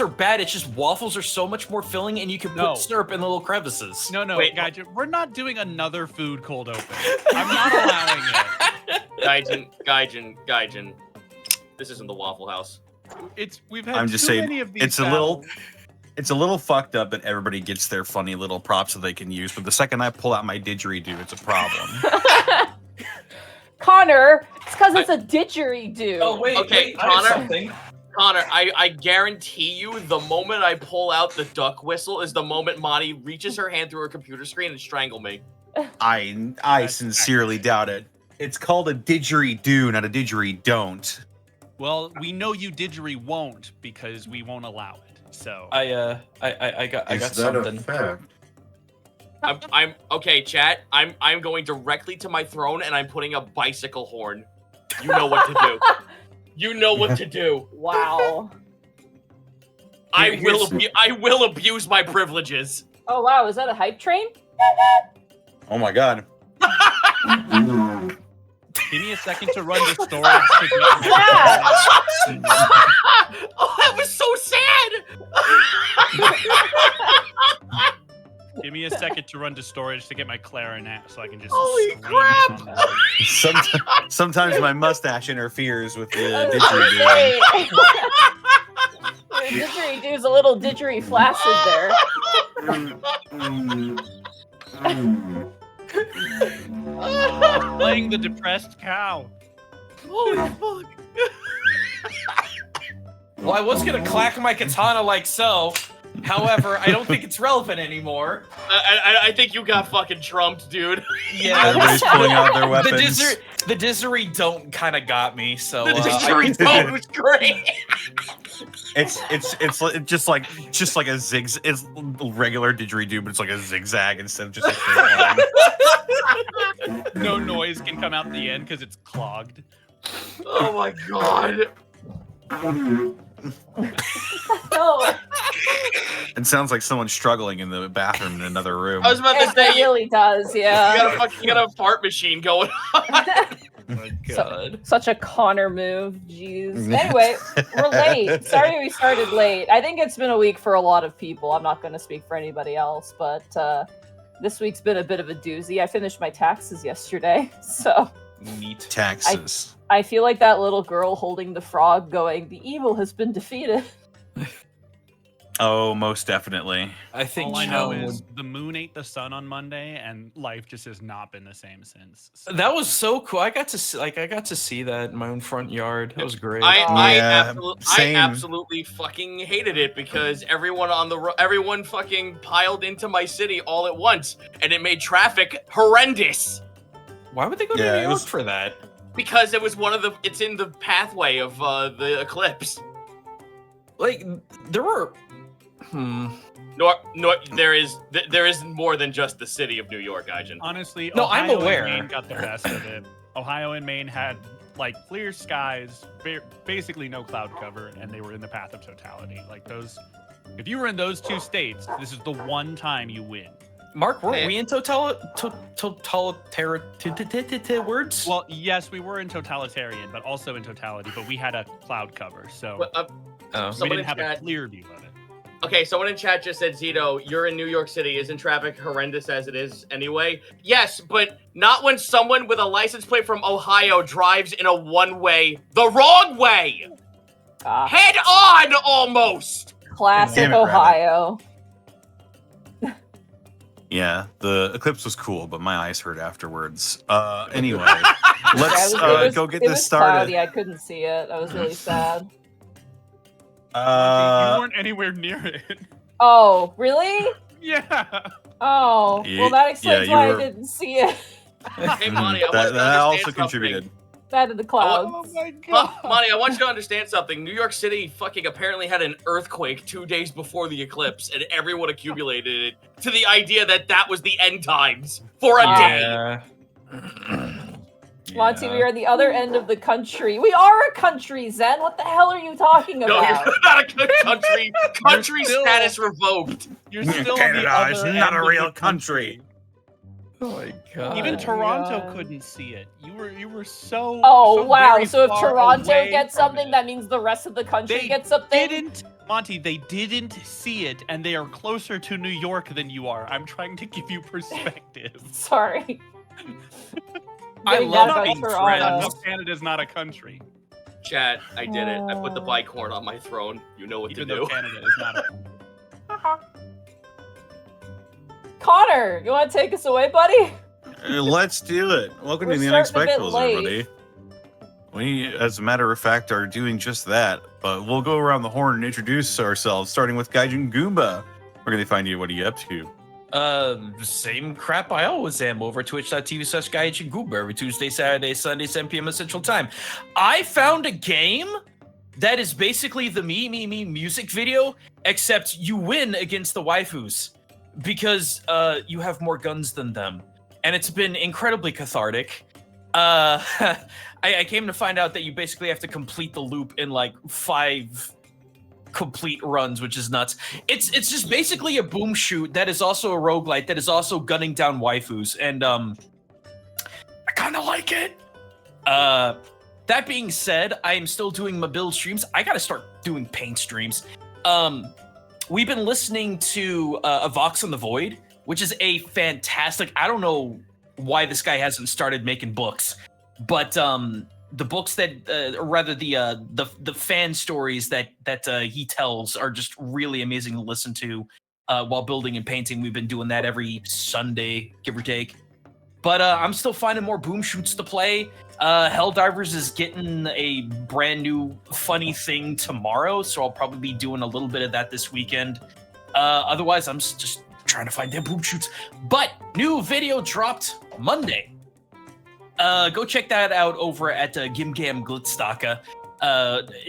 are bad. It's just waffles are so much more filling, and you can put syrup in the little crevices. No, wait, Gaijin, we're not doing another food cold open. I'm not allowing it. Gaijin. This isn't the Waffle House. We've had many of these. It's a little fucked up that everybody gets their funny little props that they can use, but the second I pull out my didgeridoo, it's a problem. Connor, it's because it's a didgeridoo. Oh wait, Connor, I guarantee you, the moment I pull out the duck whistle is the moment Monty reaches her hand through her computer screen and strangle me. I sincerely doubt it. It's called a didgeridoo, not a didgeridon't. Well, we know you didgeridoo won't because we won't allow it. So I got something. I'm okay, chat. I'm going directly to my throne and I'm putting a bicycle horn. You know what to do. You know what to do. Wow. I will abuse my privileges. Oh wow, is that a hype train? Oh my god. Give me a second to run to storage. Oh, that was so sad. Give me a second to run to storage to get my clarinet so I can just. Holy crap! Sometimes my mustache interferes with the didgeridoo. The didgeridoo's a little didgeridoo flaccid there. Playing the depressed cow. Holy fuck! Well, I was gonna clack my katana like so. However, I don't think it's relevant anymore. I think you got fucking trumped, dude. Yeah, everybody's pulling out their weapons. The didgeridoo kind of got me. So the didgeridoo was great. It's just like a zigzag. It's regular didgeridoo, but it's like a zigzag instead of just a straight line. No noise can come out at the end because it's clogged. Oh my god. No. It sounds like someone's struggling in the bathroom in another room. I was about to say, it really does, yeah. You got a fart machine going on. Oh my god. Such a Connor move, jeez. Anyway, we're late. Sorry we started late. I think it's been a week for a lot of people. I'm not going to speak for anybody else, but this week's been a bit of a doozy. I finished my taxes yesterday, so... Neat. Taxes. I feel like that little girl holding the frog going, the evil has been defeated. Oh, most definitely. I think all I know is the moon ate the sun on Monday, and life just has not been the same since. So. That was so cool. I got to see that in my own front yard. That was great. I absolutely fucking hated it because everyone fucking piled into my city all at once, and it made traffic horrendous. Why would they go to New York for that? Because it was it's in the pathway of the eclipse. Like there were. No, there is more than just the city of New York, Gaijin. Honestly, no, Ohio I'm aware. And Maine got the best of it. Ohio and Maine had like clear skies, basically no cloud cover, and they were in the path of totality. Like those, if you were in those two states, this is the one time you win. Mark, weren't we in totalitarian words? Well, yes, we were in totalitarian, but also in totality. But we had a cloud cover, so we didn't have a clear view of it. Okay, someone in chat just said, Zito, you're in New York City. Isn't traffic horrendous as it is anyway? Yes, but not when someone with a license plate from Ohio drives in a one-way the wrong way! Head on, almost! Classic Ohio. Yeah, the eclipse was cool, but my eyes hurt afterwards. Anyway, let's go get this started. Cloudy. I couldn't see it. I was really sad. You weren't anywhere near it. Oh, really? Yeah. Oh, well, that explains why I didn't see it. Hey, Monty, that also contributed. That in the clouds. Oh my god. Monty, I want you to understand something. New York City fucking apparently had an earthquake 2 days before the eclipse, and everyone accumulated it to the idea that was the end times for a day. Monty, we are the other end of the country. We are a country, Zen. What the hell are you talking about? No, you're not a good country. Country status revoked. You're still Canada is not a real country. Oh my god. Even Toronto couldn't see it. You were so. Oh so wow! very So if far Toronto away gets from something, it. that means the rest of the country They gets something. didn't Monty, they didn't see it, and they are closer to New York than you are. I'm trying to give you perspective. Sorry. I Getting love that about being Toronto. friends. Canada's not a country. Chat, I did it. I put the bicorn on my throne. You know what Even to though do. Canada is not a Connor, you want to take us away, buddy? Let's do it. Welcome We're to the starting a bit Unexpectables, late. everybody. We, as a matter of fact, are doing just that. But we'll go around the horn and introduce ourselves, starting with Gaijin Goomba. Where can they find you? What are you up to? Same crap I always am over twitch.tv/GaijiGoober every Tuesday, Saturday, Sunday, 7 p.m. Central Time. I found a game that is basically the Me music video, except you win against the waifus because you have more guns than them. And it's been incredibly cathartic. I came to find out that you basically have to complete the loop in like 5 complete runs, which is nuts. It's just basically a boom shoot that is also a roguelite that is also gunning down waifus, and I kind of like it. That being said, I am still doing my build streams. I gotta start doing paint streams. We've been listening to A Vox on the Void, which is a fantastic. I don't know why this guy hasn't started making books, but the books that, or rather the fan stories that he tells are just really amazing to listen to while building and painting. We've been doing that every Sunday, give or take. But I'm still finding more boom shoots to play. Helldivers is getting a brand new funny thing tomorrow, so I'll probably be doing a little bit of that this weekend. Otherwise, I'm just trying to find their boom shoots. But new video dropped Monday. Go check that out over at Gimgam Glitzstaka.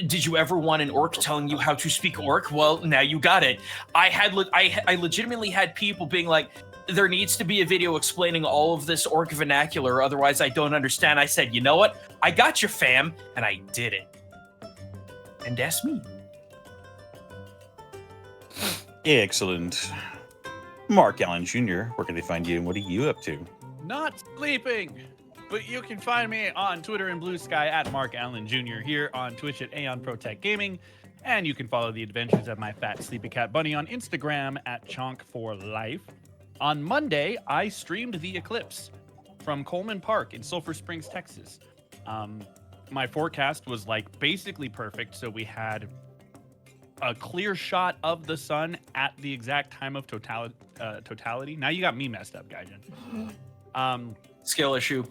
Did you ever want an orc telling you how to speak orc? Well, now you got it. I legitimately had people being like, there needs to be a video explaining all of this orc vernacular, otherwise I don't understand. I said, you know what? I got you, fam, and I did it. And that's me. Excellent. Mark Allen Jr., where can they find you and what are you up to? Not sleeping. But you can find me on Twitter and Blue Sky at Mark Allen Jr. here on Twitch at Aeon Protect Gaming. And you can follow the adventures of my fat sleepy cat bunny on Instagram at Chonk4Life. On Monday, I streamed The Eclipse from Coleman Park in Sulphur Springs, Texas. My forecast was like basically perfect, so we had a clear shot of the sun at the exact time of totality. Now you got me messed up, Gaijin. Skill issue.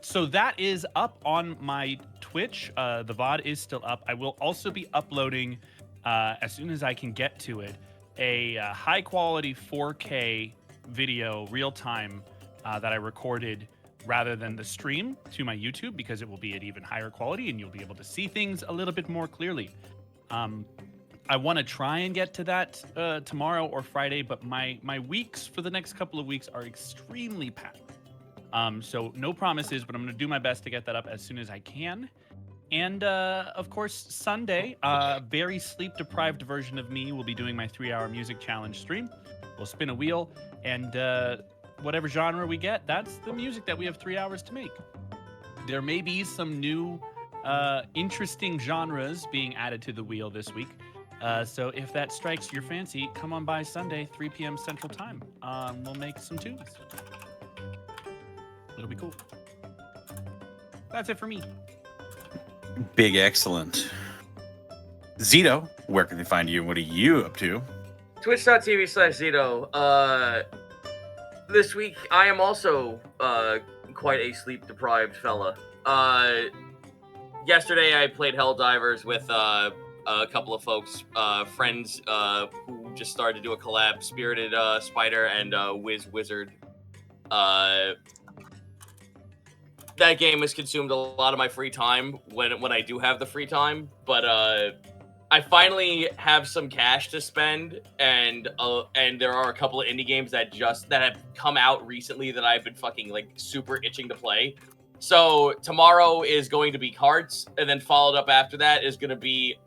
So that is up on my Twitch. The VOD is still up. I will also be uploading, as soon as I can get to it, a high quality 4K video real time that I recorded rather than the stream to my YouTube, because it will be at even higher quality and you'll be able to see things a little bit more clearly. I want to try and get to that tomorrow or Friday, but my weeks for the next couple of weeks are extremely packed. So no promises, but I'm going to do my best to get that up as soon as I can. And of course, Sunday, very sleep-deprived version of me will be doing my 3-hour music challenge stream. We'll spin a wheel, and whatever genre we get, that's the music that we have 3 hours to make. There may be some new interesting genres being added to the wheel this week. So if that strikes your fancy, come on by Sunday, 3 p.m. Central Time. We'll make some tunes. It'll be cool. That's it for me. Big excellent. Zito, where can they find you and what are you up to? Twitch.tv/Zito. This week, I am also quite a sleep-deprived fella. Yesterday, I played Helldivers with a couple of folks, friends who just started to do a collab, Spirited Spider and Wiz Wizard. That game has consumed a lot of my free time when I do have the free time, but I finally have some cash to spend, and there are a couple of indie games that have come out recently that I've been fucking like super itching to play. So tomorrow is going to be Cards, and then followed up after that is going to be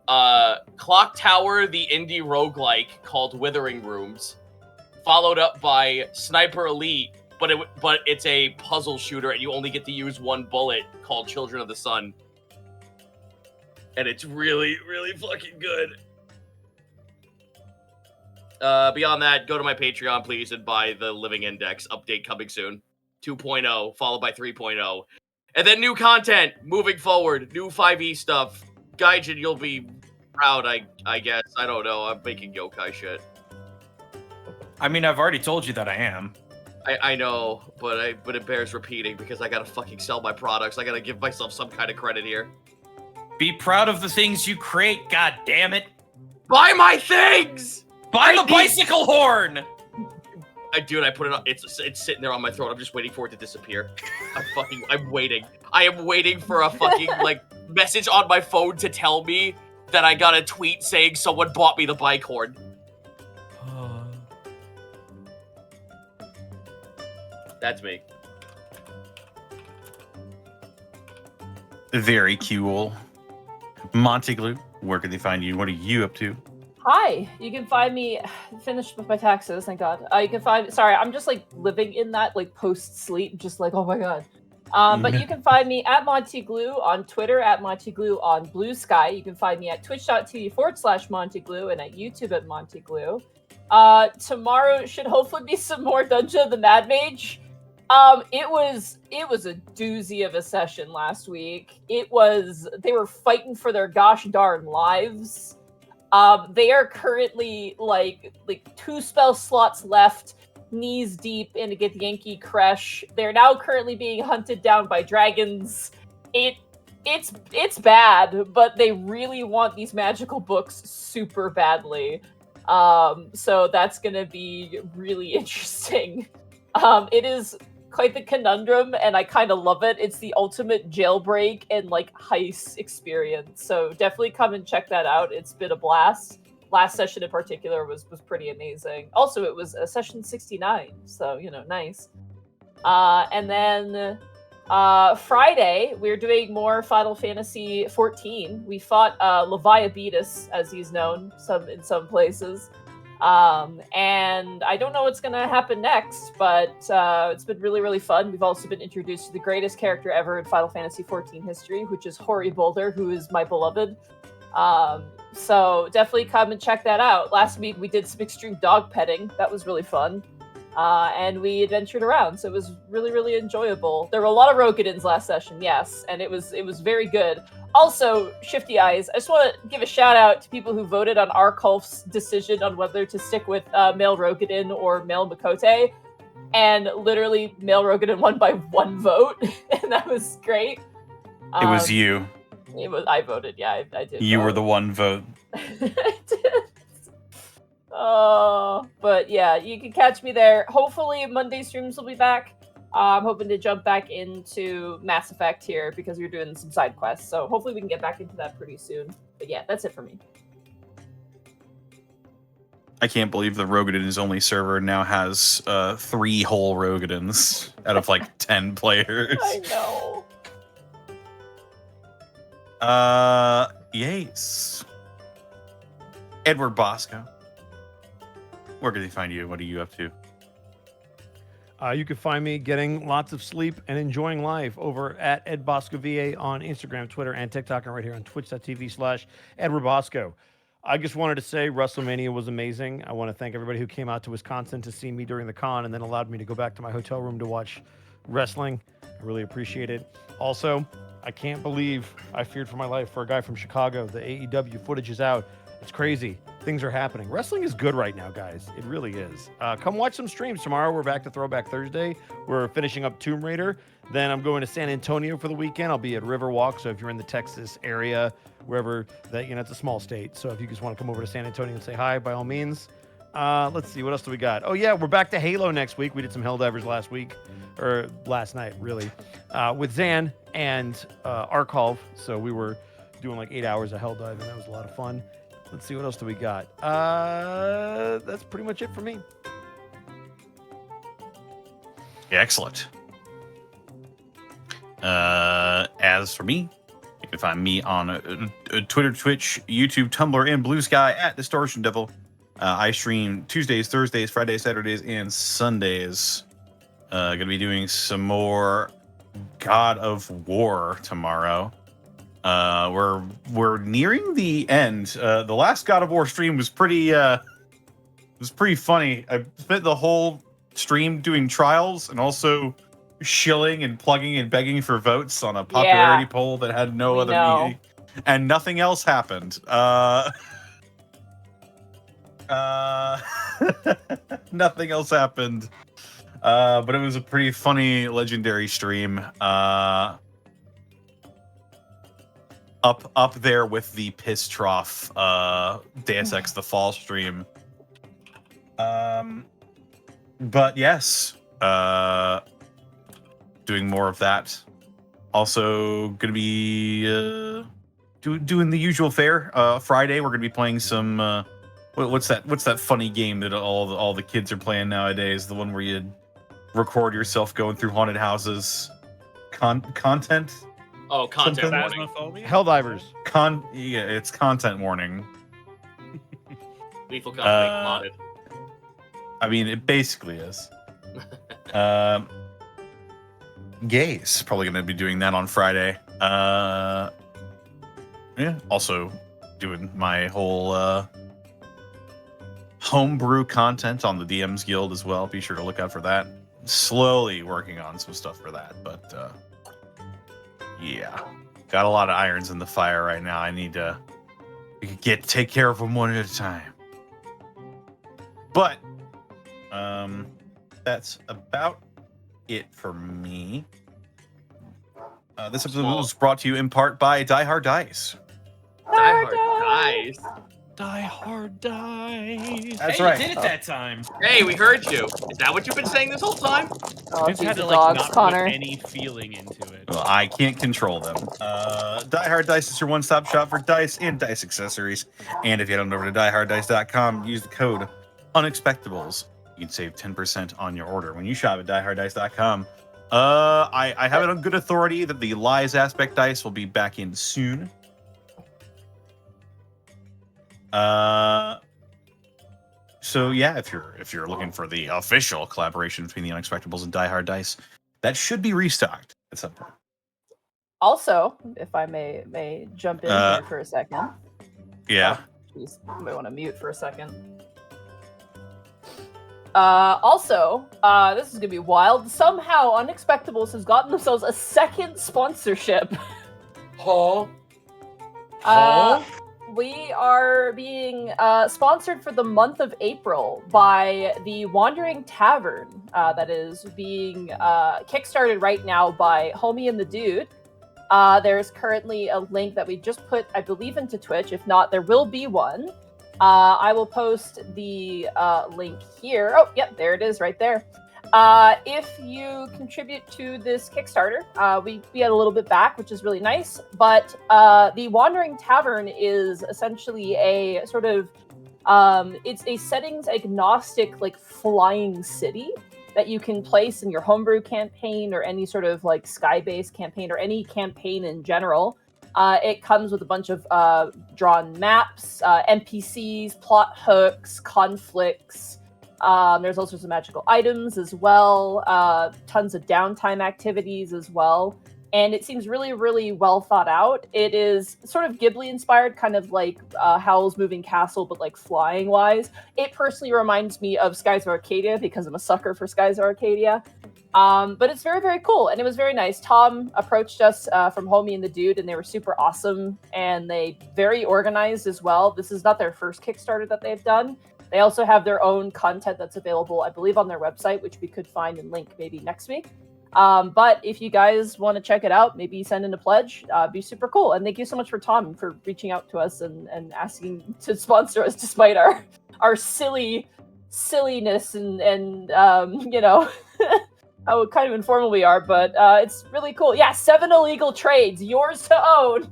Clock Tower, the indie roguelike called Withering Rooms, followed up by Sniper Elite, but it's a puzzle shooter and you only get to use one bullet called Children of the Sun. And it's really, really fucking good. Beyond that, go to my Patreon, please, and buy the Living Index update coming soon. 2.0, followed by 3.0. And then new content moving forward. New 5e stuff. Gaijin, you'll be proud, I guess. I don't know. I'm making yokai shit. I mean, I've already told you that I am. I know, but it bears repeating because I gotta fucking sell my products. I gotta give myself some kind of credit here. Be proud of the things you create, god damn it. Buy my things! Buy the bicycle horn! I put it on. It's sitting there on my throat. I'm just waiting for it to disappear. I'm waiting. I am waiting for a fucking message on my phone to tell me that I got a tweet saying someone bought me the bike horn. That's me. Very cool. Montaglue, where can they find you? What are you up to? Hi, you can find me. Finished with my taxes, thank God. You can find. Sorry, I'm just living in that post sleep, just oh my God. But you can find me at Montaglue on Twitter, at Montaglue on Blue Sky. You can find me at twitch.tv/Montaglue and at YouTube at Montaglue. Tomorrow should hopefully be some more Dungeon of the Mad Mage. It was a doozy of a session last week. They were fighting for their gosh darn lives. They are currently like 2 spell slots left, knees deep in to get the Yankee Crush. They're now currently being hunted down by dragons. It's bad, but they really want these magical books super badly. So that's gonna be really interesting. It is quite the conundrum, and I kind of love it. It's the ultimate jailbreak and heist experience. So definitely come and check that out. It's been a blast. Last session in particular was pretty amazing. Also, it was a session 69, so nice. And then Friday we're doing more Final Fantasy 14. We fought Leviabetus, as he's known in some places. And I don't know what's gonna happen next, but it's been really, really fun. We've also been introduced to the greatest character ever in Final Fantasy XIV history, which is Hori Boulder, who is my beloved. So definitely come and check that out. Last week we did some extreme dog petting. That was really fun. And we adventured around, so it was really, really enjoyable. There were a lot of Rogadins last session, yes, and it was very good. Also, Shifty Eyes, I just want to give a shout out to people who voted on Arkulf's decision on whether to stick with male Rogadin or male Makote, and literally male Rogadin won by 1 vote, and that was great. It was you. I voted, yeah, I did. You were the 1 vote. I did. Oh, but yeah, you can catch me there. Hopefully Monday streams will be back. I'm hoping to jump back into Mass Effect here because we're doing some side quests. So hopefully we can get back into that pretty soon. But yeah, that's it for me. I can't believe the Rogadin's only server now has 3 whole Rogadins out of 10 players. I know. Yes. Edward Bosco. Where can they find you? What are you up to? You can find me getting lots of sleep and enjoying life over at Ed Bosco VA on Instagram, Twitter, and TikTok, and right here on twitch.tv/Edward Bosco. I just wanted to say WrestleMania was amazing. I want to thank everybody who came out to Wisconsin to see me during the con and then allowed me to go back to my hotel room to watch wrestling. I really appreciate it. Also, I can't believe I feared for my life for a guy from Chicago. The AEW footage is out. It's crazy. Things are happening. Wrestling is good right now, guys. It really is. Come watch some streams tomorrow. We're back to Throwback Thursday. We're finishing up Tomb Raider. Then I'm going to San Antonio for the weekend. I'll be at Riverwalk. So if you're in the Texas area, wherever that, it's a small state. So if you just want to come over to San Antonio and say hi, by all means. Let's see. What else do we got? Oh, yeah. We're back to Halo next week. We did some Helldivers last week, or last night, really, with Zan and Arkolv. So we were doing 8 hours of Helldive, and that was a lot of fun. Let's see, what else do we got? That's pretty much it for me. Excellent. As for me, you can find me on Twitter, Twitch, YouTube, Tumblr, and Blue Sky at Distortion Devil. I stream Tuesdays, Thursdays, Fridays, Saturdays, and Sundays. Gonna be doing some more God of War tomorrow. We're nearing the end. The last God of War stream was pretty was pretty funny. I spent the whole stream doing trials and also shilling and plugging and begging for votes on a popularity poll that had no other meaning, and nothing else happened. Nothing else happened. But it was a pretty funny, legendary stream. Up there with the piss trough Deus Ex the Fall stream. But yes, doing more of that. Also gonna be doing the usual fare. Friday we're gonna be playing some what's that funny game that all the kids are playing nowadays? The one where you record yourself going through haunted houses. Content. Oh, content Something? warning. Phasmophobia? Helldivers. Yeah, it's content warning. Lethal Company modded. I mean, it basically is. Gaze probably going to be doing that on Friday. Yeah. Also doing my whole homebrew content on the DMs Guild as well. Be sure to look out for that. Slowly working on some stuff for that, but yeah, got a lot of irons in the fire right now. I need to take care of them one at a time. But that's about it for me. This episode was brought to you in part by Die Hard Dice. Die Hard Dice. Die Hard Dice. That's hey, right. You did it that time. Hey, we heard you. Is that what you've been saying this whole time? Oh, Just geez, had the to dogs, not Connor. put any feeling into it. Well, I can't control them. Die Hard Dice is your one-stop shop for dice and dice accessories. And if you head on over to dieharddice.com, use the code Unexpectables. You can save 10% on your order when you shop at dieharddice.com. I have it on good authority that the Lies Aspect dice will be back in soon. So yeah, if you're looking for the official collaboration between the Unexpectables and Die Hard Dice, that should be restocked at some point. Also, if I may jump in here for a second. Yeah. Jeez, I might want to mute for a second. Also, this is gonna be wild. Somehow, Unexpectables has gotten themselves a second sponsorship. Huh? We are being sponsored for the month of April by the Wandering Tavern that is being kickstarted right now by Homie and the Dude. There's currently a link that we just put, I believe, into Twitch. If not, there will be one. I will post the link here. Oh, yep, there it is right there. If you contribute to this Kickstarter, we get a little bit back, which is really nice. But the Wandering Tavern is essentially a sort of, it's a settings agnostic, like, flying city that you can place in your homebrew campaign or any sort of like sky-based campaign or any campaign in general. It comes with a bunch of drawn maps, NPCs, plot hooks, conflicts. There's also some magical items as well, tons of downtime activities as well. And it seems really, really well thought out. It is sort of Ghibli inspired, kind of like Howl's Moving Castle, but like flying wise. It personally reminds me of Skies of Arcadia because I'm a sucker for Skies of Arcadia. But it's very, very cool. And it was very nice. Tom approached us from Homie and the Dude, and they were super awesome. And they very organized as well. This is not their first Kickstarter that they've done. They also have their own content that's available, I believe, on their website, which we could find and link maybe next week. But if you guys want to check it out, maybe send in a pledge, be super cool. And thank you so much for Tom for reaching out to us and asking to sponsor us despite our silliness and you know, how kind of informal we are, but it's really cool. Yeah, 7 illegal trades, yours to own.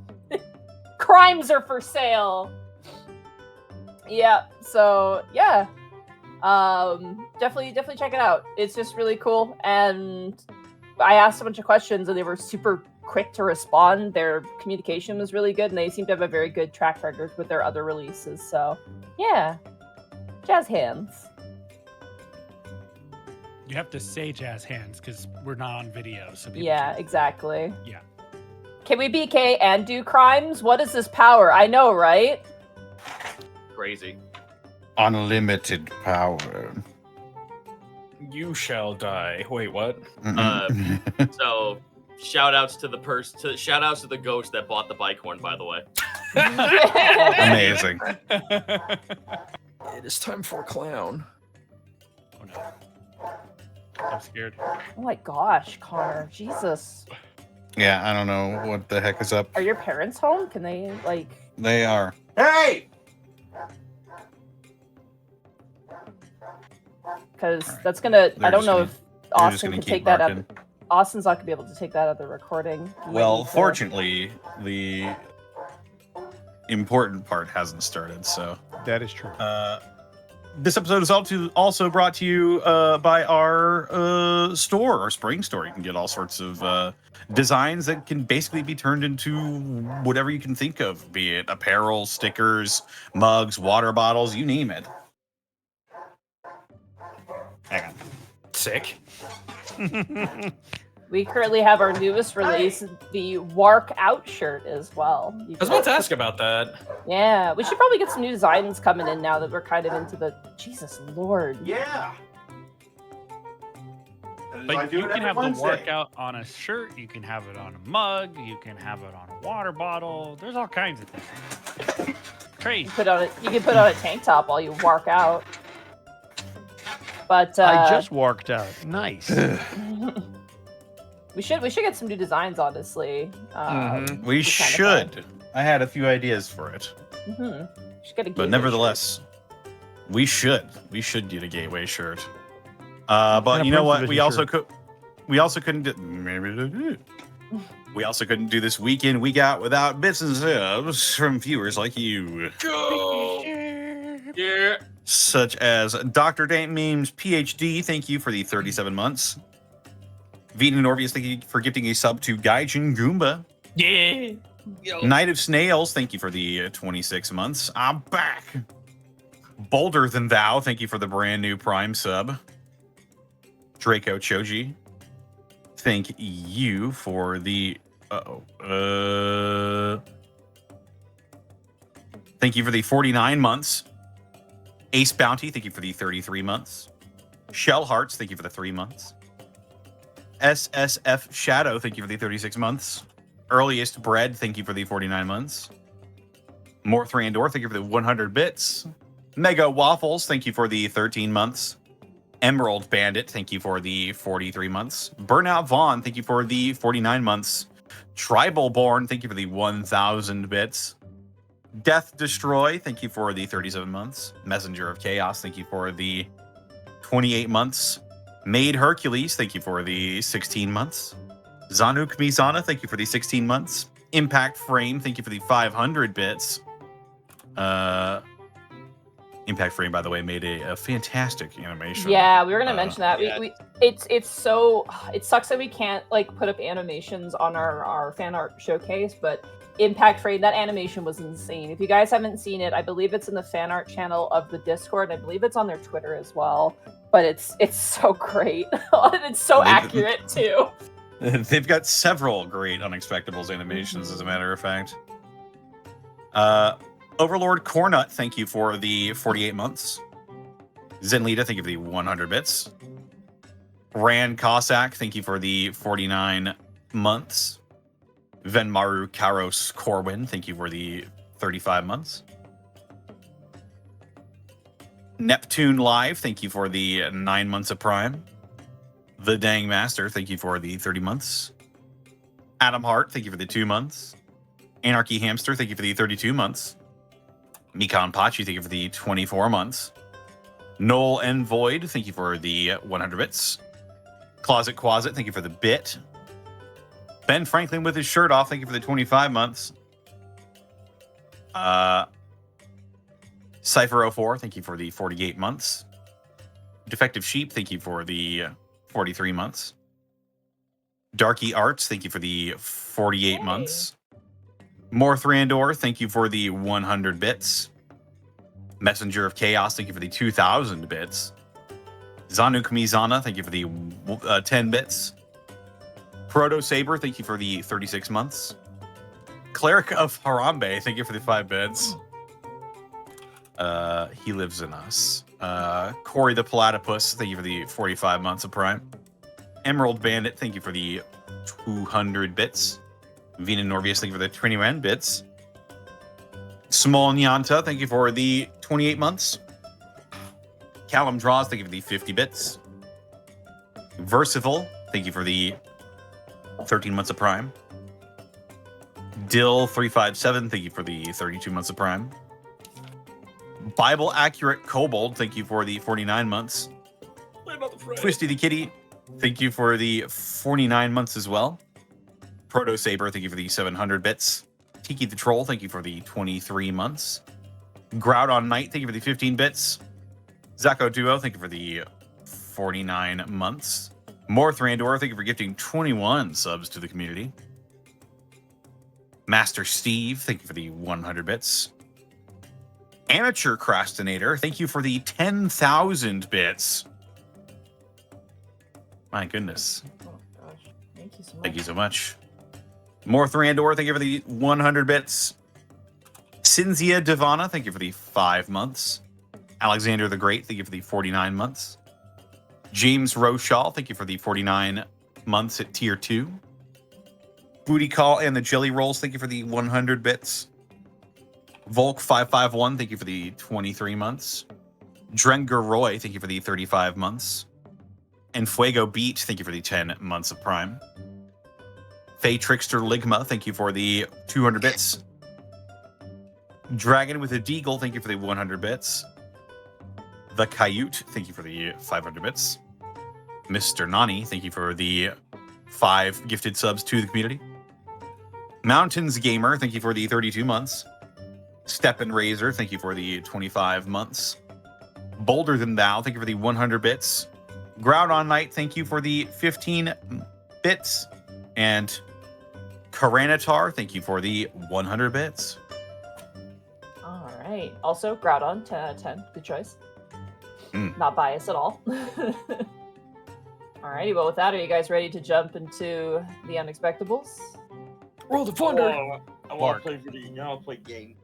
Crimes are for sale. Yeah, so yeah. Definitely check it out. It's just really cool. And I asked a bunch of questions and they were super quick to respond. Their communication was really good and they seem to have a very good track record with their other releases. So yeah, jazz hands. You have to say jazz hands because we're not on video. So Yeah, exactly. Yeah. Can we BK and do crimes? What is this power? I know, right? Crazy. Unlimited power. You shall die. Wait, what? So, shoutouts to shoutouts to the ghost that bought the bike horn, by the way. Amazing. It is time for a clown. Oh no. I'm scared. Oh my gosh, Connor. Jesus. Yeah, I don't know what the heck is up. Are your parents home? Can they, like... They are. Hey! Because that's gonna... They're I don't just know gonna- if They're just Austin gonna could keep take that barking. out. Austin's not gonna be able to take that out of the recording. You might Well, need to- fortunately, the important part hasn't started, so. That is true. This episode is also brought to you by our store, our spring store. You can get all sorts of designs that can basically be turned into whatever you can think of, be it apparel, stickers, mugs, water bottles, you name it. Hang on. Sick. We currently have our newest release, the Wark Out shirt as well. I was about to ask about that. Yeah, we should probably get some new designs coming in now that we're kind of into the... Jesus Lord. Yeah. But you can have the workout on a shirt, you can have it on a mug, you can have it on a water bottle. There's all kinds of things. Crazy. You can put on a tank top while you work out. But I just worked out. Nice. we should get some new designs, honestly. We should. I had a few ideas for it. Should get a But gateway nevertheless, we should get a gateway shirt. But Kinda you know Prince what? Division We also shirt. couldn't do. We also couldn't do this week in, week out without bits and subs from viewers like you, Go. Yeah. such as Dr. Dant Memes PhD. Thank you for the 37 months. Vegan and Orvius, thank you for gifting a sub to Gaijin Goomba. Yeah. Yo. Night of Snails, thank you for the 26 months. I'm back. Bolder Than Thou, thank you for the brand new Prime sub. Draco Choji, thank you for the... Thank you for the 49 months. Ace Bounty, thank you for the 33 months. Shell Hearts, thank you for the 3 months. SSF Shadow, thank you for the 36 months. Earliest Bread, thank you for the 49 months. More Thrandor, thank you for the 100 bits. Mega Waffles, thank you for the 13 months. Emerald Bandit, thank you for the 43 months. Burnout Vaughn, thank you for the 49 months. Tribal Born, thank you for the 1,000 bits. Death Destroy, thank you for the 37 months. Messenger of Chaos, thank you for the 28 months. Maid Hercules, thank you for the 16 months. Zanuk Mizana, thank you for the 16 months. Impact Frame, thank you for the 500 bits. Impact Frame, by the way, made a fantastic animation. Yeah, we were gonna mention that. yeah. It sucks that we can't like put up animations on our fan art showcase, but Impact Frame, that animation was insane. If you guys haven't seen it, I believe it's in the fan art channel of the Discord. I believe it's on their Twitter as well. But it's so great. And it's so accurate too. They've got several great Unexpectables animations, as a matter of fact. Overlord Cornut, thank you for the 48 months. Zenlita, thank you for the 100 bits. Ran Cossack, thank you for the 49 months. Venmaru Karos Corwin, thank you for the 35 months. Neptune Live, thank you for the 9 months of Prime. The Dang Master, thank you for the 30 months. Adam Hart, thank you for the 2 months. Anarchy Hamster, thank you for the 32 months. Mikan Pachi, thank you for the 24 months. Noel and Void, thank you for the 100 bits. Closet Quasit, thank you for the bit. Ben Franklin with his shirt off, thank you for the 25 months. Cypher 04, thank you for the 48 months. Defective Sheep, thank you for the 43 months. Darky Arts, thank you for the 48 months. More Thrandor, thank you for the 100 bits. Messenger of Chaos, thank you for the 2,000 bits. Zanuk Mizana, thank you for the 10 bits. Proto Saber, thank you for the 36 months. Cleric of Harambe, thank you for the 5 bits. He lives in us. Corey the Platypus, thank you for the 45 months of Prime. Emerald Bandit, thank you for the 200 bits. Vina Norvius, thank you for the 21 bits. Small Nyanta, thank you for the 28 months. Callum Draws, thank you for the 50 bits. Versival, thank you for the 13 months of Prime. Dill357, thank you for the 32 months of Prime. Bible Accurate Kobold, thank you for the 49 months. Twisty the Kitty, thank you for the 49 months as well. Proto Saber, thank you for the 700 bits. Tiki the Troll, thank you for the 23 months. Groudon Knight, thank you for the 15 bits. Zacho Duo, thank you for the 49 months. Morthrandor, thank you for gifting 21 subs to the community. Master Steve, thank you for the 100 bits. Amateur Crastinator, thank you for the 10,000 bits. My goodness. Oh gosh, thank you so much. Thank you so much. Morthrandor, thank you for the 100 bits. Cinzia Divana, thank you for the 5 months. Alexander the Great, thank you for the 49 months. James Rochal, thank you for the 49 months at tier 2. Booty Call and the Jelly Rolls, thank you for the 100 bits. Volk551, thank you for the 23 months. Drengar Roy, thank you for the 35 months. And Fuego Beat, thank you for the 10 months of Prime. Fey Trickster Ligma, thank you for the 200 bits. Dragon with a Deagle, thank you for the 100 bits. The Coyote, thank you for the 500 bits. Mr. Nani, thank you for the 5 gifted subs to the community. Mountains Gamer, thank you for the 32 months. Step and Razor, thank you for the 25 months. Bolder Than Thou, thank you for the 100 bits. Groudon Knight, thank you for the 15 bits. And Karanatar, thank you for the 100 bits. All right. Also, Groudon, 10 out of 10. Good choice. Not biased at all. Alrighty, well, with that, are you guys ready to jump into the Unexpectables? Roll the thunder. I want to play video. I want to play game.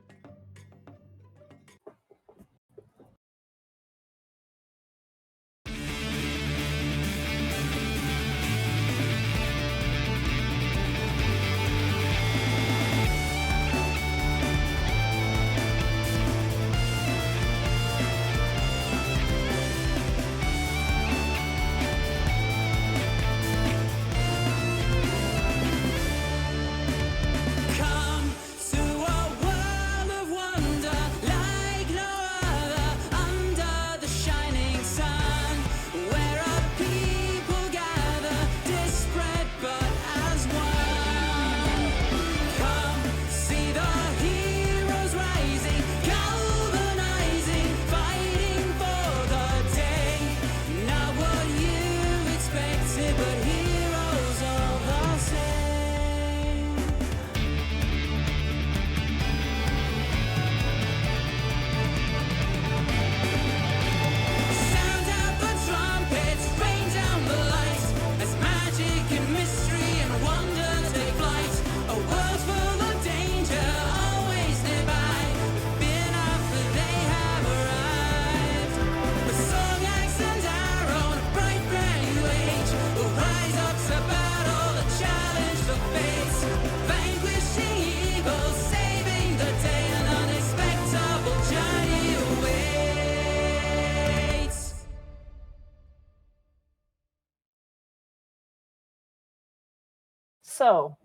So,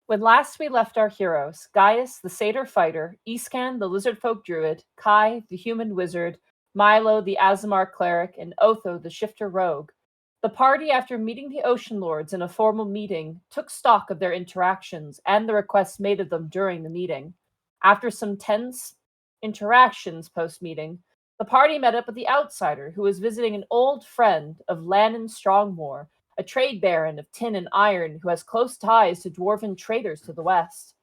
when last we left our heroes, Gaius, the satyr fighter, Iscan, the lizard folk druid, Kai, the human wizard, Milo, the Azamar cleric, and Otho, the shifter rogue, the party, after meeting the Ocean Lords in a formal meeting, took stock of their interactions and the requests made of them during the meeting. After some tense interactions post-meeting, the party met up with the outsider, who was visiting an old friend of Lannon Strongmore, a trade baron of tin and iron who has close ties to dwarven traders to the west.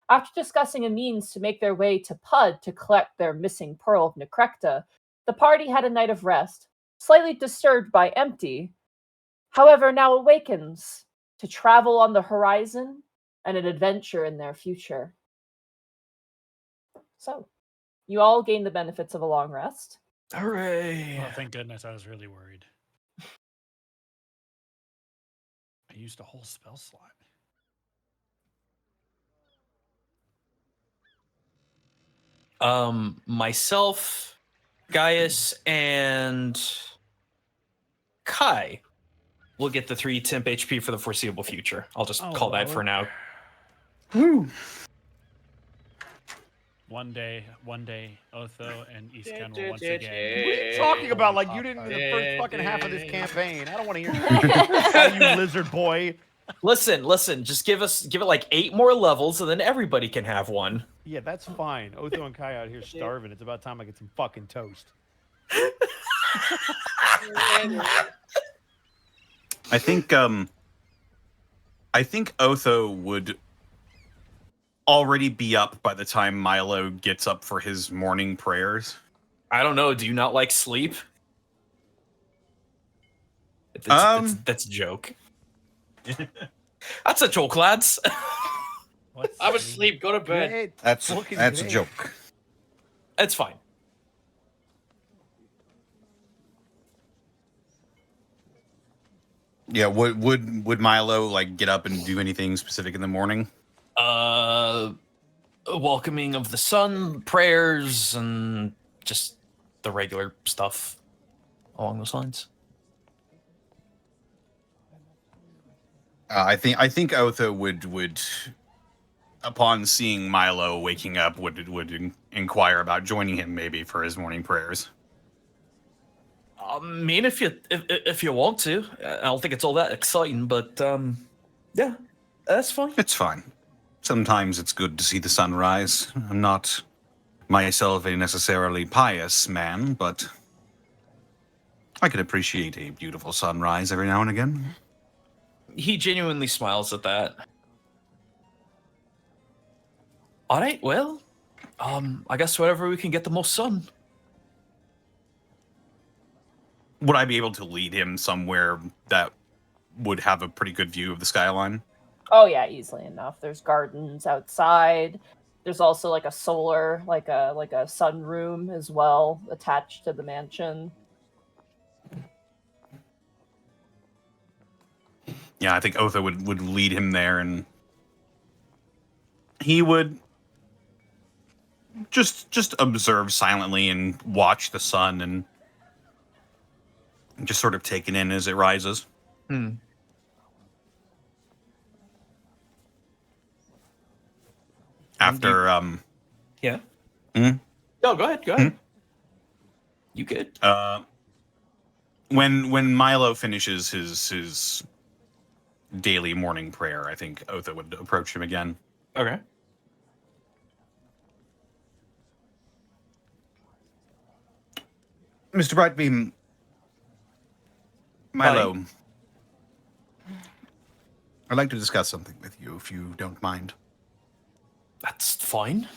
After discussing a means to make their way to Pud to collect their missing pearl of Necrecta, the party had a night of rest, slightly disturbed by Empty, however now awakens to travel on the horizon and an adventure in their future. So, You all gain the benefits of a long rest. Hooray! Oh, thank goodness. I was really worried. I used a whole spell slot. Myself, Gaius, and Kai will get the 3 temp HP for the foreseeable future. I'll just call that for now. Woo! One day, Otho and Eastken will once again. What are you talking about? Like you didn't in the first fucking half of this campaign. I don't want to hear that. You lizard boy. Listen. Just give it like 8 more levels, and then everybody can have one. Yeah, that's fine. Otho and Kai out here starving. It's about time I get some fucking toast. I think Otho would already be up by the time Milo gets up for his morning prayers. I don't know. Do you not like sleep? That's a joke. That's a joke, lads. I'm asleep. Go to bed. That's a joke. It's fine. Yeah, would Milo like get up and do anything specific in the morning? Welcoming of the sun, prayers, and just the regular stuff along those lines. I think Otho would upon seeing Milo waking up would inquire about joining him maybe for his morning prayers. I mean, if you want to, I don't think it's all that exciting, but yeah, that's fine. It's fine. Sometimes it's good to see the sunrise. I'm not myself a necessarily pious man, but I can appreciate a beautiful sunrise every now and again. He genuinely smiles at that. All right, well, I guess wherever we can get the most sun. Would I be able to lead him somewhere that would have a pretty good view of the skyline? Oh yeah, easily enough. There's gardens outside. There's also like a solar, like a sun room as well attached to the mansion. Yeah, I think Otho would lead him there, and he would just observe silently and watch the sun and just sort of take it in as it rises. After Yeah. Mhm. No, go ahead. You good? When Milo finishes his daily morning prayer, I think Otho would approach him again. Okay. Mr. Brightbeam, Milo, I'd like to discuss something with you, if you don't mind. That's fine.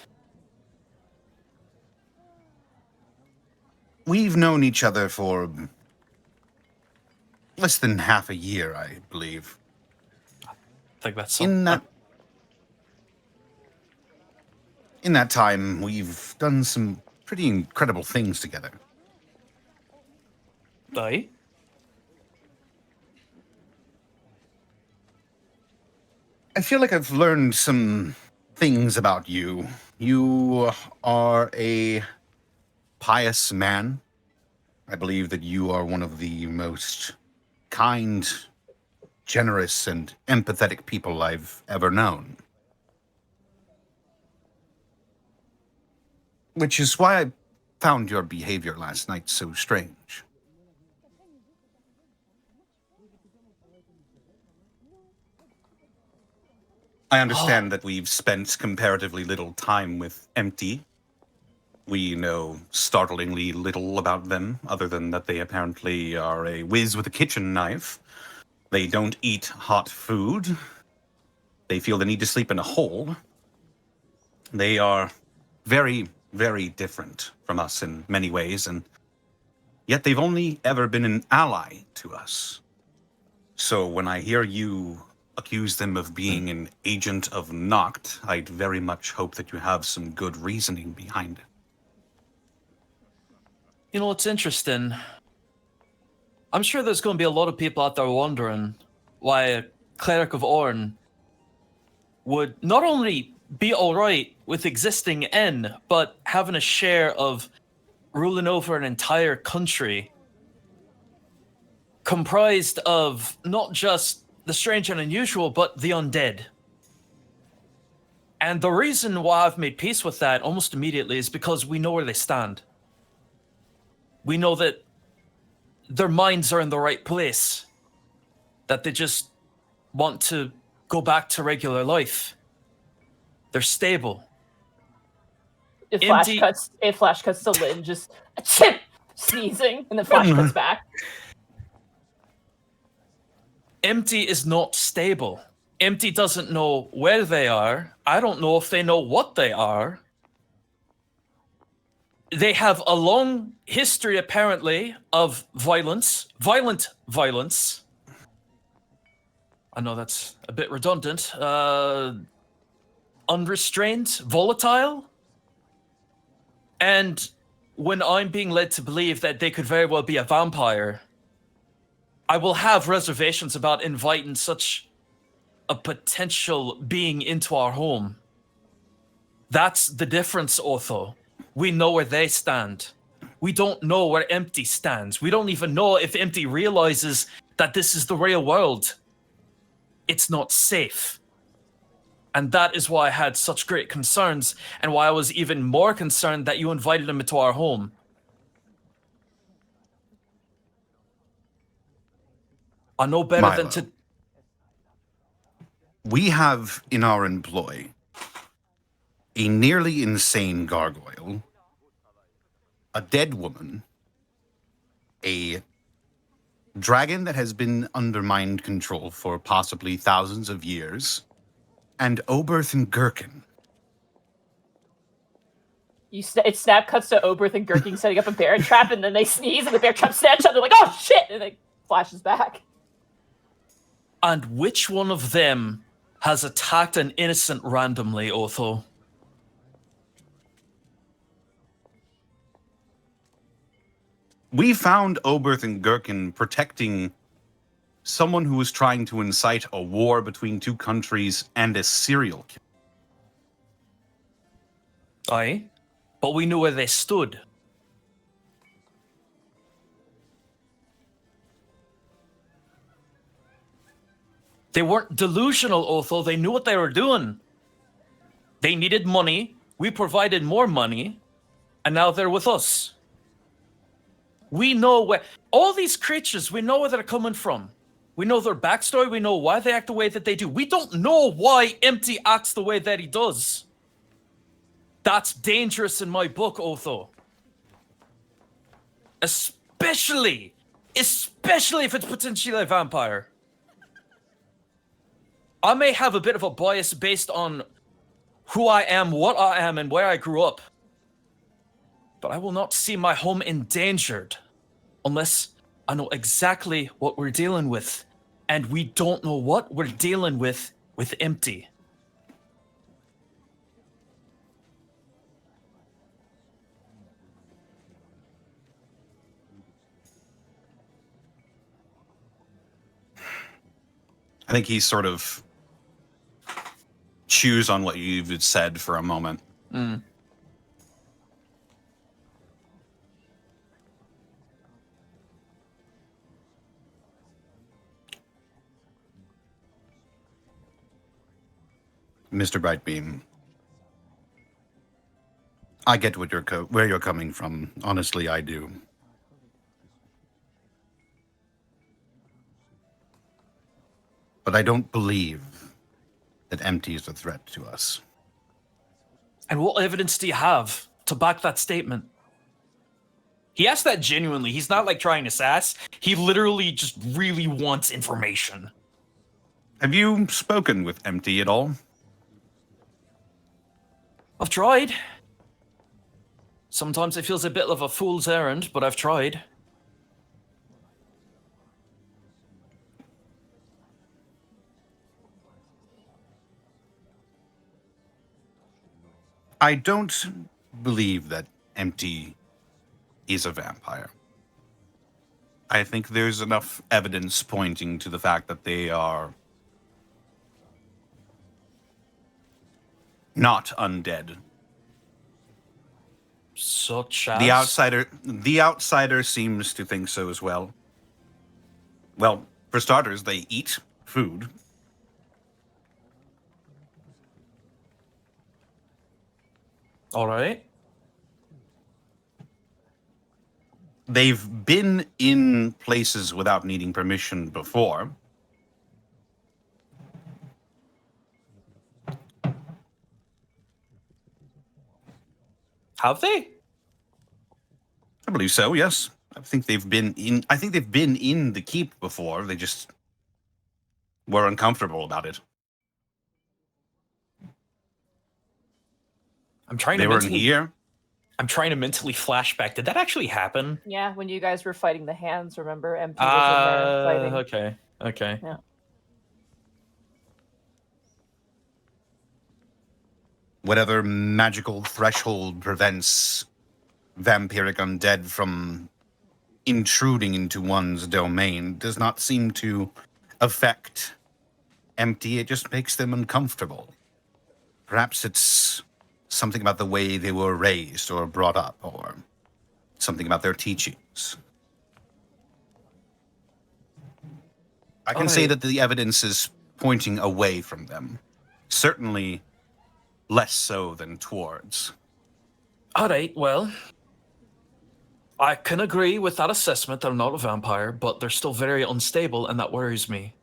We've known each other for less than half a year, I believe. I think that's In that time, we've done some pretty incredible things together. Aye. I feel like I've learned some things about you. You are a pious man. I believe that you are one of the most kind, generous, and empathetic people I've ever known. Which is why I found your behavior last night so strange. I understand that we've spent comparatively little time with Empty. We know startlingly little about them, other than that they apparently are a whiz with a kitchen knife. They don't eat hot food. They feel the need to sleep in a hole. They are very, very different from us in many ways, and yet they've only ever been an ally to us. So when I hear you accuse them of being an agent of Noct, I'd very much hope that you have some good reasoning behind it. You know, it's interesting. I'm sure there's going to be a lot of people out there wondering why a cleric of Orn would not only be alright with existing in, but having a share of ruling over an entire country comprised of not just the strange and unusual, but the undead. And the reason why I've made peace with that almost immediately is because we know where they stand. We know that their minds are in the right place, that they just want to go back to regular life. They're stable. It Empty- flash cuts to Lynn just chip sneezing, and then flash cuts back. Empty is not stable. Empty doesn't know where they are. I don't know if they know what they are. They have a long history, apparently, of violent violence. I know that's a bit redundant. Unrestrained, volatile. And when I'm being led to believe that they could very well be a vampire, I will have reservations about inviting such a potential being into our home. That's the difference, Otho. We know where they stand. We don't know where Empty stands. We don't even know if Empty realizes that this is the real world. It's not safe. And that is why I had such great concerns, and why I was even more concerned that you invited him into our home. I know better Milo, than to... we have in our employ a nearly insane gargoyle, a dead woman, a dragon that has been under mind control for possibly thousands of years, and Oberth and Gherkin. It snap cuts to Oberth and Gherkin setting up a bear trap, and then they sneeze, and the bear trap snatch up. They're like, "Oh shit!" and it flashes back. And which one of them has attacked an innocent randomly, Otho? We found Oberth and Gherkin protecting someone who was trying to incite a war between two countries and a serial killer. Aye, but we knew where they stood. They weren't delusional, Otho. They knew what they were doing. They needed money. We provided more money. And now they're with us. We know where... All these creatures, we know where they're coming from. We know their backstory. We know why they act the way that they do. We don't know why Empty acts the way that he does. That's dangerous in my book, Otho. Especially if it's potentially a vampire. I may have a bit of a bias based on who I am, what I am, and where I grew up. But I will not see my home endangered unless I know exactly what we're dealing with. And we don't know what we're dealing with Empty. I think he sort of chews on what you've said for a moment. Mr. Brightbeam, I get what where you're coming from. Honestly, I do. But I don't believe that Empty is a threat to us. And what evidence do you have to back that statement? He asked that genuinely. He's not like trying to sass. He literally just really wants information. Have you spoken with Empty at all? I've tried. Sometimes it feels a bit of a fool's errand, but I've tried. I don't believe that Empty is a vampire. I think there's enough evidence pointing to the fact that they are not undead. Such as The outsider seems to think so as well. Well, for starters, they eat food. All right. They've been in places without needing permission before. Have they? I believe so, yes. I think they've been in the keep before. They just were uncomfortable about it. I'm trying They to were in mentally, here. I'm trying to mentally flashback. Did that actually happen? Yeah, when you guys were fighting the hands, remember? MP was in there fighting. Okay. Yeah. Whatever magical threshold prevents vampiric undead from intruding into one's domain does not seem to affect empty. It just makes them uncomfortable. Perhaps it's something about the way they were raised or brought up, or something about their teachings. I can say that the evidence is pointing away from them. Certainly less so than towards. All right, well, I can agree with that assessment. They're not a vampire, but they're still very unstable, and that worries me.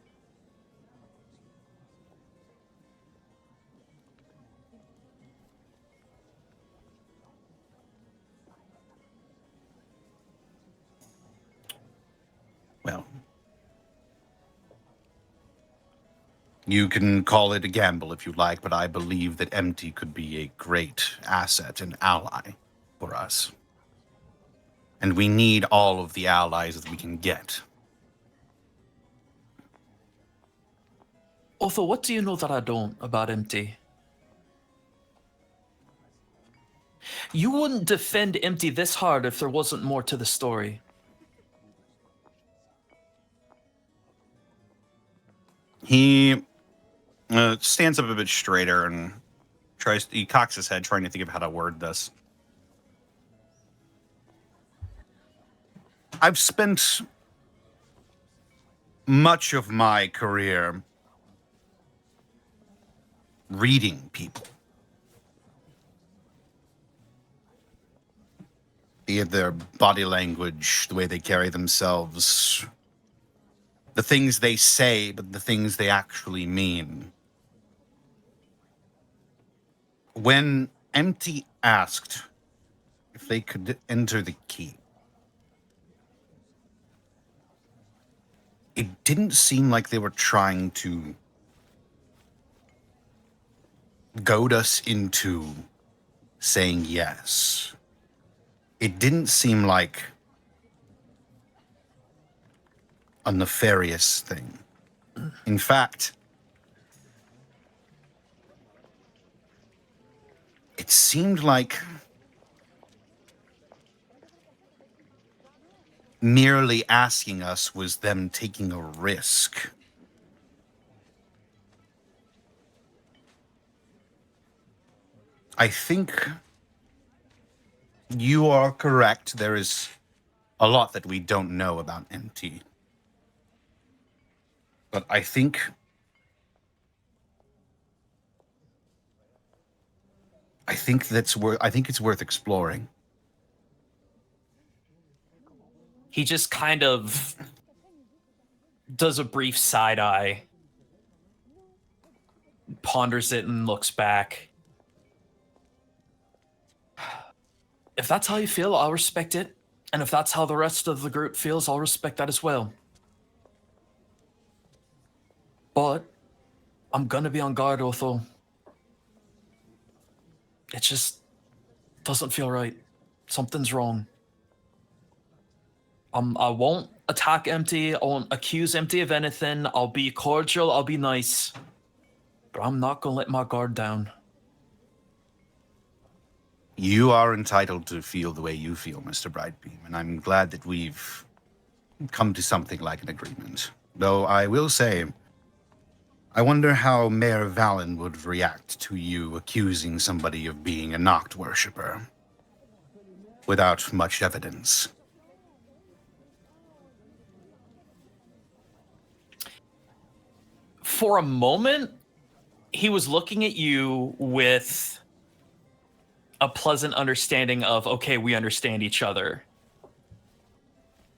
Well, you can call it a gamble if you like, but I believe that Empty could be a great asset and ally for us. And we need all of the allies that we can get. Otho, what do you know that I don't about Empty? You wouldn't defend Empty this hard if there wasn't more to the story. He stands up a bit straighter and he cocks his head, trying to think of how to word this. I've spent much of my career reading people. Be it their body language, the way they carry themselves, the things they say, but the things they actually mean. When Empty asked if they could enter the keep, it didn't seem like they were trying to goad us into saying yes. It didn't seem like a nefarious thing. In fact, it seemed like merely asking us was them taking a risk. I think you are correct. There is a lot that we don't know about MT. But I think it's worth exploring. He just kind of does a brief side eye, ponders it, and looks back. If that's how you feel, I'll respect it. And if that's how the rest of the group feels, I'll respect that as well. But I'm gonna be on guard, Otho. It just doesn't feel right. Something's wrong. I won't attack Empty. I won't accuse Empty of anything. I'll be cordial. I'll be nice. But I'm not gonna let my guard down. You are entitled to feel the way you feel, Mr. Brightbeam, and I'm glad that we've come to something like an agreement. Though I will say, I wonder how Mayor Valen would react to you accusing somebody of being a Noct worshipper without much evidence. For a moment, he was looking at you with a pleasant understanding of, okay, we understand each other.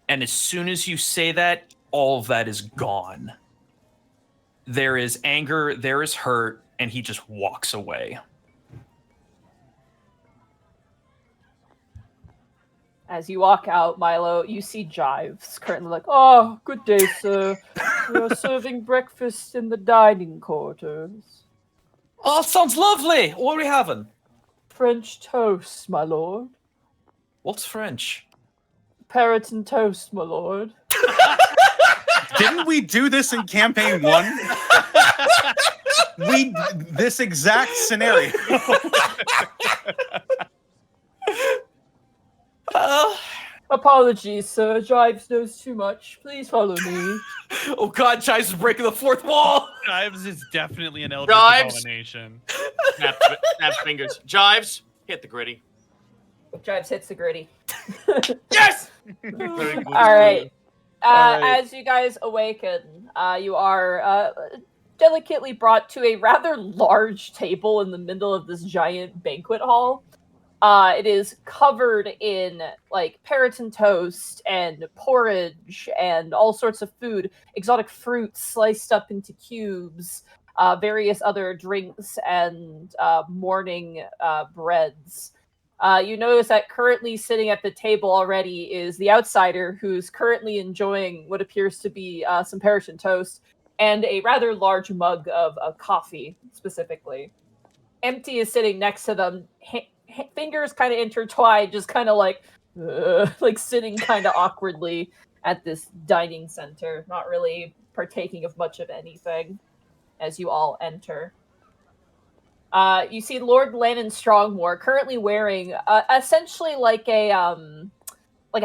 And as soon as you say that, all of that is gone. There is anger, there is hurt, and he just walks away. As you walk out, Milo, you see Jives currently like, oh, good day, sir. We are serving breakfast in the dining quarters. Oh, sounds lovely. What are we having? French toast, my lord. What's French? Parrot and toast, my lord. Didn't we do this in campaign 1? This exact scenario. Apologies, sir. Jives knows too much. Please follow me. Oh God, Jives is breaking the fourth wall. Jives is definitely an eldritch Jives! abomination. Snap fingers. Jives, hit the gritty. Jives hits the gritty. Yes! All right. As you guys awaken, you are delicately brought to a rather large table in the middle of this giant banquet hall. It is covered in like parrot and toast and porridge and all sorts of food, exotic fruits sliced up into cubes, various other drinks and morning breads. You notice that currently sitting at the table already is the outsider who's currently enjoying what appears to be some parrot and toast and a rather large mug of coffee, specifically. Empty is sitting next to them, fingers kind of intertwined, just kind of like sitting kind of awkwardly at this dining center, not really partaking of much of anything as you all enter. You see Lord Lannon Strongmore currently wearing essentially like a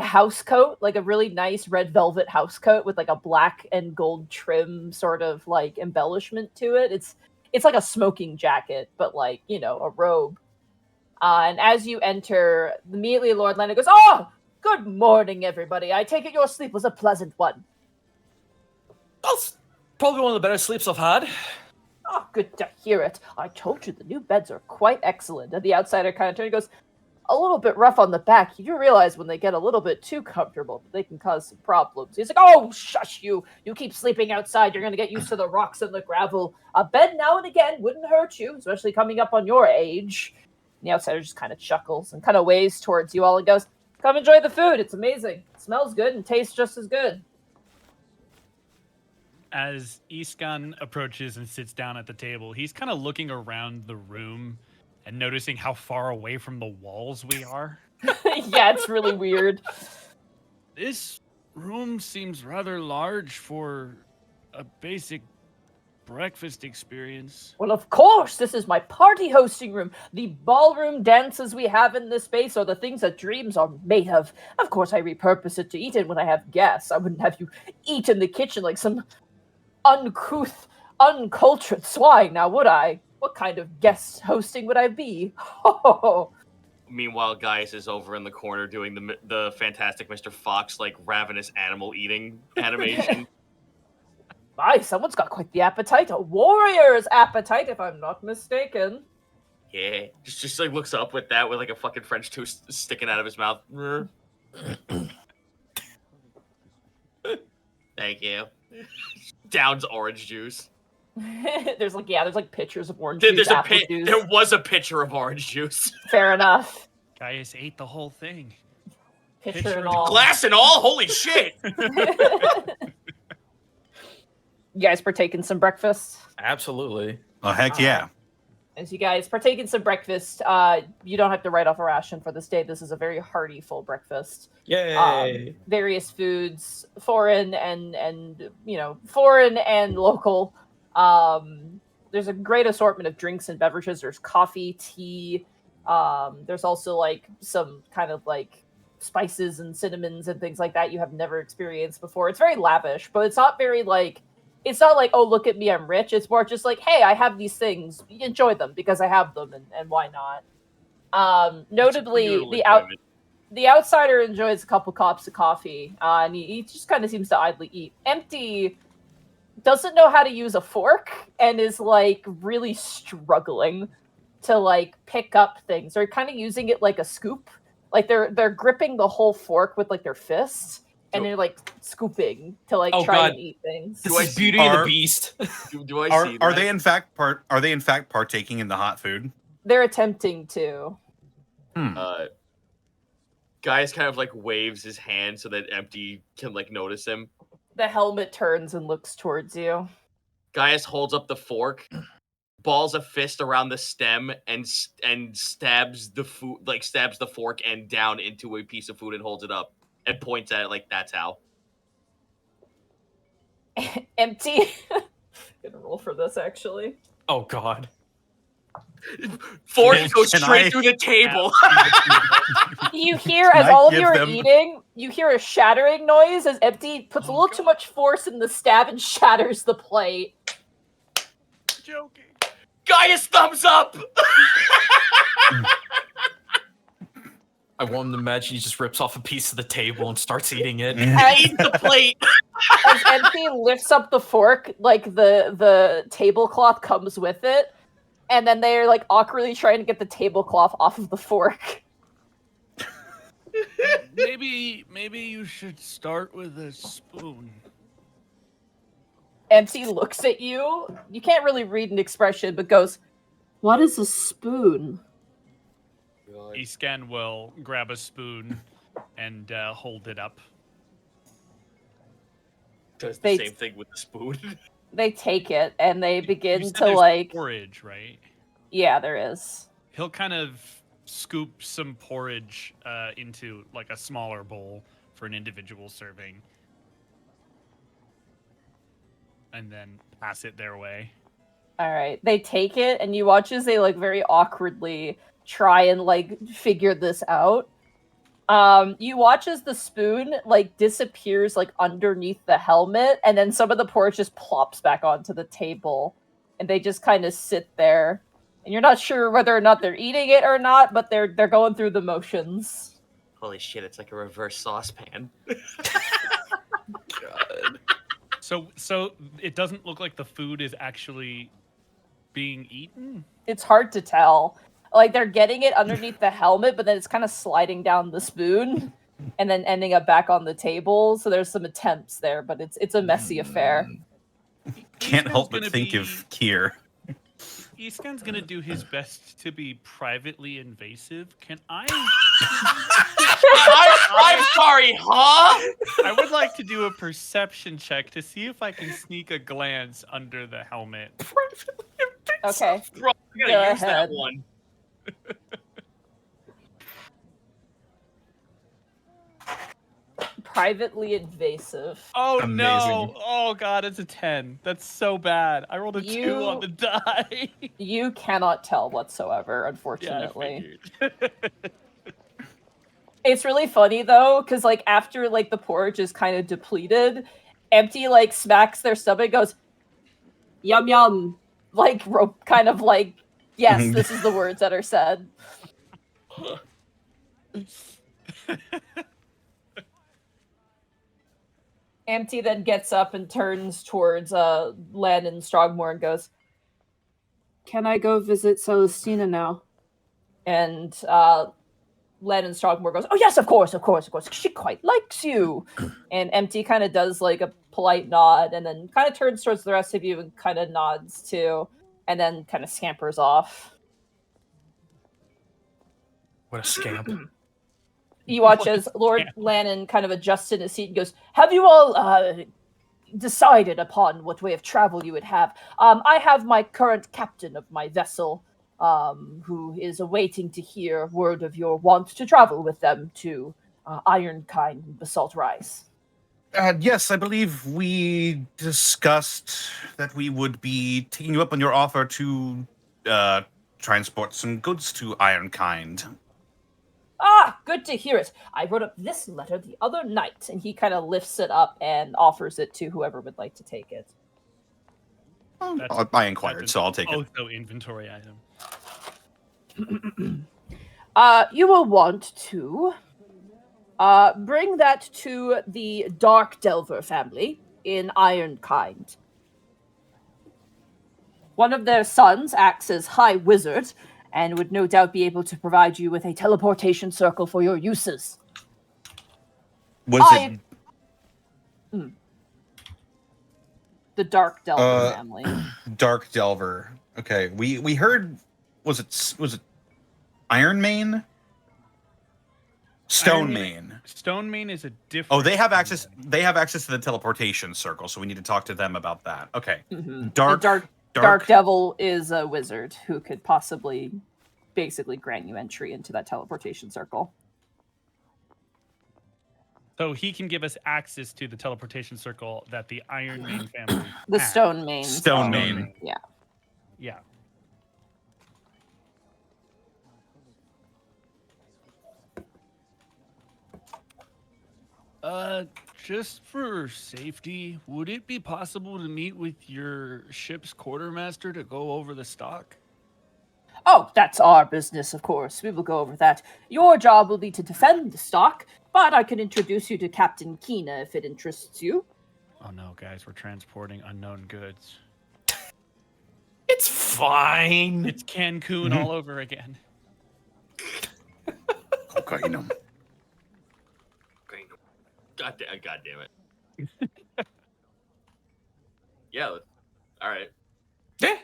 house coat, like a really nice red velvet house coat with like a black and gold trim sort of like embellishment to it. It's like a smoking jacket, but like, you know, a robe. And as you enter, immediately Lord Lannon goes, "Oh, good morning, everybody. I take it your sleep was a pleasant one." That's probably one of the better sleeps I've had. Oh, good to hear it. I told you the new beds are quite excellent. And the outsider kind of turns and goes, "A little bit rough on the back. You do realize when they get a little bit too comfortable, they can cause some problems." He's like, "Oh, shush you. You keep sleeping outside. You're going to get used to the rocks and the gravel. A bed now and again wouldn't hurt you, especially coming up on your age." And the outsider just kind of chuckles and kind of waves towards you all and goes, "Come enjoy the food. It's amazing. It smells good and tastes just as good." As Iskan approaches and sits down at the table, he's kind of looking around the room and noticing how far away from the walls we are. Yeah, it's really weird. This room seems rather large for a basic breakfast experience. Well, of course, this is my party hosting room. The ballroom dances we have in this space are the things that dreams are made of. Of course, I repurpose it to eat in when I have guests. I wouldn't have you eat in the kitchen like some uncouth, uncultured swine, now would I? What kind of guest hosting would I be? Meanwhile, Gaius is over in the corner doing the fantastic Mr. Fox, like, ravenous animal eating animation. My, someone's got quite the appetite. A warrior's appetite, if I'm not mistaken. Yeah, just like looks up with that with like a fucking French toast sticking out of his mouth. Thank you. Downs orange juice. there's like pictures of orange juice. There was a pitcher of orange juice. Fair enough. Gaius ate the whole thing. Pitcher and all. Glass and all? Holy shit! You guys partake in some breakfast? Absolutely. Oh, heck yeah. As you guys partake in some breakfast, you don't have to write off a ration for this day. This is a very hearty, full breakfast. Yay! Various foods, foreign and local. There's a great assortment of drinks and beverages. There's coffee, tea, There's also like some kind of like spices and cinnamons and things like that you have never experienced before. It's very lavish, but it's not very like, it's not like, oh, look at me, I'm rich. It's more just like, hey, I have these things, enjoy them because I have them, and why not? Notably, the outsider enjoys a couple cups of coffee, and he just kind of seems to idly eat. Empty doesn't know how to use a fork and is like really struggling to like pick up things. They're kind of using it like a scoop. Like they're gripping the whole fork with like their fists, and they're like scooping to like try and eat things. This is Beauty and the Beast. Do I see that? Are they in fact partaking in the hot food? They're attempting to. Gaius kind of like waves his hand so that Empty can like notice him. The helmet turns and looks towards you. Gaius holds up the fork, balls a fist around the stem, and stabs the food, like stabs the fork end down into a piece of food and holds it up and points at it like that's how. Empty. I'm gonna roll for this actually. Oh God. Fork goes straight through the table. You hear, as all of you are eating, you hear a shattering noise as Empty puts a little too much force in the stab and shatters the plate. Joking. Gaius, thumbs up! I want him to imagine he just rips off a piece of the table and starts eating it. Eat the plate! As Empty lifts up the fork, like the tablecloth comes with it, and then they're like awkwardly trying to get the tablecloth off of the fork. Maybe you should start with a spoon. Empty looks at you. You can't really read an expression, but goes, "What is a spoon?" Isken will grab a spoon and hold it up. Does the same thing with the spoon. They take it and they begin You said to there's like porridge, right? Yeah, there is. He'll kind of scoop some porridge into like a smaller bowl for an individual serving, and then pass it their way. All right, they take it, and you watch as they like very awkwardly try and like figure this out. You watch as the spoon like disappears like underneath the helmet, and then some of the porridge just plops back onto the table, and they just kind of sit there, and you're not sure whether or not they're eating it or not, but they're going through the motions. Holy shit! It's like a reverse saucepan. God. So it doesn't look like the food is actually being eaten? It's hard to tell. Like, they're getting it underneath the helmet, but then it's kind of sliding down the spoon and then ending up back on the table. So there's some attempts there, but it's a messy affair. Can't help but think of Kier. Isken's gonna do his best to be privately invasive. Can I? I'm sorry, huh? I would like to do a perception check to see if I can sneak a glance under the helmet. Okay. Bro, I'm Go gonna use ahead. that one. Privately invasive. Oh Amazing. no! Oh god, it's a 10. That's so bad. I rolled a 2 on the die. You cannot tell whatsoever, Yeah, I unfortunately. figured. It's really funny though, because like after like the porridge is kind of depleted, Empty like smacks their stomach and goes, "Yum yum," like kind of like, yes, this is the words that are said. Empty then gets up and turns towards Len and Strongmore and goes, "Can I go visit Celestina now?" And Len and Strongmore goes, "Oh yes, of course. She quite likes you." And Empty kind of does like a polite nod and then kind of turns towards the rest of you and kind of nods too, and then kind of scampers off. What a scamp. You watch as Lord Lannon kind of adjusts in his seat and goes, "Have you all decided upon what way of travel you would have? I have my current captain of my vessel, who is awaiting to hear word of your want to travel with them to Ironkine and Basalt Rise." Yes, I believe we discussed that we would be taking you up on your offer to transport some goods to Ironkind. Ah, good to hear it. I wrote up this letter the other night, and he kind of lifts it up and offers it to whoever would like to take it. I inquired, so I'll take it. Also inventory item. You will want to bring that to the Dark Delver family in Ironkind. One of their sons acts as High Wizard and would no doubt be able to provide you with a teleportation circle for your uses. Was it The Dark Delver family. Dark Delver? Okay, we heard. Was it Iron Mane? Stone Mane. Stone Mane is a different. Oh, they have access. They have access to the teleportation circle, so we need to talk to them about that. Okay. Mm-hmm. Dark Devil is a wizard who could possibly basically grant you entry into that teleportation circle. So he can give us access to the teleportation circle that the Iron Mane family. The has. Stone Mane. Stone Mane. Yeah. Yeah. Just for safety, would it be possible to meet with your ship's quartermaster to go over the stock? Oh, that's our business, of course. We will go over that. Your job will be to defend the stock, but I can introduce you to Captain Kina if it interests you. Oh no, guys, we're transporting unknown goods. It's fine. It's Cancun all over again. Okay, you know. God damn it. Yeah. All right. Yeah.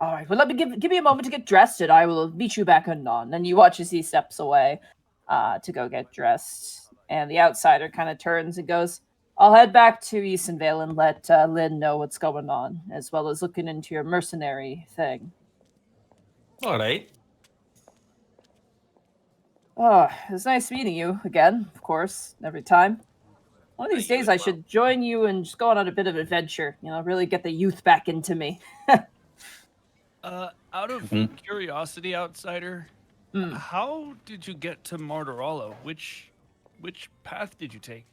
All right, well, let me give me a moment to get dressed, and I will meet you back anon. And you watch as he steps away to go get dressed. And the outsider kind of turns and goes, I'll head back to Eastonvale and let Lynn know what's going on, as well as looking into your mercenary thing. All right. Oh, it's nice meeting you again, of course, every time. One of these days I should join you and just go on a bit of adventure, really get the youth back into me. Out of curiosity, outsider, how did you get to Martorello? Which path did you take?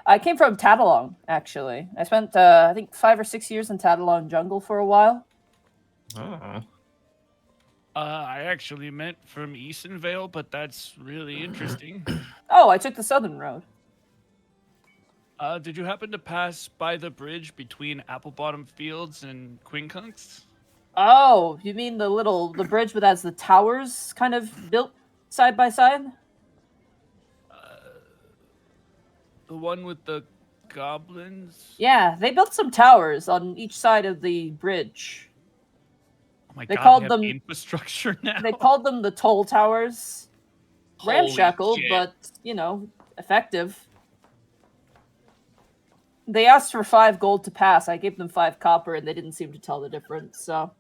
I came from Tatalong, actually. I spent, I think, 5 or 6 years in Tatalong Jungle for a while. Oh. I actually meant from Eastonvale, but that's really interesting. Oh, I took the southern road. Did you happen to pass by the bridge between Applebottom Fields and Quincunx? Oh, you mean the bridge that has the towers kind of built side by side? The one with the goblins? Yeah, they built some towers on each side of the bridge. Oh my They god, called they have them- infrastructure now. They called them the toll towers. Holy Ramshackle, shit. but, effective. They asked for 5 gold to pass. I gave them 5 copper, and they didn't seem to tell the difference, so...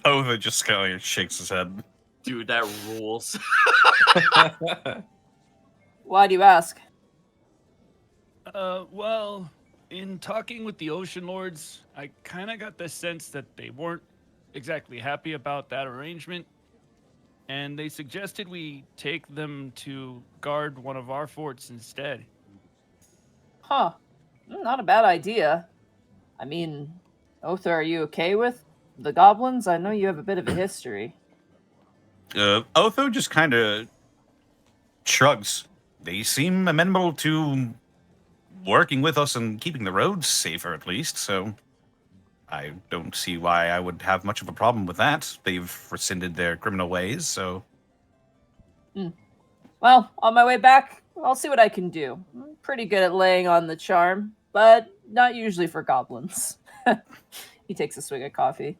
Ova just kind of shakes his head. Dude, that rules. Why do you ask? Well, in talking with the Ocean Lords, I kind of got the sense that they weren't exactly happy about that arrangement, and they suggested we take them to guard one of our forts instead. Huh. Not a bad idea. I mean, Otha, are you okay with the goblins? I know you have a bit of a history. Otho just kind of shrugs. They seem amenable to working with us and keeping the roads safer, at least, so I don't see why I would have much of a problem with that. They've rescinded their criminal ways, so... Well, on my way back, I'll see what I can do. I'm pretty good at laying on the charm, but not usually for goblins. He takes a swig of coffee.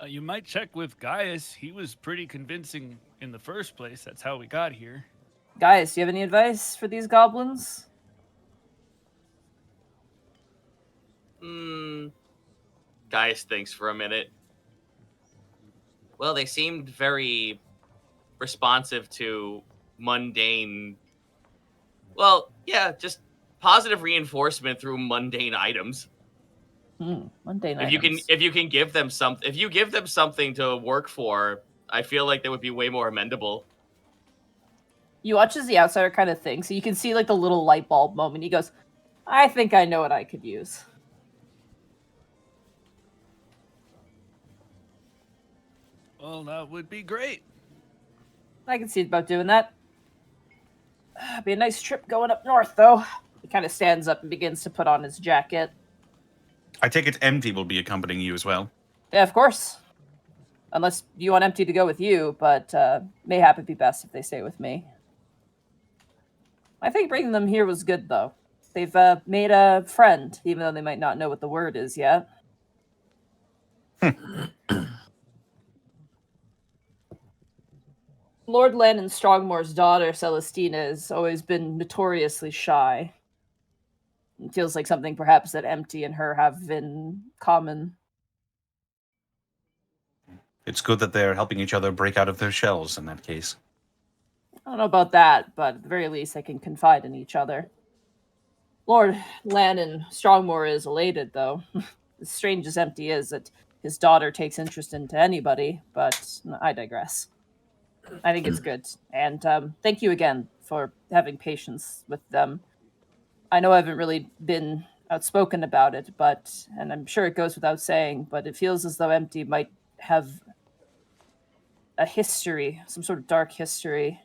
You might check with Gaius. He was pretty convincing in the first place. That's how we got here. Guys, do you have any advice for these goblins? Gaius thinks for a minute. Well, they seemed very responsive to mundane... Well, yeah, just positive reinforcement through mundane items. Mundane If you can give them something to work for, I feel like they would be way more amendable. You watch as the outsider kind of thinks. So you can see like the little light bulb moment. He goes, I think I know what I could use. Well, that would be great. I can see about doing that. Be a nice trip going up north, though. He kind of stands up and begins to put on his jacket. I take it Empty will be accompanying you as well. Yeah, of course. Unless you want Empty to go with you, but mayhap it'd be best if they stay with me. I think bringing them here was good, though. They've made a friend, even though they might not know what the word is yet. Lord Landon Strongmore's daughter, Celestina, has always been notoriously shy. It feels like something perhaps that Empty and her have in common. It's good that they're helping each other break out of their shells in that case. I don't know about that, but at the very least, they can confide in each other. Lord Landon Strongmore is elated, though. As strange as Empty is, that his daughter takes interest into anybody, but I digress. I think it's good. And thank you again for having patience with them. I know I haven't really been outspoken about it, and I'm sure it goes without saying, but it feels as though Empty might have a history, some sort of dark history.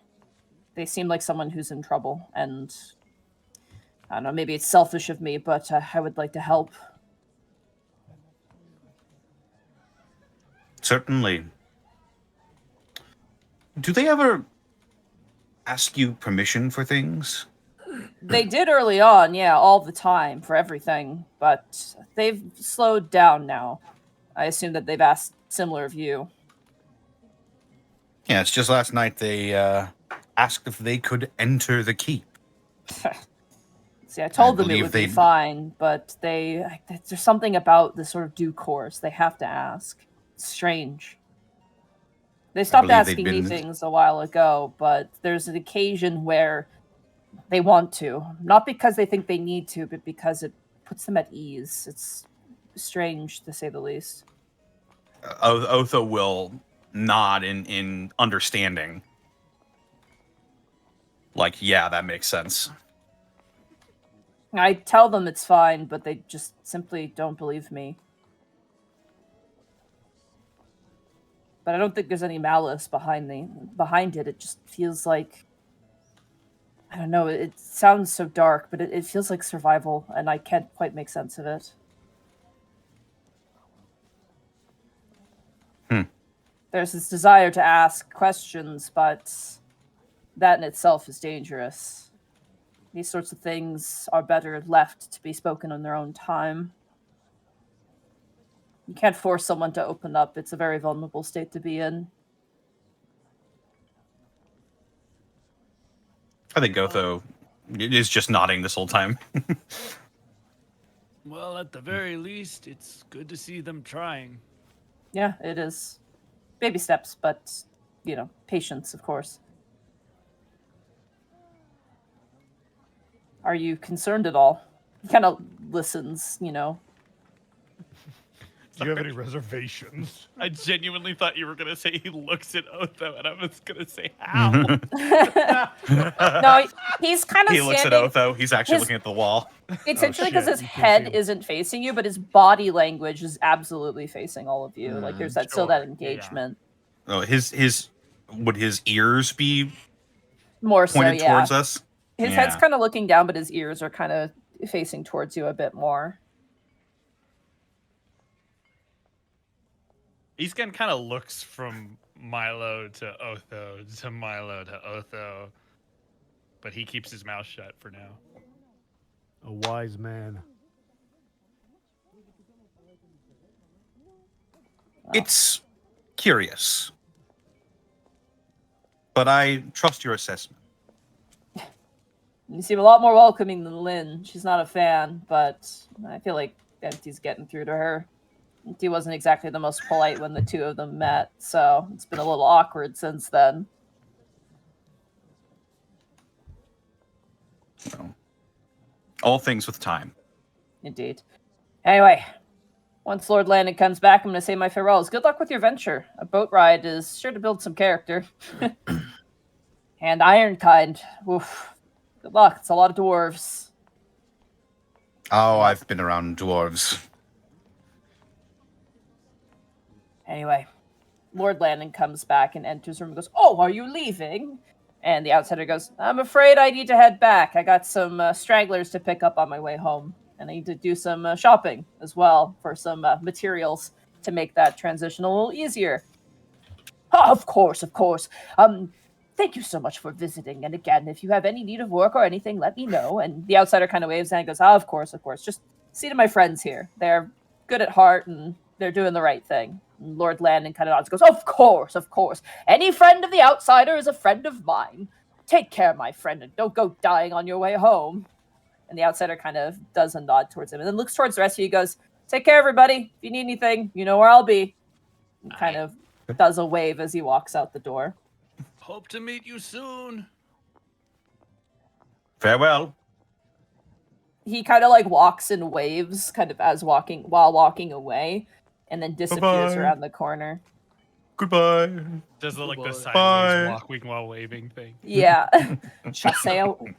They seem like someone who's in trouble, and I don't know, maybe it's selfish of me, but I would like to help. Certainly. Do they ever ask you permission for things? They did early on, yeah, all the time for everything, but they've slowed down now. I assume that they've asked similar of you. Yeah, it's just last night they asked if they could enter the keep. See, I told them it believe would be they- fine, but there's something about this sort of due course. They have to ask. It's strange. They stopped believe they've asking me been- things a while ago, but there's an occasion where they want to. Not because they think they need to, but because it puts them at ease. It's strange, to say the least. Otho will nod in understanding. Like, yeah, that makes sense. I tell them it's fine, but they just simply don't believe me. But I don't think there's any malice behind it. It just feels like, I don't know, it sounds so dark, but it feels like survival, and I can't quite make sense of it. There's this desire to ask questions, but that in itself is dangerous. These sorts of things are better left to be spoken in their own time. You can't force someone to open up. It's a very vulnerable state to be in. I think Otho is just nodding this whole time. Well, at the very least, it's good to see them trying. Yeah, it is. Baby steps, but, patience, of course. Are you concerned at all? He kind of listens, Do you have any reservations? I genuinely thought you were going to say he looks at Otho, and I was going to say, how? No, he's kind of He looks at standing. Otho. He's actually looking at the wall. It's interesting because shit, his you can't see head him. isn't facing you, but his body language is absolutely facing all of you. Like there's still that Sure, engagement. Oh, would his ears be More so, pointed yeah. towards us? His Yeah. head's kind of looking down, but his ears are kind of facing towards you a bit more. Eascan kind of looks from Milo to Otho to Milo to Otho, but he keeps his mouth shut for now. A wise man. It's curious. But I trust your assessment. You seem a lot more welcoming than Lynn. She's not a fan, but I feel like Empty's getting through to her. Empty wasn't exactly the most polite when the two of them met, so it's been a little awkward since then. All things with time. Indeed. Anyway, Once Lord Landon comes back, I'm going to say my farewells. Good luck with your venture. A boat ride is sure to build some character. And Ironkind. Oof. Good luck. It's a lot of dwarves. Oh, I've been around dwarves. Anyway, Lord Landon comes back and enters the room and goes, "Oh, are you leaving?" And the outsider goes, "I'm afraid I need to head back. I got some stragglers to pick up on my way home. And I need to do some shopping as well for some materials to make that transition a little easier." "Oh, of course, of course. Thank you so much for visiting. And again, if you have any need of work or anything, let me know." And the outsider kind of waves and goes, "Oh, of course, of course. Just see to my friends here. They're good at heart and they're doing the right thing." And Lord Landon kind of nods and goes, "Of course, of course. Any friend of the outsider is a friend of mine. Take care, my friend, and don't go dying on your way home." And the outsider kind of does a nod towards him and then looks towards the rest of you and goes, "Take care, everybody. If you need anything, you know where I'll be." And kind of does a wave as he walks out the door. Hope to meet you soon. Farewell. He kind of like walks in waves, kind of while walking away, and then disappears Bye-bye. around the corner. Goodbye. Does the Bye. sideways walking while waving thing. Yeah. Chassé.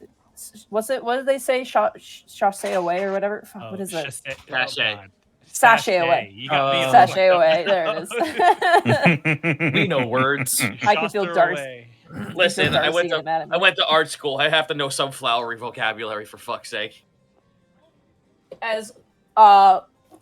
Was it? What did they say? Chassé away or whatever? Fuck, what is it? Sachet. Sashay away. You got me. Sashay away. There it is. We know words. I can feel Shosser Darcy. away. Listen, I went getting mad at me. I went to art school. I have to know some flowery vocabulary for fuck's sake. As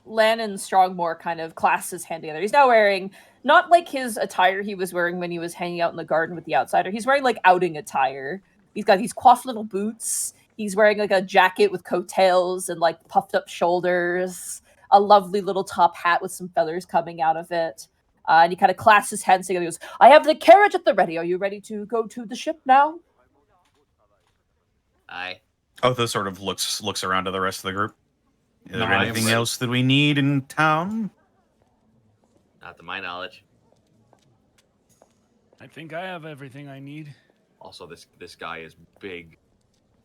Lannon Strongmore kind of clasps his hand together. He's now wearing not like his attire he was wearing when he was hanging out in the garden with the outsider. He's wearing like outing attire. He's got these coiffed little boots. He's wearing like a jacket with coattails and like puffed up shoulders. A lovely little top hat with some feathers coming out of it. And he kind of clasps his hands together. He goes, "I have the carriage at the ready. Are you ready to go to the ship now?" Aye. Otho sort of looks around to the rest of the group. Is there Nice. anything else that we need in town? Not to my knowledge. I think I have everything I need. Also, this guy is big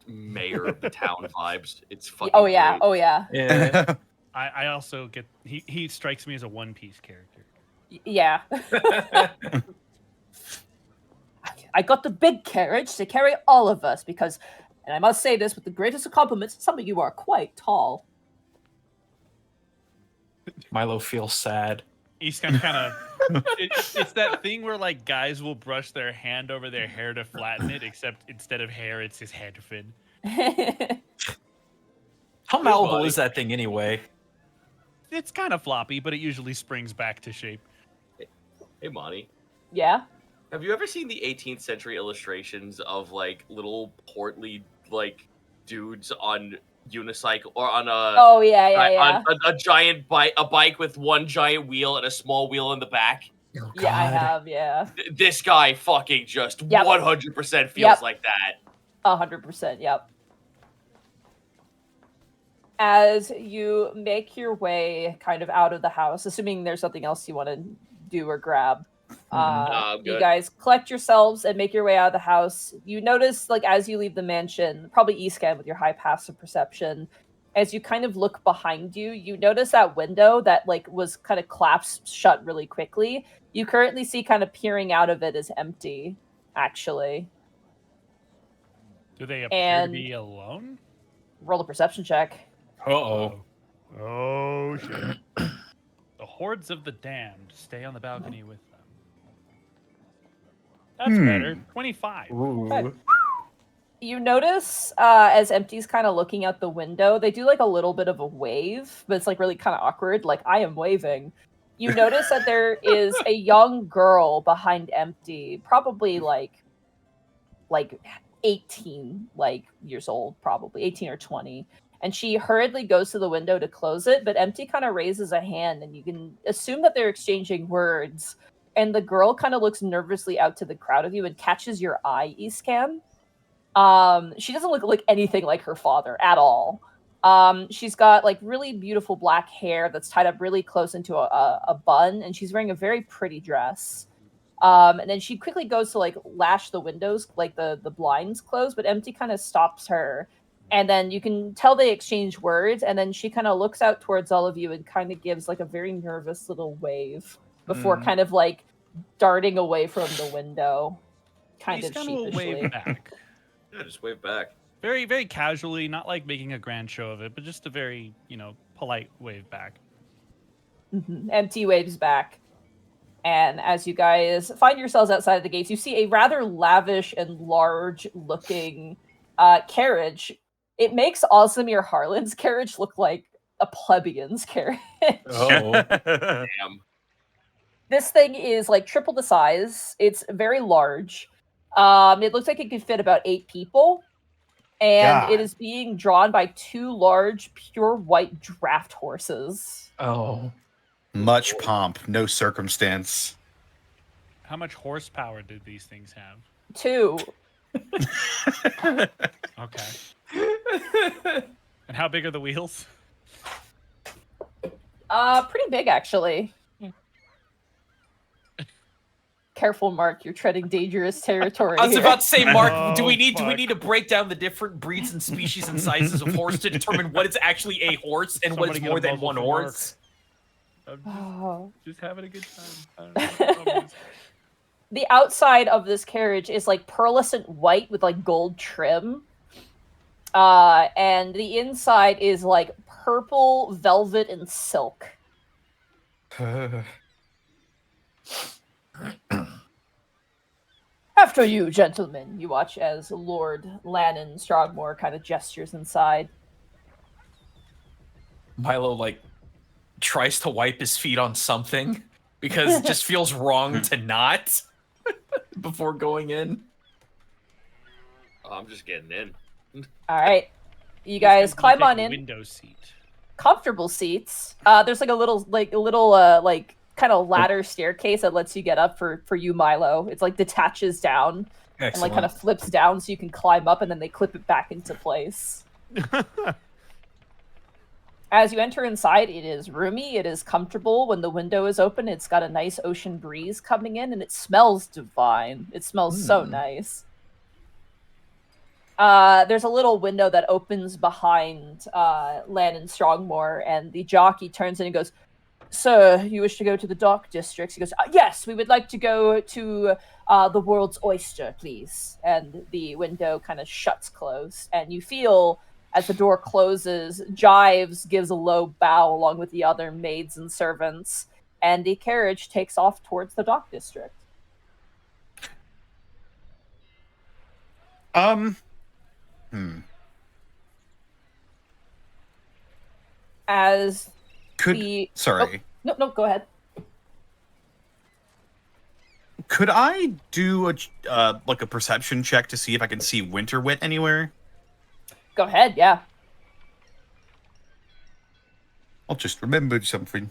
mayor of the town vibes. It's fucking Oh yeah, great. oh yeah. Yeah. I also get he strikes me as a One Piece character. Yeah. I got the big carriage to carry all of us because, and I must say this with the greatest of compliments, some of you are quite tall. Milo feels sad. He's kind of it's that thing where like guys will brush their hand over their hair to flatten it, except instead of hair, it's his head fin. How malleable is that thing anyway? It's kind of floppy, but it usually springs back to shape. Hey, Monty. Yeah? Have you ever seen the 18th century illustrations of like little portly like dudes on unicycle or on a Oh yeah. on a giant bike, a bike with one giant wheel and a small wheel in the back? Oh, Yeah, I God. have, yeah. This guy fucking just Yep. 100% feels Yep. like that. 100%, yep. As you make your way kind of out of the house, assuming there's something else you want to do or grab, I'm you good. guys collect yourselves and make your way out of the house. You notice, like, as you leave the mansion, probably E-scan with your high passive perception, as you kind of look behind you, you notice that window that, like, was kind of collapsed shut really quickly. You currently see kind of peering out of it as empty, actually. Do they appear And- to be alone? Roll a perception check. Uh-oh. Oh shit. The hordes of the damned stay on the balcony with them. That's better. 25. Ooh. You notice as Empty's kind of looking out the window, they do like a little bit of a wave, but it's like really kind of awkward. Like, I am waving. You notice that there is a young girl behind Empty, probably like 18 years old, probably 18 or 20. And she hurriedly goes to the window to close it, but Empty kind of raises a hand, and you can assume that they're exchanging words. And the girl kind of looks nervously out to the crowd of you and catches your eye, E-scan. She doesn't look like anything like her father at all. She's got like really beautiful black hair that's tied up really close into a bun, and she's wearing a very pretty dress. And then she quickly goes to like lash the windows, like the blinds closed, but Empty kind of stops her And then you can tell they exchange words, and then she kind of looks out towards all of you and kind of gives like a very nervous little wave before kind of like darting away from the window, kind of will sheepishly. wave back. Yeah, just wave back. Very, very casually, not like making a grand show of it, but just a very, polite wave back. MT waves back. And as you guys find yourselves outside of the gates, you see a rather lavish and large-looking carriage. It makes Osimir Harlan's carriage look like a plebeian's carriage. Oh. Damn. This thing is like triple the size. It's very large. It looks like it could fit about 8 people. And God. it is being drawn by 2 large, pure white draft horses. Oh. Much pomp, no circumstance. How much horsepower did these things have? 2. Okay. And how big are the wheels? Pretty big, actually. Careful, Mark. You're treading dangerous territory. I was here. about to say, Mark, Oh, do we need fuck. to break down the different breeds and species and sizes of horse to determine what is actually a horse and what is Somebody get more a than muzzle one for horse? I'm Oh. just having a good time. I don't know what the problem is. The outside of this carriage is like pearlescent white with like gold trim. And the inside is like purple velvet and silk. After you, gentlemen. You watch as Lord Lannon Strogmore kind of gestures inside. Milo like tries to wipe his feet on something because it just feels wrong to not before going in. Oh, I'm just getting in. All right. You He's guys gonna climb on take a in. Window seat. Comfortable seats. There's like a little kind of ladder staircase that lets you get up for you, Milo. It's like detaches down and like kind of flips down so you can climb up, and then they clip it back into place. As you enter inside, it is roomy, it is comfortable. When the window is open, it's got a nice ocean breeze coming in, and it smells divine. It smells so nice. There's a little window that opens behind Lannon Strongmore, and the jockey turns in and goes, "Sir, you wish to go to the dock districts?" He goes, "Yes, we would like to go to the World's Oyster, please." And the window kind of shuts closed, and you feel, as the door closes, Jives gives a low bow along with the other maids and servants, and the carriage takes off towards the dock district. As the... Sorry. Oh, no, go ahead. Could I do a like a perception check to see if I can see Winterwit anywhere? Go ahead, yeah. I'll just remember something.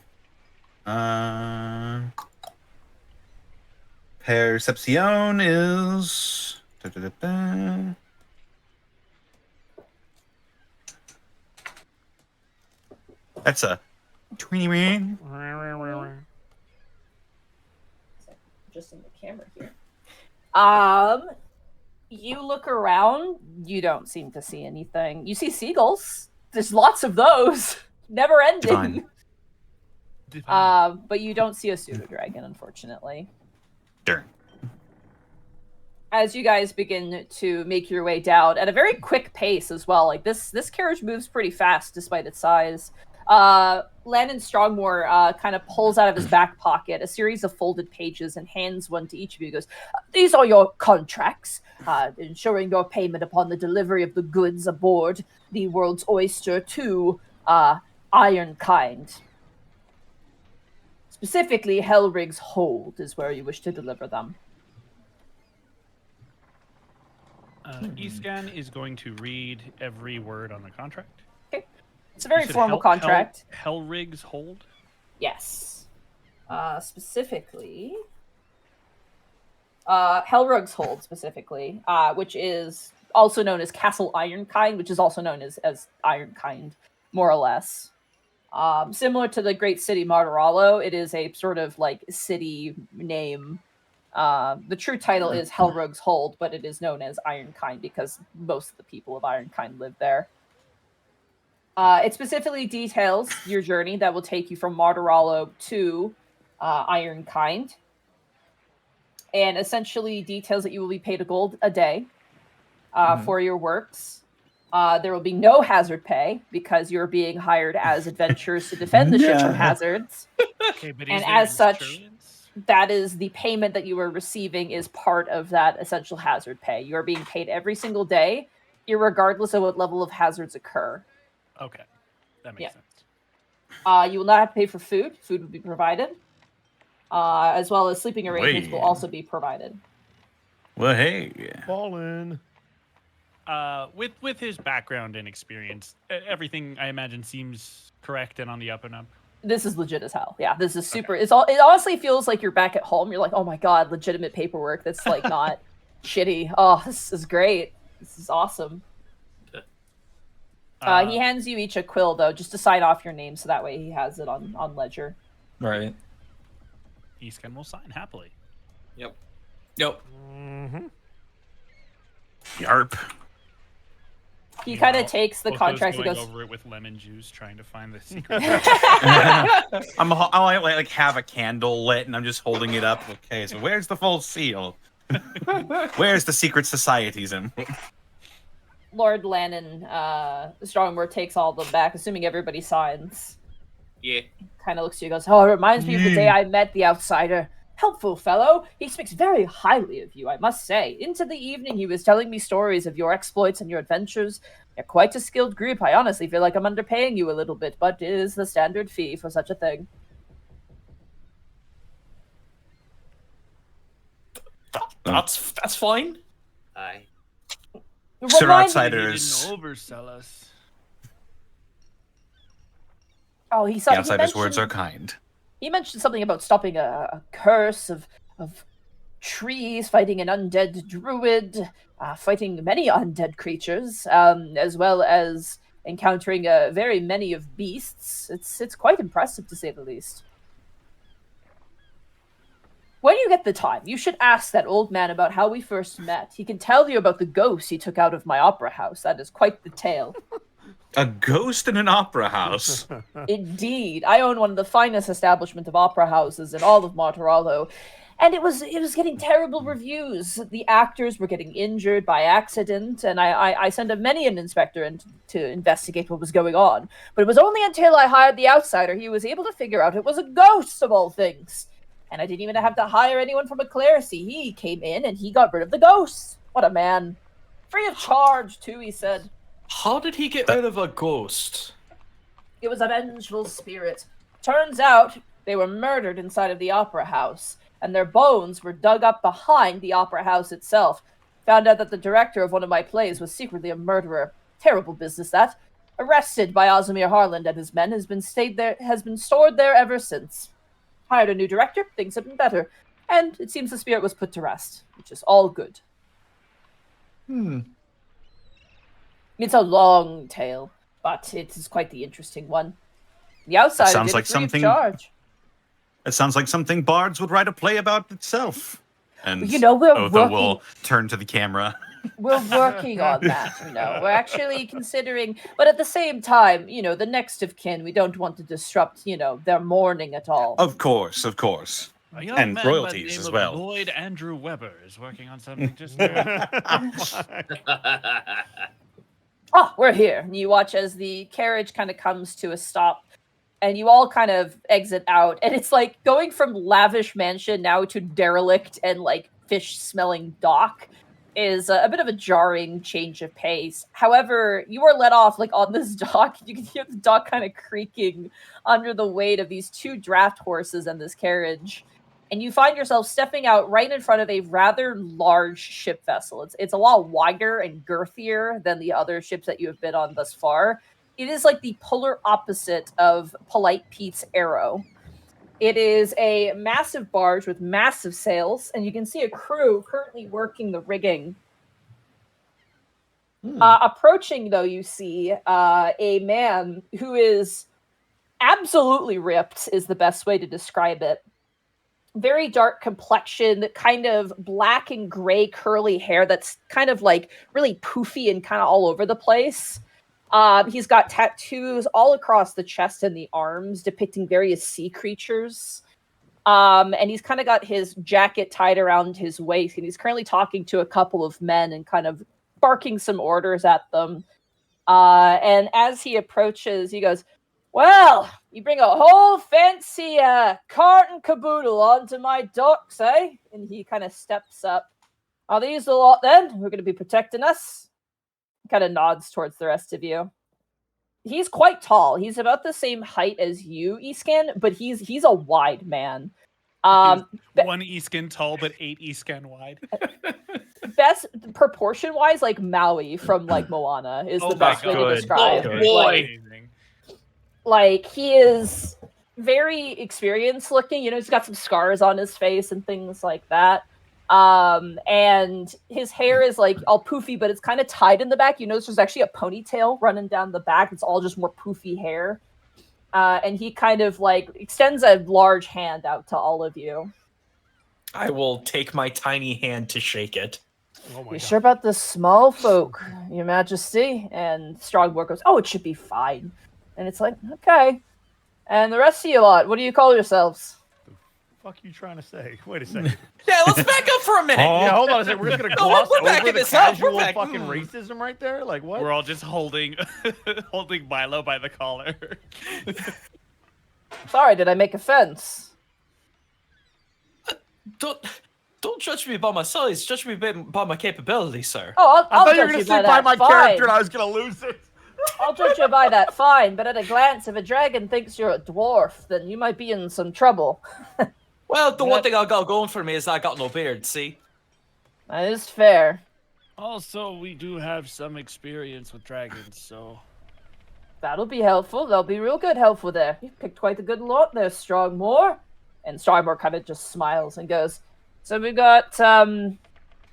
Perception is... That's a 20. Just in the camera here. You look around, you don't seem to see anything. You see seagulls. There's lots of those. Never ending. Divine. But you don't see a pseudo-dragon, unfortunately. Sure. As you guys begin to make your way down at a very quick pace as well, like this carriage moves pretty fast despite its size. Landon Strongmore kind of pulls out of his back pocket a series of folded pages and hands one to each of you. He goes, "These are your contracts, ensuring your payment upon the delivery of the goods aboard the World's Oyster to Ironkind. Specifically, Hellrig's Hold is where you wish to deliver them." Escan is going to read every word on the contract. It's a very formal contract. Hellrig's Hold? Yes. Specifically, Hellrig's Hold, specifically, which is also known as Castle Ironkind, which is also known as Ironkind, more or less. Similar to the great city Martorallo, it is a sort of like city name The true title is Hellrogue's Hold, but it is known as Ironkind because most of the people of Ironkind live there. It specifically details your journey that will take you from Martiralo to Ironkind, and essentially details that you will be paid a gold a day for your works. There will be no hazard pay because you're being hired as adventurers to defend the ship from hazards. Okay, but And is there as such, insurance? that is the payment that you are receiving is part of that essential hazard pay. You are being paid every single day, irregardless of what level of hazards occur. Okay, that makes sense. You will not have to pay for food. Food will be provided, as well as sleeping arrangements will also be provided. Well, hey. Ballin'. With his background and experience, everything I imagine seems correct and on the up and up. This is legit as hell. Yeah, this is super. Okay. It honestly feels like you're back at home. You're like, oh my god, legitimate paperwork. That's like not shitty. Oh, this is great. This is awesome. He hands you each a quill though, just to sign off your name, so that way he has it on ledger. Right. Easkin will sign happily. Yep. Mm-hmm. Yarp. He kind of takes the contract and goes over it with lemon juice, trying to find the secret. I'll like have a candle lit, and I'm just holding it up. Okay, so where's the full seal? Where's the secret societies in? Lord Lannon, Strongword takes all of them back, assuming everybody signs. Yeah. Kind of looks at you and goes, oh, it reminds me of the day I met the outsider. Helpful fellow. He speaks very highly of you, I must say. Into the evening, he was telling me stories of your exploits and your adventures. You're quite a skilled group. I honestly feel like I'm underpaying you a little bit, but it is the standard fee for such a thing. That's fine. Aye. Sir Remind me- Outsiders. He didn't oversell us. Oh, he saw. The Outsiders' words are kind. He mentioned something about stopping a curse of trees, fighting an undead druid, fighting many undead creatures, as well as encountering very many of beasts. It's quite impressive, to say the least. When you get the time, you should ask that old man about how we first met. He can tell you about the ghost he took out of my opera house. That is quite the tale. A ghost in an opera house. Indeed. I own one of the finest establishment of opera houses in all of Martiralo, and it was getting terrible reviews. The actors were getting injured by accident, and I sent many an inspector in to investigate what was going on. But it was only until I hired the outsider he was able to figure out it was a ghost, of all things. And I didn't even have to hire anyone from a clerisy. He came in and he got rid of the ghosts. What a man. Free of charge, too, he said. How did he get rid of a ghost? It was a vengeful spirit. Turns out they were murdered inside of the opera house, and their bones were dug up behind the opera house itself. Found out that the director of one of my plays was secretly a murderer. Terrible business, that. Arrested by Osimir Harland and his men, has been stored there ever since. Hired a new director, things have been better, and it seems the spirit was put to rest, which is all good. It's a long tale, but it is quite the interesting one. The outsider sounds did like it free something- of charge. It sounds like something Bards would write a play about itself. And You know, we're Otho working. will turn to the camera. We're working on that, We're actually considering, but at the same time, the next of kin, we don't want to disrupt, their mourning at all. Of course, of course. A young And man by the royalties name as of well. Lloyd Andrew Webber is working on something just now. Oh, we're here. And you watch as the carriage kind of comes to a stop, and you all kind of exit out, and it's like going from lavish mansion now to derelict and like fish-smelling dock is a bit of a jarring change of pace. However, you are let off like on this dock. You can hear the dock kind of creaking under the weight of these two draft horses and this carriage. And you find yourself stepping out right in front of a rather large ship vessel. It's a lot wider and girthier than the other ships that you have been on thus far. It is like the polar opposite of Polite Pete's Arrow. It is a massive barge with massive sails, and you can see a crew currently working the rigging. Approaching, though, you see a man who is absolutely ripped, is the best way to describe it. very dark complexion, kind of black and gray curly hair that's kind of like really poofy and kind of all over the place. He's got tattoos all across the chest and the arms depicting various sea creatures. And he's kind of got his jacket tied around his waist, and he's currently talking to a couple of men and kind of barking some orders at them. And as he approaches, he goes, "Well, you bring a whole fancy cart and caboodle onto my docks, eh?" And he kind of steps up. "Are these the lot then? Who are going to be protecting us?" He kind of nods towards the rest of you. He's quite tall. He's about the same height as you, Escan, but he's a wide man. One E-skin tall, but 8 E-skin wide. Best proportion-wise, like Maui from like Moana is the best way to describe. Oh boy. Like he is very experienced looking. You know, he's got some scars on his face and things like that. And his hair is like all poofy, but it's kind of tied in the back. You notice there's actually a ponytail running down the back. It's all just more poofy hair. And he kind of like extends a large hand out to all of you. I will take my tiny hand to shake it. Oh my You God. sure about the small folk, Your Majesty? And Strongboard goes, "Oh, it should be fine." And it's like, okay. And the rest of you lot, what do you call yourselves? Fuck you trying to say? Wait a second. Yeah, let's back up for a minute. Yeah, hold on a second. We're just gonna No, gloss we're over backing the this up. We're casual back- fucking racism right there. Like what? We're all just holding Milo by the collar. Sorry, did I make offense? Don't judge me by my size. Judge me by my capability, sir. Oh, I I'll thought you were judge gonna you say by by that. my Fine. character, and I was gonna lose it. I'll judge you by that. Fine, but at a glance, if a dragon thinks you're a dwarf, then you might be in some trouble. Well, the one thing I got going for me is I got no beard, see? That is fair. Also, we do have some experience with dragons, so That'll be helpful. That'll be real good helpful there. You've picked quite a good lot there, Strongmore. And Strongmore kind of just smiles and goes, "So we got, kind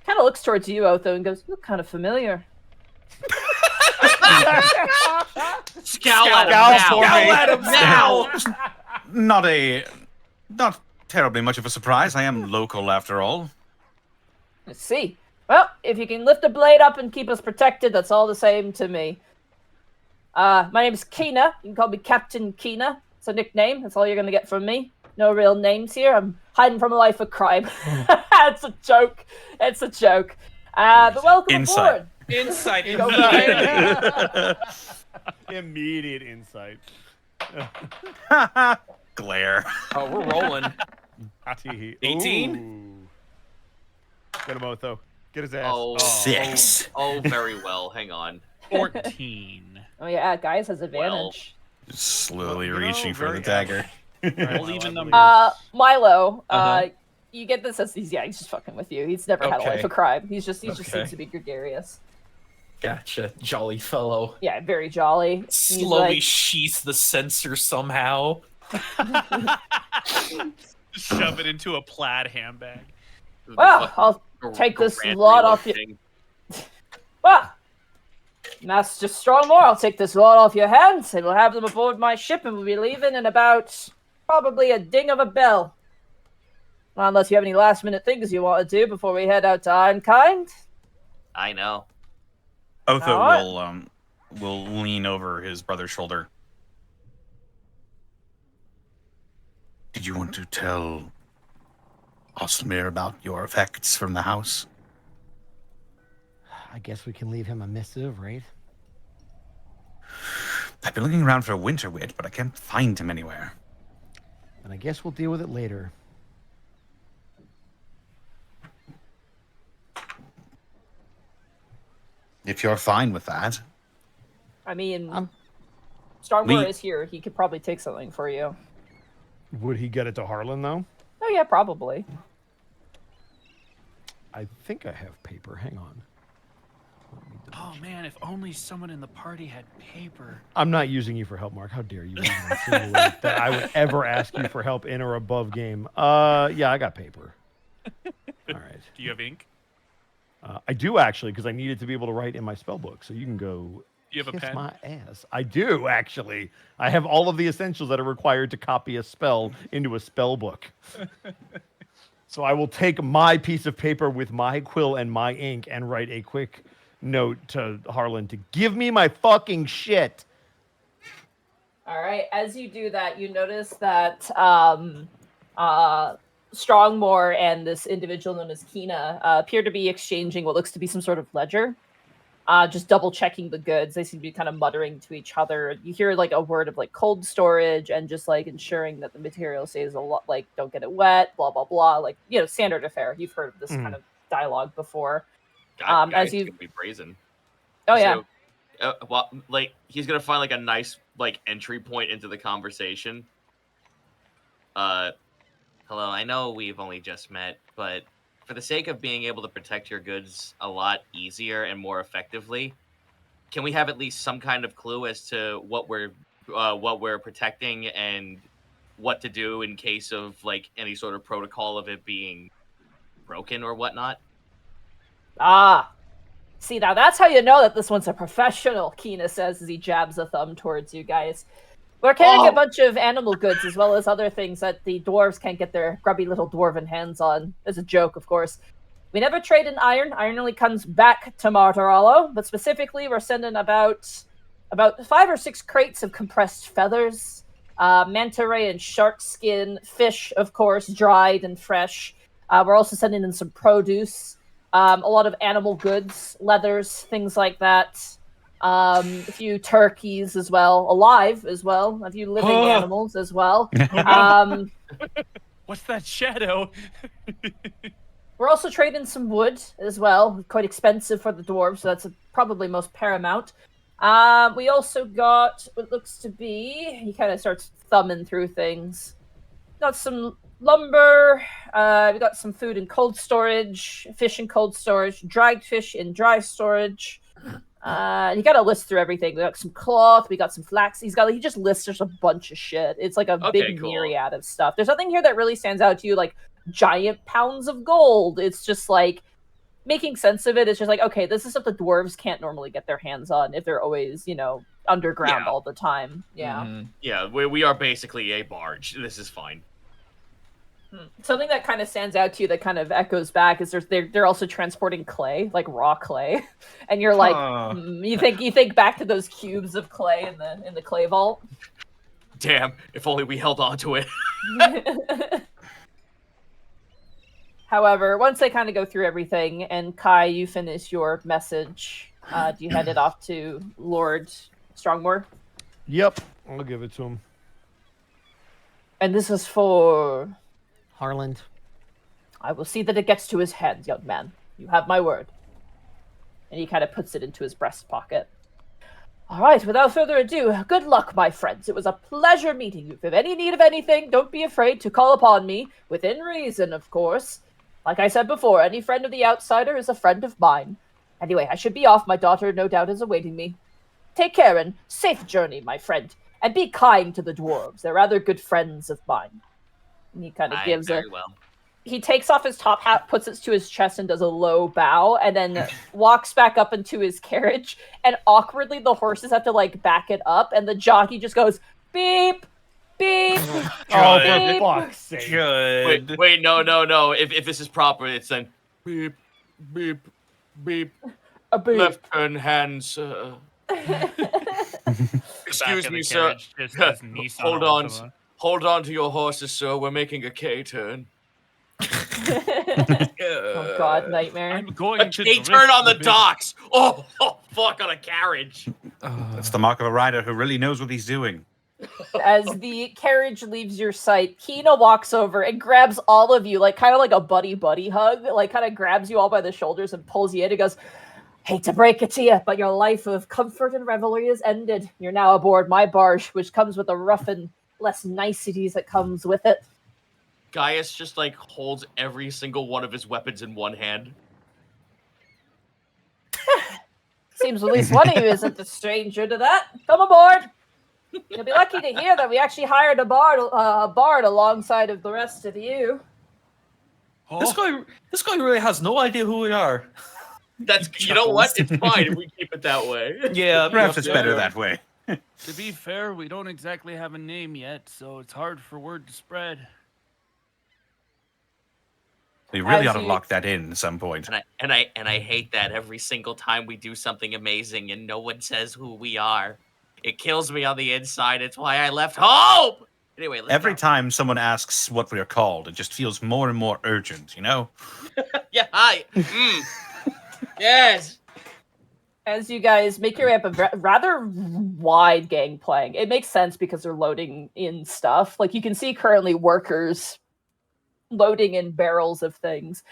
of looks towards you, Otho, and goes, you look kind of familiar." Scowl Scowl at him now. for me. Now. Not terribly much of a surprise. I am local after all. Let's see. Well, if you can lift a blade up and keep us protected, that's all the same to me. My name is Kina. You can call me Captain Kina. It's a nickname. That's all you're going to get from me. No real names here. I'm hiding from a life of crime. It's a joke. It's a joke. But welcome Insight. aboard. Insight. Go back. Immediate insight. Glare. Oh, we're rolling. 18. 18? Get him, Otho. Get his ass. Oh, 6. Oh, very well. Hang on. 14. Oh, yeah, guys has advantage. Slowly Well, you know, reaching for very the dagger. we'll even Milo, numbers. Milo, Uh-huh. you get this as he's just fucking with you. He's never had a Okay. life of crime. He just Okay. seems to be gregarious. Gotcha. Jolly fellow. Yeah, very jolly. He's Slowly like, sheaths the sensor somehow. Shove it into a plaid handbag. "Well, I'll take this lot off you. Well, Master Strongmore, I'll take this lot off your hands, and we'll have them aboard my ship, and we'll be leaving in about probably a ding of a bell. Well, unless you have any last-minute things you want to do before we head out to Ironkind." I know. Otho Alright. will lean over his brother's shoulder. Did you want to tell Osmir about your effects from the house? I guess we can leave him a missive, right? I've been looking around for a winter wit, but I can't find him anywhere. And I guess we'll deal with it later. If you're fine with that. I mean, Um, Strongmore we- is here. He could probably take something for you. Would he get it to Harlan, though? Oh, yeah, probably. I think I have paper. Hang on. Oh man, if only someone in the party had paper. I'm not using you for help, Mark. How dare you even insinuate that I would ever ask you for help in or above game? Yeah, I got paper. All right. Do you have ink? I do actually, because I needed to be able to write in my spell book. So you can go Do you have a kiss pen? my ass. I do actually. I have all of the essentials that are required to copy a spell into a spell book. So I will take my piece of paper with my quill and my ink and write a quick note to Harlan to give me my fucking shit. All right. As you do that, you notice that Strongmore and this individual known as Kina appear to be exchanging what looks to be some sort of ledger. Just double checking the goods. They seem to be kind of muttering to each other. You hear like a word of like cold storage and just like ensuring that the material stays a lot, like don't get it wet, blah blah blah. Like standard affair. You've heard of this kind of dialogue before. Guys, as you, gonna be brazen. oh yeah, Well, like he's gonna find like a nice like entry point into the conversation. Hello, I know we've only just met, but for the sake of being able to protect your goods a lot easier and more effectively, can we have at least some kind of clue as to what we're protecting and what to do in case of like any sort of protocol of it being broken or whatnot? See, now that's how you know that this one's a professional, Kina says as he jabs a thumb towards you guys. We're carrying a bunch of animal goods as well as other things that the dwarves can't get their grubby little dwarven hands on. As a joke, of course. We never trade in iron. Iron only comes back to Martorallo, but specifically we're sending about 5 or 6 crates of compressed feathers, manta ray and shark skin, fish, of course, dried and fresh. We're also sending in some produce, a lot of animal goods, leathers, things like that. A few turkeys as well, alive as well, a few living animals as well. What's that shadow? We're also trading some wood as well, quite expensive for the dwarves, so that's probably most paramount. We also got what looks to be, he kind of starts thumbing through things. Got some lumber, we got some food in cold storage, fish in cold storage, dried fish in dry storage. You got to list through everything. We got some cloth, we got some flax. He just lists just a bunch of shit. It's like a big myriad of stuff. There's nothing here that really stands out to you, like giant pounds of gold. It's just like making sense of it. It's just like, okay, this is stuff the dwarves can't normally get their hands on if they're always, underground all the time. Yeah. Mhm. Yeah, we are basically a barge. This is fine. Something that kind of stands out to you that kind of echoes back is they're also transporting clay, like raw clay, and you're like, you think back to those cubes of clay in the clay vault. Damn! If only we held on to it. However, once they kind of go through everything, and Kai, you finish your message, do you hand it off to Lord Strongmore? Yep, I'll give it to him. And this is for Harland. I will see that it gets to his hands, young man. You have my word. And he kind of puts it into his breast pocket. All right, without further ado, good luck, my friends. It was a pleasure meeting you. If you have any need of anything, don't be afraid to call upon me, within reason, of course. Like I said before, any friend of the outsider is a friend of mine. Anyway, I should be off. My daughter, no doubt, is awaiting me. Take care and safe journey, my friend. And be kind to the dwarves. They're rather good friends of mine. And he kind of gives He takes off his top hat, puts it to his chest, and does a low bow, and then walks back up into his carriage. And awkwardly, the horses have to back it up, and the jockey just goes beep, beep. Oh, beep. for fuck's sake! Good. Wait, no. If this is proper, it's then beep, beep, beep. A beep. Left turn hands. Excuse me, sir. Hold on to your horses, sir. We're making a K-turn. Oh God, nightmare. I'm going A to K-turn on the docks. Oh, fuck, on a carriage. That's the mark of a rider who really knows what he's doing. As the carriage leaves your sight, Kina walks over and grabs all of you, kind of like a buddy hug, kind of grabs you all by the shoulders and pulls you in and goes, hate to break it to you, but your life of comfort and revelry is ended. You're now aboard my barge, which comes with the rough and less niceties that comes with it. Gaius just holds every single one of his weapons in one hand. Seems at least one of you isn't a stranger to that. Come aboard. You'll be lucky to hear that we actually hired a bard alongside of the rest of you. This guy really has no idea who we are. That's you know what? It's fine if we keep it that way. Yeah, Perhaps it's better that way. To be fair, we don't exactly have a name yet, so it's hard for word to spread. We really As ought to you- lock that in at some point. And I hate that every single time we do something amazing and no one says who we are. It kills me on the inside. It's why I left home. Anyway, let's Every go. time someone asks what we are called, it just feels more and more urgent, you know? Yeah, hi. Yes. As you guys make your way up a rather wide gangplank, it makes sense because they're loading in stuff. Like you can see currently workers loading in barrels of things.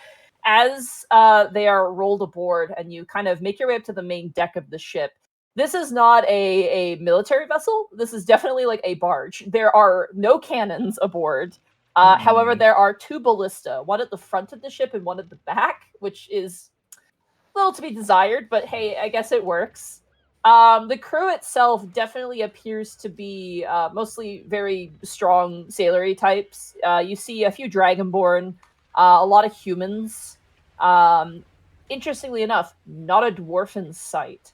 As they are rolled aboard and you kind of make your way up to the main deck of the ship, this is not a military vessel. This is definitely like a barge. There are no cannons aboard. However, there are 2 ballista, one at the front of the ship and one at the back, which is a little to be desired, but hey, I guess it works. The crew itself definitely appears to be mostly very strong sailory types. You see a few Dragonborn, a lot of humans. Interestingly enough, not a dwarf in sight.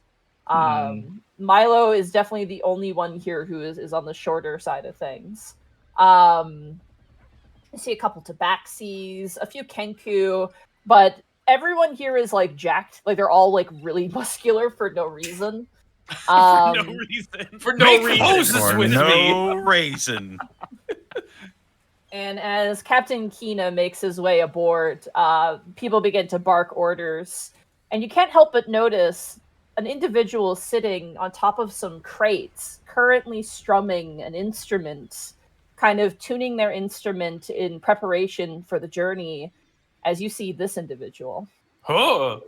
Milo is definitely the only one here who is on the shorter side of things. I see a couple tabaxis, a few kenku, but everyone here is like jacked. Like they're all like really muscular for no reason. For no reason. For no Make reason. poses For with no me. reason. And as Captain Kina makes his way aboard, people begin to bark orders. And you can't help but notice an individual sitting on top of some crates, currently strumming an instrument, kind of tuning their instrument in preparation for the journey, as you see this individual. Huh.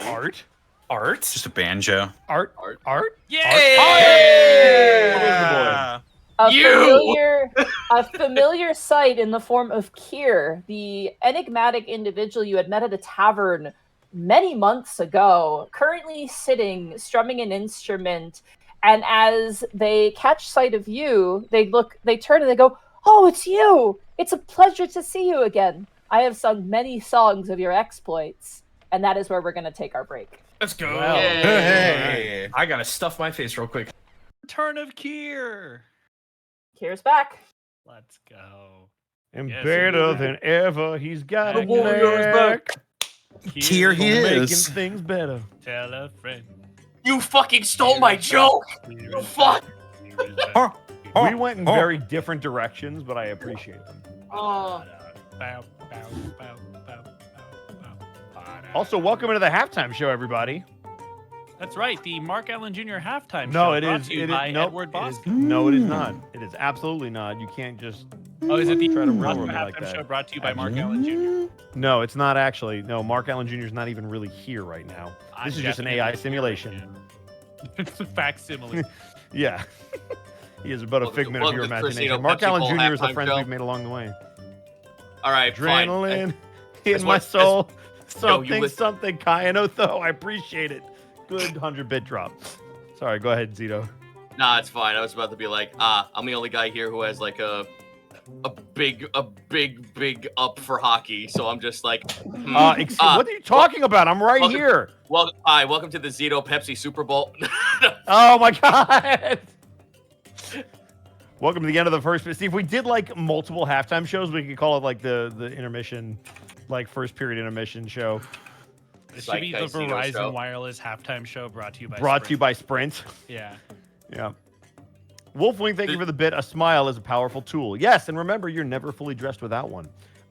Art? Art? Just a banjo. Art. Yeah! A familiar sight in the form of Kier, the enigmatic individual you had met at a tavern many months ago, currently sitting, strumming an instrument, and as they catch sight of you, they turn and they go, "Oh, it's you! It's a pleasure to see you again. I have sung many songs of your exploits." And that is where we're going to take our break. Let's go. Well, Hey. I gotta stuff my face real quick. Return of Kier. Kier's back. Let's go. And Yes, better indeed. than ever, he's got The a warrior's knack Here he for making is. things better. Tell a friend. You fucking stole my joke. You fuck. Huh. We went in very different directions, but I appreciate them. Oh. Also, welcome into the halftime show, everybody. That's right, the Mark Allen Jr. halftime No, show it brought is. to you It by is. Nope. Edward It Bosco. is, no, it is not. It is absolutely not. You can't just. Oh, is it the Try to Bosco railroad me like halftime that. show brought to you by Mark Allen Jr.? No, it's not actually. No, Mark Allen Jr. is not even really here right now. I'm This is just an guessing AI it's simulation. It's a facsimile. Yeah. He is but a Welcome to- figment of your welcome to First imagination. Pepsi Mark Allen Bowl Jr. is the halftime friends show. we've made along the way. All right, fine. Adrenaline That's in my what- soul. Yo, you Something, listen- something, Kayano, though. I appreciate it. Good 100-bit drop. Sorry, go ahead, Zito. Nah, it's fine. I was about to be like, I'm the only guy here who has like a big up for hockey. So I'm just like, What are you talking about? I'm right welcome- here. welcome to the Zito Pepsi Super Bowl. Oh my god. Welcome to the end of the first. See, if we did like multiple halftime shows, we could call it like the intermission, like first period intermission show. This should be the Zeitgeist Zito Verizon show. Wireless halftime show brought to you by Brought to you Sprint. by Sprint. Yeah. Yeah. Wolfwing, thank you for the bit. A smile is a powerful tool. Yes, and remember, you're never fully dressed without one.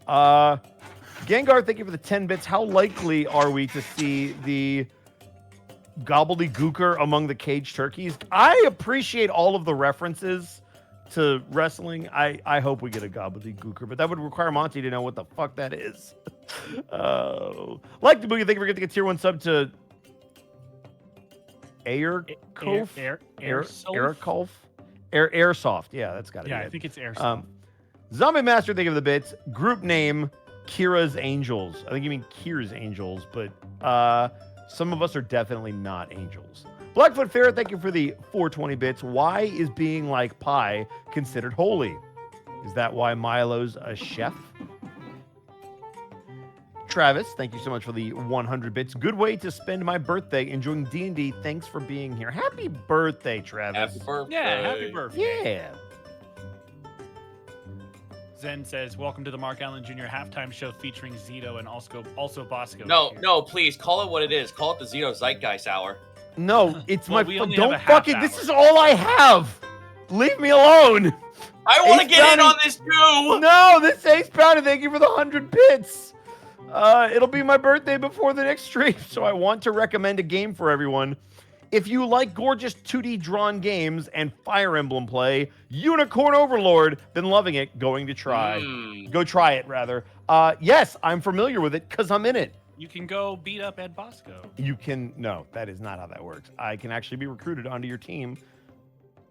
Gengar, thank you for the 10 bits. How likely are we to see the gobbledygooker among the caged turkeys? I appreciate all of the references to wrestling. I hope we get a gobbledygooker, but that would require Monty to know what the fuck that is. Like the boogie, thank you for getting a tier 1 sub to Airsoft. Yeah, that's got to Yeah, be I it. think it's Airsoft. Zombie Master, thank you for the bits. Group name, Kira's Angels. I think you mean Kier's Angels, but some of us are definitely not angels. Blackfoot Fair, thank you for the 420 bits. Why is being like pie considered holy? Is that why Milo's a chef? Travis, thank you so much for the 100 bits. Good way to spend my birthday enjoying D&D. Thanks for being here. Happy birthday, Travis. Happy birthday. Yeah, happy birthday. Yeah. Zen says, "Welcome to the Mark Allen Jr. halftime show featuring Zito and also Bosco." No, here." no, please call it what it is. Call it the Zito Zeitgeist Hour. No, it's Well, my. we only have Don't a half fucking. This hour. is all I have. Leave me alone. I want to Ace get in Bounty- on this too. No, this Ace Bounty. Thank you for the 100 bits. It'll be my birthday before the next stream, so I want to recommend a game for everyone. If you like gorgeous 2D drawn games and Fire Emblem play, Unicorn Overlord, been loving it, going to try. Go try it, rather. Yes, I'm familiar with it because I'm in it. You can go beat up Ed Bosco. You can, no, that is not how that works. I can actually be recruited onto your team.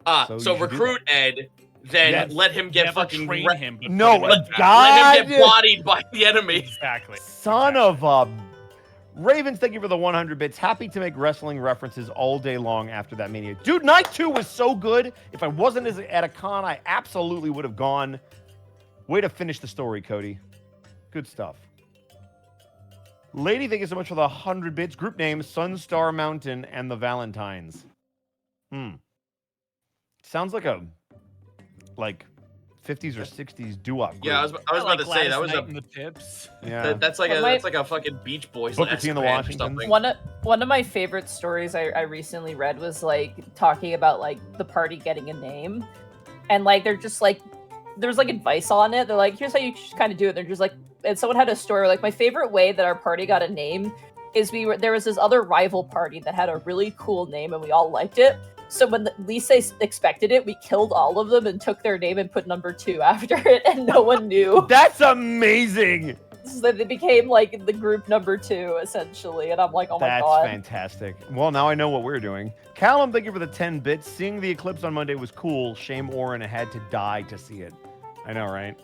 So you should do recruit Ed, then Yes. let him get Never fucking train him. But No, put him in but battle. God- let him get bodied by the enemy. Exactly. Son of a... Ravens, thank you for the 100 bits. Happy to make wrestling references all day long after that Mania. Dude, Night 2 was so good. If I wasn't at a con, I absolutely would have gone. Way to finish the story, Cody. Good stuff. Lady, thank you so much for the 100 bits. Group name, Sunstar Mountain and the Valentines. Sounds like a... 50s or 60s doo-wop group. Yeah, I was about to say that was in the tips. Yeah. that's like a fucking Beach Boys Booker T and the band or Washingtons. something. One of my favorite stories I recently read was talking about the party getting a name, and they're just there's advice on it. They're here's how you kind of do it. They're just and someone had a story my favorite way that our party got a name is there was this other rival party that had a really cool name and we all liked it. So when the least they expected it, we killed all of them and took their name and put number 2 after it, and no one knew. That's amazing. So they became the group number 2 essentially, and I'm oh my god. That's fantastic. Well, now I know what we're doing. Callum, thank you for the 10 bits. Seeing the eclipse on Monday was cool. Shame Oren had to die to see it. I know, right?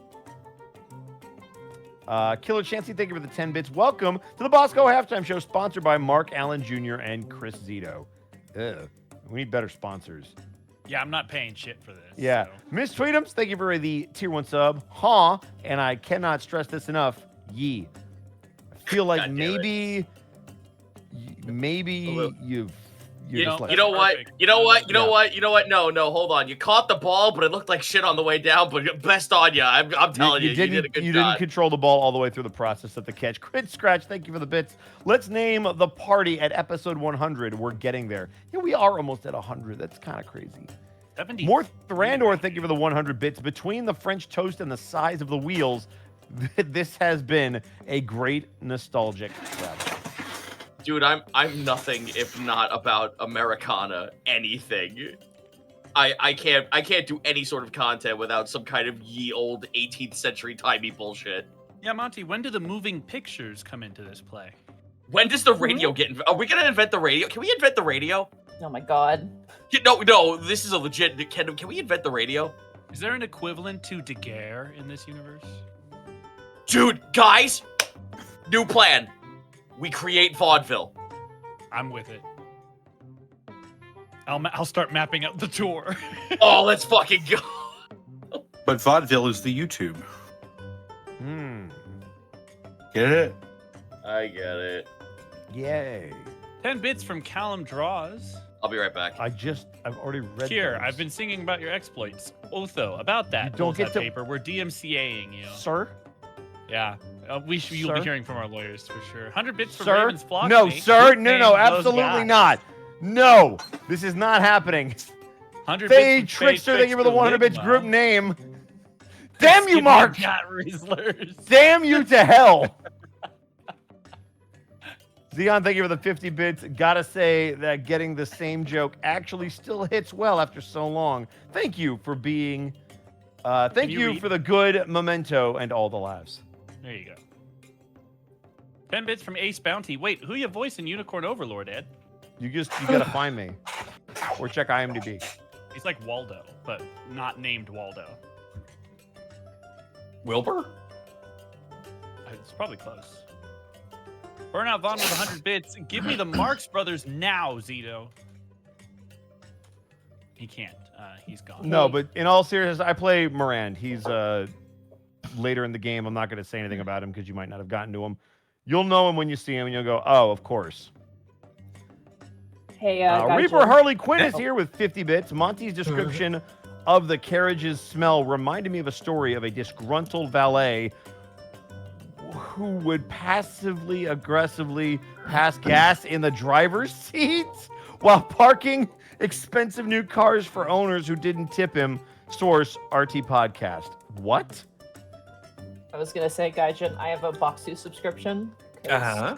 Killer Chansey, thank you for the 10 bits. Welcome to the Bosco Halftime Show, sponsored by Mark Allen Jr. and Chris Zito. Ugh. We need better sponsors. Yeah, I'm not paying shit for this. Yeah. So. Miss Tweetums, thank you for the tier 1 sub. Huh? And I cannot stress this enough. Yee. I feel like God damn maybe you've You just know what? You know what? No, hold on. You caught the ball, but it looked like shit on the way down. But best on you. I'm telling you, you did a good you job. didn't control the ball all the way through the process of the catch. Crit Scratch, thank you for the bits. Let's name the party at episode 100. We're getting there. Yeah, we are almost at 100. That's kind of crazy. 70. More Randor, thank you for the 100 bits. Between the French toast and the size of the wheels, this has been a great nostalgic ride. Dude, I'm nothing if not about Americana anything. I can't do any sort of content without some kind of ye old 18th century timey bullshit. Yeah, Monty, when do the moving pictures come into this play? When does the radio get? Are we gonna invent the radio? Can we invent the radio? Oh my god. No. This is a legit. Can we invent the radio? Is there an equivalent to De Guerre in this universe? Dude, guys, new plan. We create vaudeville. I'm with it. I'll start mapping out the tour. Oh, let's fucking go. But vaudeville is the YouTube. Get it? I get it. Yay. 10 bits from Callum Draws. I'll be right back. I've already read Kier, those. I've been singing about your exploits. Otho, about that. You don't get that to- paper. We're DMCAing you. Sir? Yeah. You'll be Sir? hearing from our lawyers for sure. 100 bits from Sir? Raven's Flock. No, mate. sir. Good No, name, no, those absolutely guys. not. No, this is not happening. 100 Faye bits from Trickster, thank you for the 100 bits Ligma. group name. Damn you, Skip Mark! Cat Rizzlers. Damn you to hell! Zeon, thank you for the 50 bits. Gotta say that getting the same joke actually still hits well after so long. Thank you for being... thank you you read? for the good memento and all the laughs. There you go. 10 bits from Ace Bounty. Wait, who you voicing Unicorn Overlord, Ed? You gotta find me. Or check IMDb. He's like Waldo, but not named Waldo. Wilbur? It's probably close. Burnout Vaughn with 100 bits. Give me the Marx Brothers now, Zito. He can't. He's gone. No, but in all seriousness, I play Morand. He's later in the game. I'm not going to say anything about him because you might not have gotten to him. You'll know him when you see him, and you'll go, "Oh, of course." Hey, gotcha. Reaper Harley Quinn is here with 50 bits. Monty's description of the carriage's smell reminded me of a story of a disgruntled valet who would passively aggressively pass gas in the driver's seat while parking expensive new cars for owners who didn't tip him. Source RT Podcast. What? I was gonna say, Gaijin, I have a Boxu subscription. 'Cause,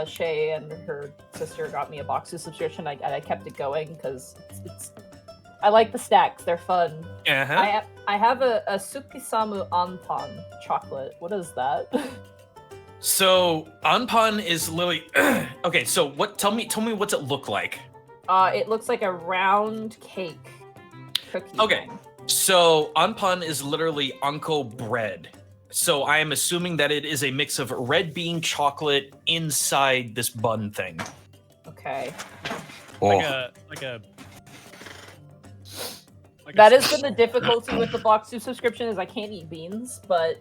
Shay and her sister got me a Boxu subscription. I kept it going because it's I like the snacks. They're fun. I have a Sukisamu Anpan chocolate. What is that? So Anpan is literally okay. So what? Tell me what's it look like? It looks like a round cake cookie. Okay. thing. So Anpan is literally Anko bread. So I am assuming that it is a mix of red bean chocolate inside this bun thing. Okay. Like a That has been the difficulty with the Boxu subscription is I can't eat beans, but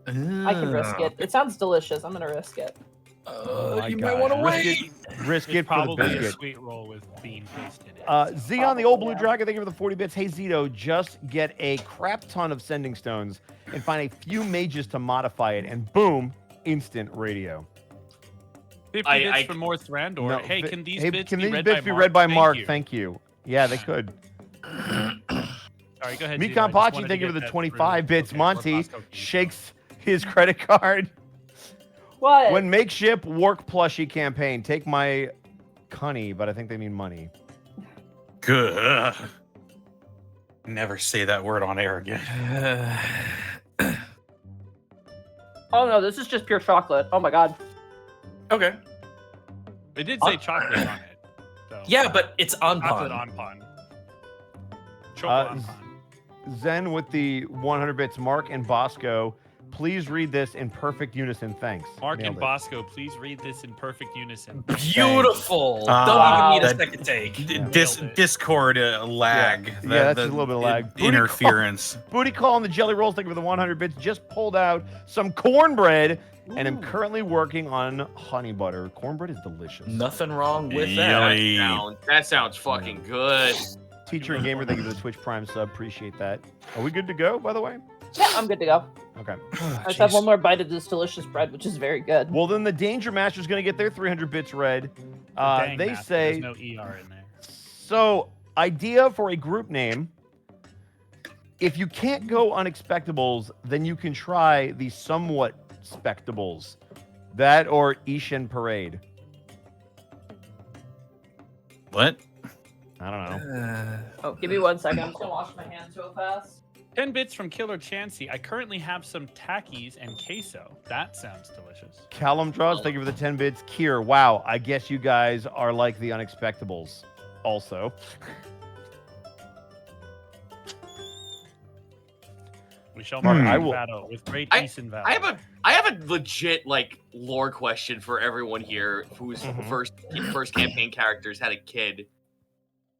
I can risk it. It sounds delicious. I'm gonna risk it. You might want to wait. Risk It's it for the probably a biscuit. sweet roll with bean paste in it. Zeon, the old blue Yeah. dragon, thank you for the 40 bits. Hey, Zito, just get a crap ton of sending stones and find a few mages to modify it, and boom, instant radio. 50 bits for more Thrandor. No, hey, can these hey, bits can be these read bits by be Mark? read by Mark? you. Thank you. Yeah, they could. Sorry, go ahead. Mikon Zito. I just Pachi, wanted thank to you for get the that 25 through. bits. Okay, Monty Bosco keys, shakes his credit card. What? When makeshift work plushie campaign, take my cunny, but I think they mean money. Good. Never say that word on air again. Oh no, this is just pure chocolate. Oh my god. Okay. It did say chocolate on it. So. Yeah, but it's Chocolate Anpan. Anpan. Chocolate Anpan. Zen with the 100 bits. Mark and Bosco, please read this in perfect unison. Thanks. Mark Nailed and it. Bosco, please read this in perfect unison. Beautiful. Wow. Don't even need a That- second take. Nailed it. Discord lag. Yeah, that's just a little bit of lag. Booty Interference. Booty Call and the Jelly Rolls, thank you for the 100 bits. Just pulled out some cornbread and am currently working on honey butter. Cornbread is delicious. Nothing wrong with Yummy. that. That sounds fucking good. Teacher and Gamer, thank you for the Twitch Prime sub. Appreciate that. Are we good to go, by the way? Yeah, I'm good to go. Okay. I just have one more bite of this delicious bread, which is very good. Well, then the Danger Master's going to get their 300 bits read. Dang, They Master, say, there's no ER in there. so idea for a group name. If you can't go Unexpectables, then you can try the Somewhat Spectables. That or Ishin Parade. What? I don't know. Oh, give me 1 second. I'm just gonna wash my hands real fast. 10 bits from Killer Chansey. I currently have some Takis and queso. That sounds delicious. Callum Draws, thank you for the 10 bits. Kier, wow, I guess you guys are like the Unexpectables also. We shall Mark, mark I I will- battle with great I- peace and valor. I have a legit like lore question for everyone here whose Mhm. first campaign characters had a kid.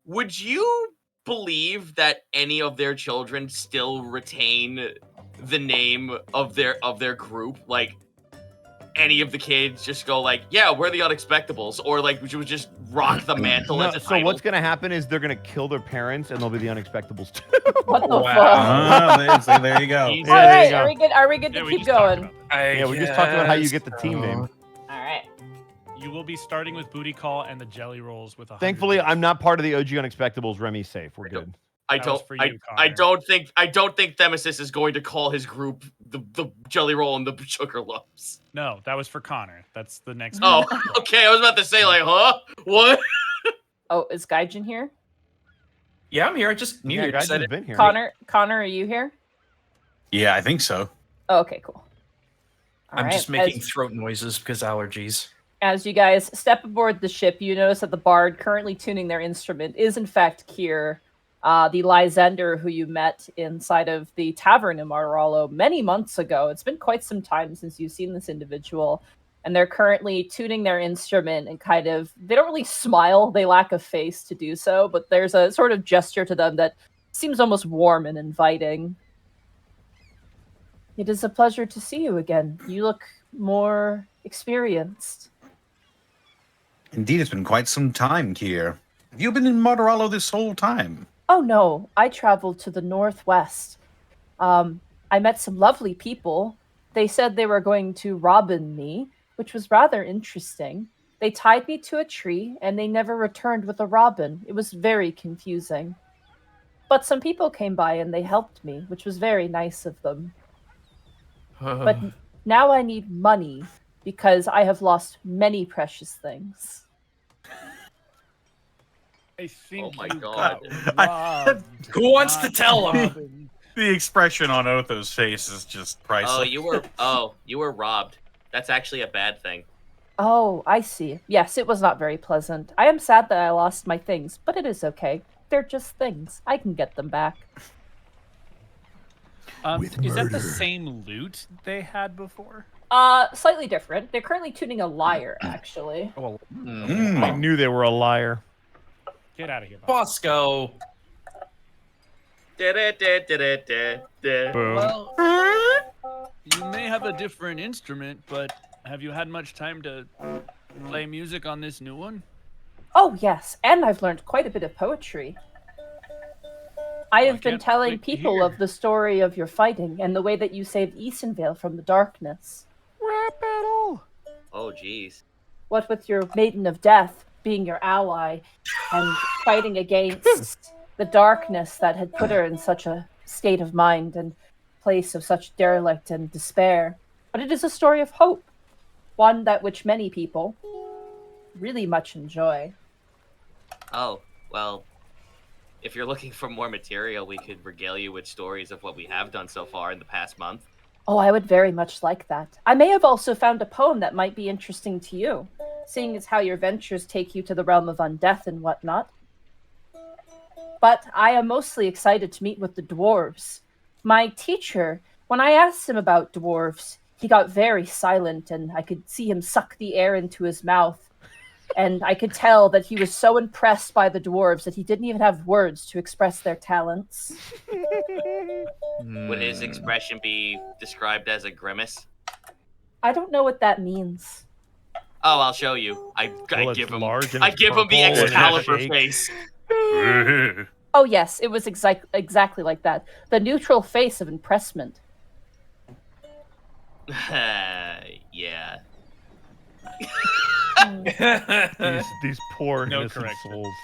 Would you believe that any of their children still retain the name of their group? Like any of the kids just go like, yeah, we're the Unexpectables, or like would you just rock the mantle No, as a so title? what's going to happen is they're going to kill their parents and they'll be the Unexpectables too. What the There you go. Easy. fuck? All Yeah, there right, you go. are we good Yeah, to we keep just talked going? about that. Yeah, we just talked about how you get the team name. All right. You will be starting with Booty Call and the Jelly Rolls with 100 Thankfully, bits. I'm not part of the OG Unexpectables. Remy's safe. We're good. I That was don't. for I, you, I Connor. don't think Themesis is going to call his group the Jelly Roll and the Sugar Lumps. No, that was for Connor. That's the next. Oh, okay. I was about to say like, huh? What? Oh, is Gaijin here? Yeah, I'm here. I just Yeah, muted. guys said has it. been here. Connor, are you here? Yeah, I think so. Oh, okay, cool. All I'm right, just making as- throat noises because allergies. As you guys step aboard the ship, you notice that the bard currently tuning their instrument is in fact Kier, the Lysander who you met inside of the tavern in Marralo many months ago. It's been quite some time since you've seen this individual, and they're currently tuning their instrument and kind of, they don't really smile, they lack a face to do so, but there's a sort of gesture to them that seems almost warm and inviting. It is a pleasure to see you again. You look more experienced. Indeed, it's been quite some time, Kier. Have you been in Martorello this whole time? Oh no, I traveled to the northwest. I met some lovely people. They said they were going to robin me, which was rather interesting. They tied me to a tree and they never returned with a robin. It was very confusing. But some people came by and they helped me, which was very nice of them. But now I need money because I have lost many precious things. I think Oh my you God. got robbed, Who wants to not tell him? Robin. The expression on Otho's face is just priceless. You were robbed. That's actually a bad thing. Oh, I see. Yes, it was not very pleasant. I am sad that I lost my things, but it is okay. They're just things. I can get them back. Is that the same loot they had before? Slightly different. They're currently tuning a lyre, actually. Oh, I knew they were a liar. get out of here, Bob. Bosco. Boom. Well, you may have a different instrument, but have you had much time to play music on this new one? Oh, yes, and I've learned quite a bit of poetry. I have been can't telling wait to people hear. of the story of your fighting and the way that you saved Easonvale from the darkness. Rap battle. Oh, jeez. What with your Maiden of Death being your ally and fighting against the darkness that had put her in such a state of mind and place of such derelict and despair. But it is a story of hope, one that which many people really much enjoy. Oh, well, if you're looking for more material, we could regale you with stories of what we have done so far in the past month. Oh, I would very much like that. I may have also found a poem that might be interesting to you, seeing as how your ventures take you to the realm of undeath and whatnot. But I am mostly excited to meet with the dwarves. My teacher, when I asked him about dwarves, he got very silent and I could see him suck the air into his mouth. And I could tell that he was so impressed by the dwarves that he didn't even have words to express their talents. Would his expression be described as a grimace? I don't know what that means. Oh, I'll show you. I Well, give it's him. large and I it's give him the purple and it Excalibur shakes. face. Oh yes, it was exactly like that. The neutral face of impressment. Yeah. These poor No innocent correction. souls.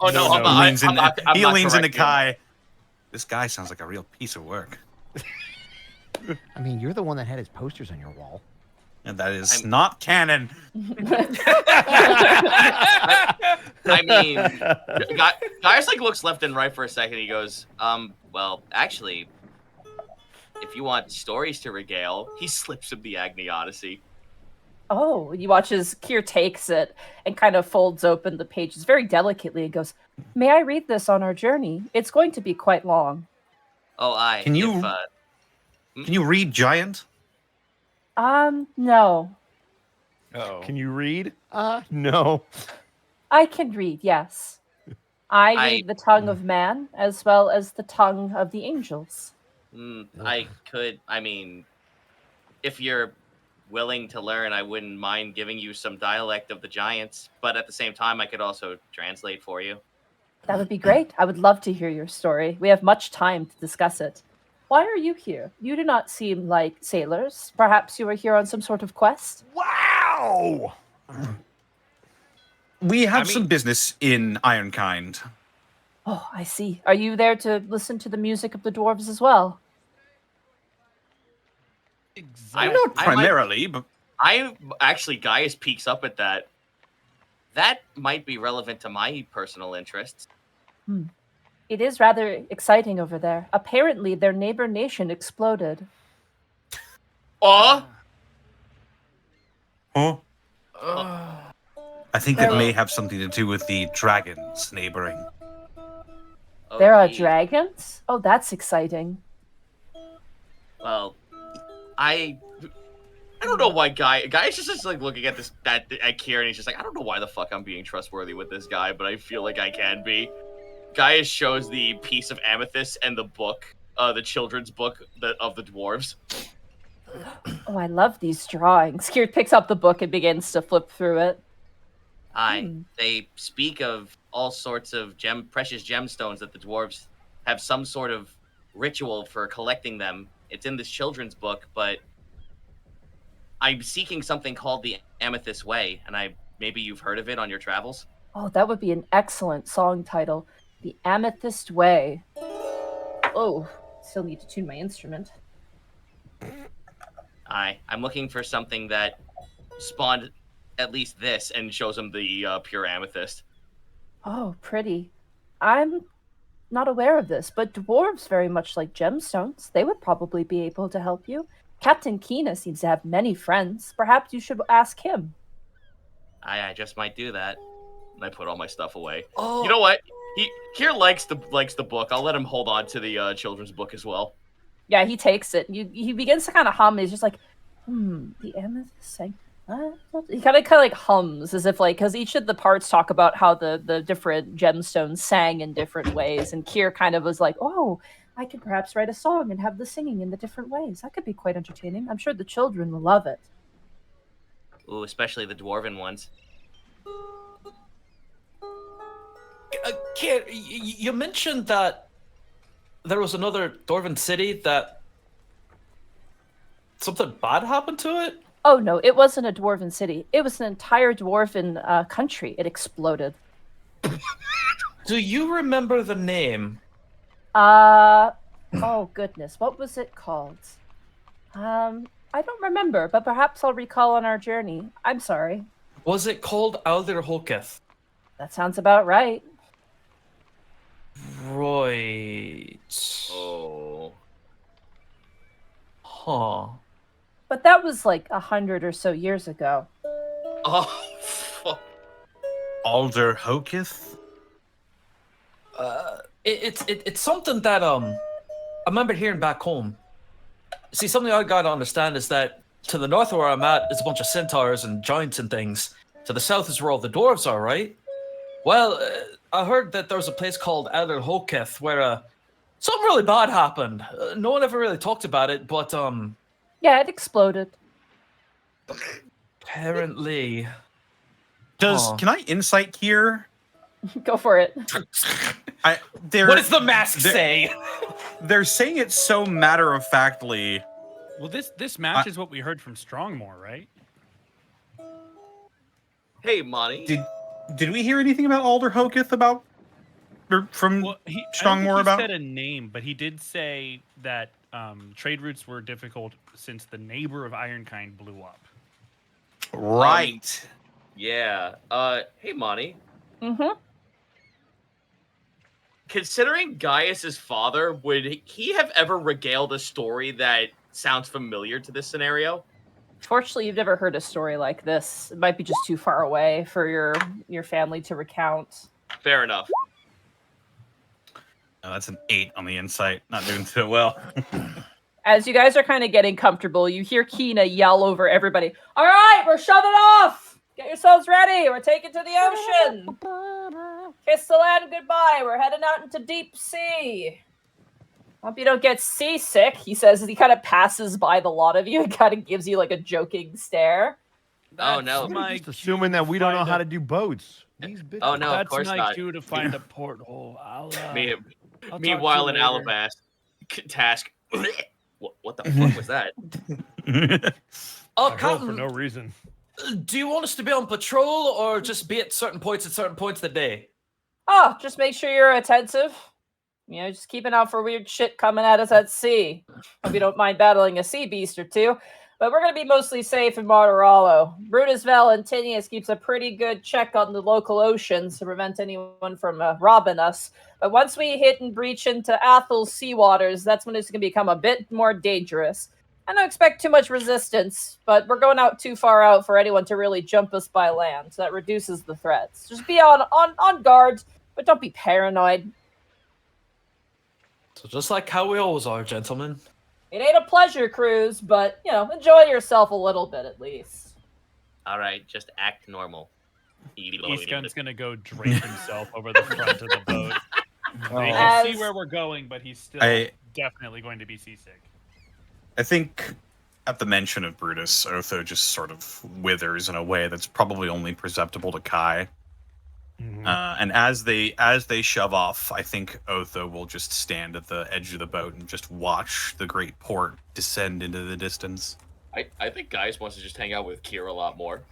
Oh no, I'm no. not, I'm He not leans into correcting. Kai. This guy sounds like a real piece of work. I mean, you're the one that had his posters on your wall. And that is not canon. I mean, Gaius like looks left and right for a second. He goes, well, actually, if you want stories to regale, he slips him the Agni Odyssey. Oh, you watch as Kier takes it and kind of folds open the pages very delicately and goes, "May I read this on our journey? It's going to be quite long." Oh, Can you read Giant? No. Oh. Can you read? No. I can read, yes. I read the tongue of man as well as the tongue of the angels. I could. I mean, if you're willing to learn, I wouldn't mind giving you some dialect of the giants. But at the same time, I could also translate for you. That would be great. I would love to hear your story. We have much time to discuss it. Why are you here? You do not seem like sailors. Perhaps you are here on some sort of quest? Wow. We have some business in Ironkind. Oh, I see. Are you there to listen to the music of the dwarves as well? I- Not I might- primarily, but Actually, Gaius peeks up at that. That might be relevant to my personal interests. It is rather exciting over there. Apparently, their neighbor nation exploded. Oh, huh? I think There that we- may have something to do with the dragons neighboring. There are geez. dragons? Oh, that's exciting. Well, I don't know why Guy's just like looking at at Kier, and he's just like, I don't know why the fuck I'm being trustworthy with this guy, but I feel like I can be. Gaius shows the piece of amethyst and the book, the children's book of the dwarves. Oh, I love these drawings. Kier picks up the book and begins to flip through it. They speak of all sorts of precious gemstones that the dwarves have some sort of ritual for collecting them. It's in this children's book, but I'm seeking something called the Amethyst Way, and maybe you've heard of it on your travels. Oh, that would be an excellent song title. The Amethyst Way. Oh, still need to tune my instrument. I'm looking for something that spawned at least this and shows them the pure amethyst. Oh, pretty. I'm not aware of this, but dwarves very much like gemstones. They would probably be able to help you. Captain Kina seems to have many friends. Perhaps you should ask him. I just might do that. And I put all my stuff away. Oh, You know what? Kier likes the book. I'll let him hold on to the children's book as well. Yeah, he takes it. He begins to kind of hum. He's just like, the amethyst. He kind of like hums as if like, because each of the parts talk about how the different gemstones sang in different ways, and Kier kind of was like, oh, I could perhaps write a song and have the singing in the different ways. That could be quite entertaining. I'm sure the children will love it. Ooh, especially the dwarven ones. Kier, you mentioned that there was another dwarven city that something bad happened to it? Oh no, it wasn't a dwarven city. It was an entire dwarven country. It exploded. Do you remember the name? Oh goodness, what was it called? I don't remember, but perhaps I'll recall on our journey. I'm sorry. Was it called Alderhoketh? That sounds about right. Right. Oh. Huh. But that was like 100 or so years ago. Oh, fuck. Alderhoketh? It's something that I remember hearing back home. See, something I gotta understand is that to the north of where I'm at is a bunch of centaurs and giants and things. To the south is where all the dwarves are, right? Well, I heard that there was a place called Alderhoketh where something really bad happened. No one ever really talked about it, but Yeah, it exploded. apparently. Can I insight here? Go for it. What does the mask say? They're saying it so matter-of-factly. Well, this matches what we heard from Strongmore, right? Hey, Monty. Did we hear anything about Alderhoketh from Well, I don't Strongmore think he about? said a name, but he did say that trade routes were difficult since the neighbor of Ironkind blew up. Right. Yeah. Hey, Monty. Mm-hmm. Considering Gaius's father, would he have ever regaled a story that sounds familiar to this scenario? Fortunately, you've never heard a story like this. It might be just too far away for your family to recount. Fair enough. Oh, that's an 8 on the insight. Not doing so well. As you guys are kind of getting comfortable, you hear Kina yell over everybody, "All right, we're shoving off! Get yourselves ready! We're taking to the ocean! Kiss the land goodbye! We're heading out into deep sea! Hope you don't get seasick," he says as he kind of passes by the lot of you and kind of gives you like a joking stare. Oh, no. My Just assuming that we don't know how to do boats. These bitches. Oh, no, of That's course my not. cue to find a porthole. I'll talk Meanwhile, to in you later. Alabast, task. What the fuck was that? Oh, I rolled for Captain, no reason. do you want us to be on patrol or just be at certain points of the day? Oh, just make sure you're attentive. You know, just keeping out for weird shit coming at us at sea. Hope you don't mind battling a sea beast or two. But we're going to be mostly safe in Martoralo. Brutus Valentinius keeps a pretty good check on the local oceans to prevent anyone from robbing us. But once we hit and breach into Athel's sea waters, that's when it's going to become a bit more dangerous. I don't expect too much resistance, but we're going out too far out for anyone to really jump us by land, so that reduces the threats. Just be on guard, but don't be paranoid. So just like how we always are, gentlemen. It ain't a pleasure cruise, but, you know, enjoy yourself a little bit at least. All right, just act normal. Eastgun's gonna go drape himself over the front of the boat. They can As- see where we're going, but he's still definitely going to be seasick. I think at the mention of Brutus, Otho just sort of withers in a way that's probably only perceptible to Kai. And as they shove off, I think Otho will just stand at the edge of the boat and just watch the great port descend into the distance. I think Gaius wants to just hang out with Kier a lot more.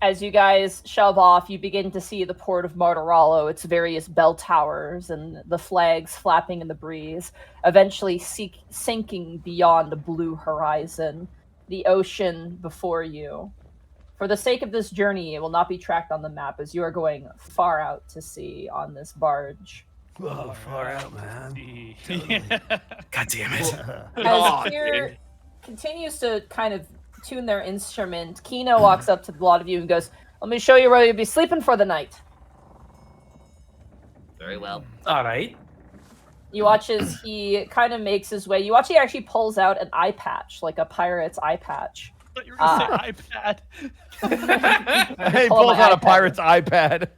As you guys shove off, you begin to see the port of Martorallo, its various bell towers and the flags flapping in the breeze, eventually sinking beyond the blue horizon, the ocean before you. For the sake of this journey, it will not be tracked on the map, as you are going far out to sea on this barge. Whoa, far out, man. God damn it. As Kier continues to kind of tune their instrument, Kina walks up to a lot of you and goes, "Let me show you where you'll be sleeping for the night." Very well. All right. You watch as he kind of makes his way. You watch he actually pulls out an eye patch, like a pirate's eye patch. I thought you were gonna say iPad. He pulls out a pirate's iPad,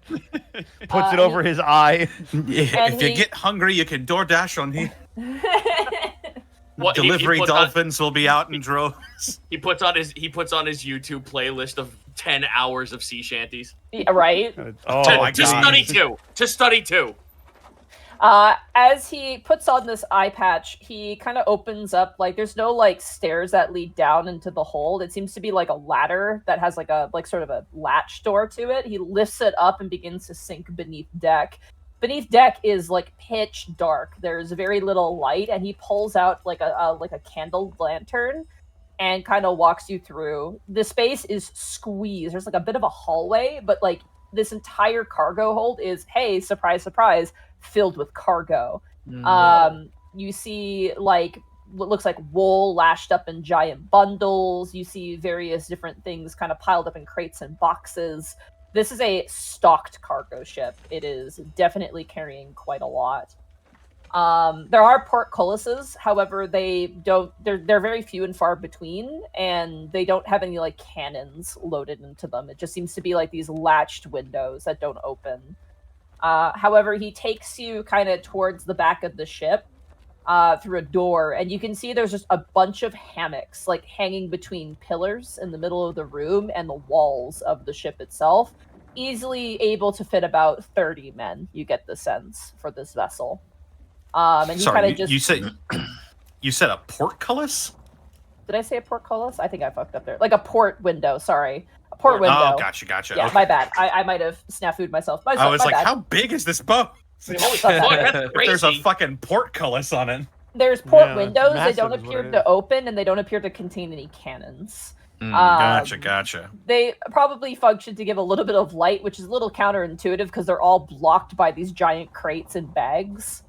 puts it over his eye. If you get hungry, you can DoorDash on here. Delivery dolphins will be out in droves. He puts on his YouTube playlist of 10 hours of sea shanties. Yeah, right? To study too. As he puts on this eye patch, he kind of opens up, like, there's no, like, stairs that lead down into the hold. It seems to be, like, a ladder that has, like, sort of a latch door to it. He lifts it up and begins to sink beneath deck. Beneath deck is, like, pitch dark. There's very little light, and he pulls out, like, a candle lantern and kind of walks you through. The space is squeezed. There's, like, a bit of a hallway, but, like, this entire cargo hold is, hey, surprise, surprise, filled with cargo. You see, like, what looks like wool lashed up in giant bundles. You see various different things kind of piled up in crates and boxes. This is a stocked cargo ship. It is definitely carrying quite a lot. There are portcullises, however, they're very few and far between, and they don't have any, like, cannons loaded into them. It just seems to be like these latched windows that don't open. However, he takes you kind of towards the back of the ship through a door, and you can see there's just a bunch of hammocks, like, hanging between pillars in the middle of the room and the walls of the ship itself, easily able to fit about 30 men, you get the sense, for this vessel. And Sorry, just... you said a portcullis? Did I say a portcullis? I think I fucked up there. Like a port window, sorry. A port window. Oh, gotcha. Yeah, okay. my bad. I might have snafu'd myself. I was like, bad. how big is this boat? Holy fuck, that's crazy. There's a fucking portcullis on it. There's port windows. They massive don't is what appear it to is. open, and they don't appear to contain any cannons. Gotcha. They probably function to give a little bit of light, which is a little counterintuitive because they're all blocked by these giant crates and bags.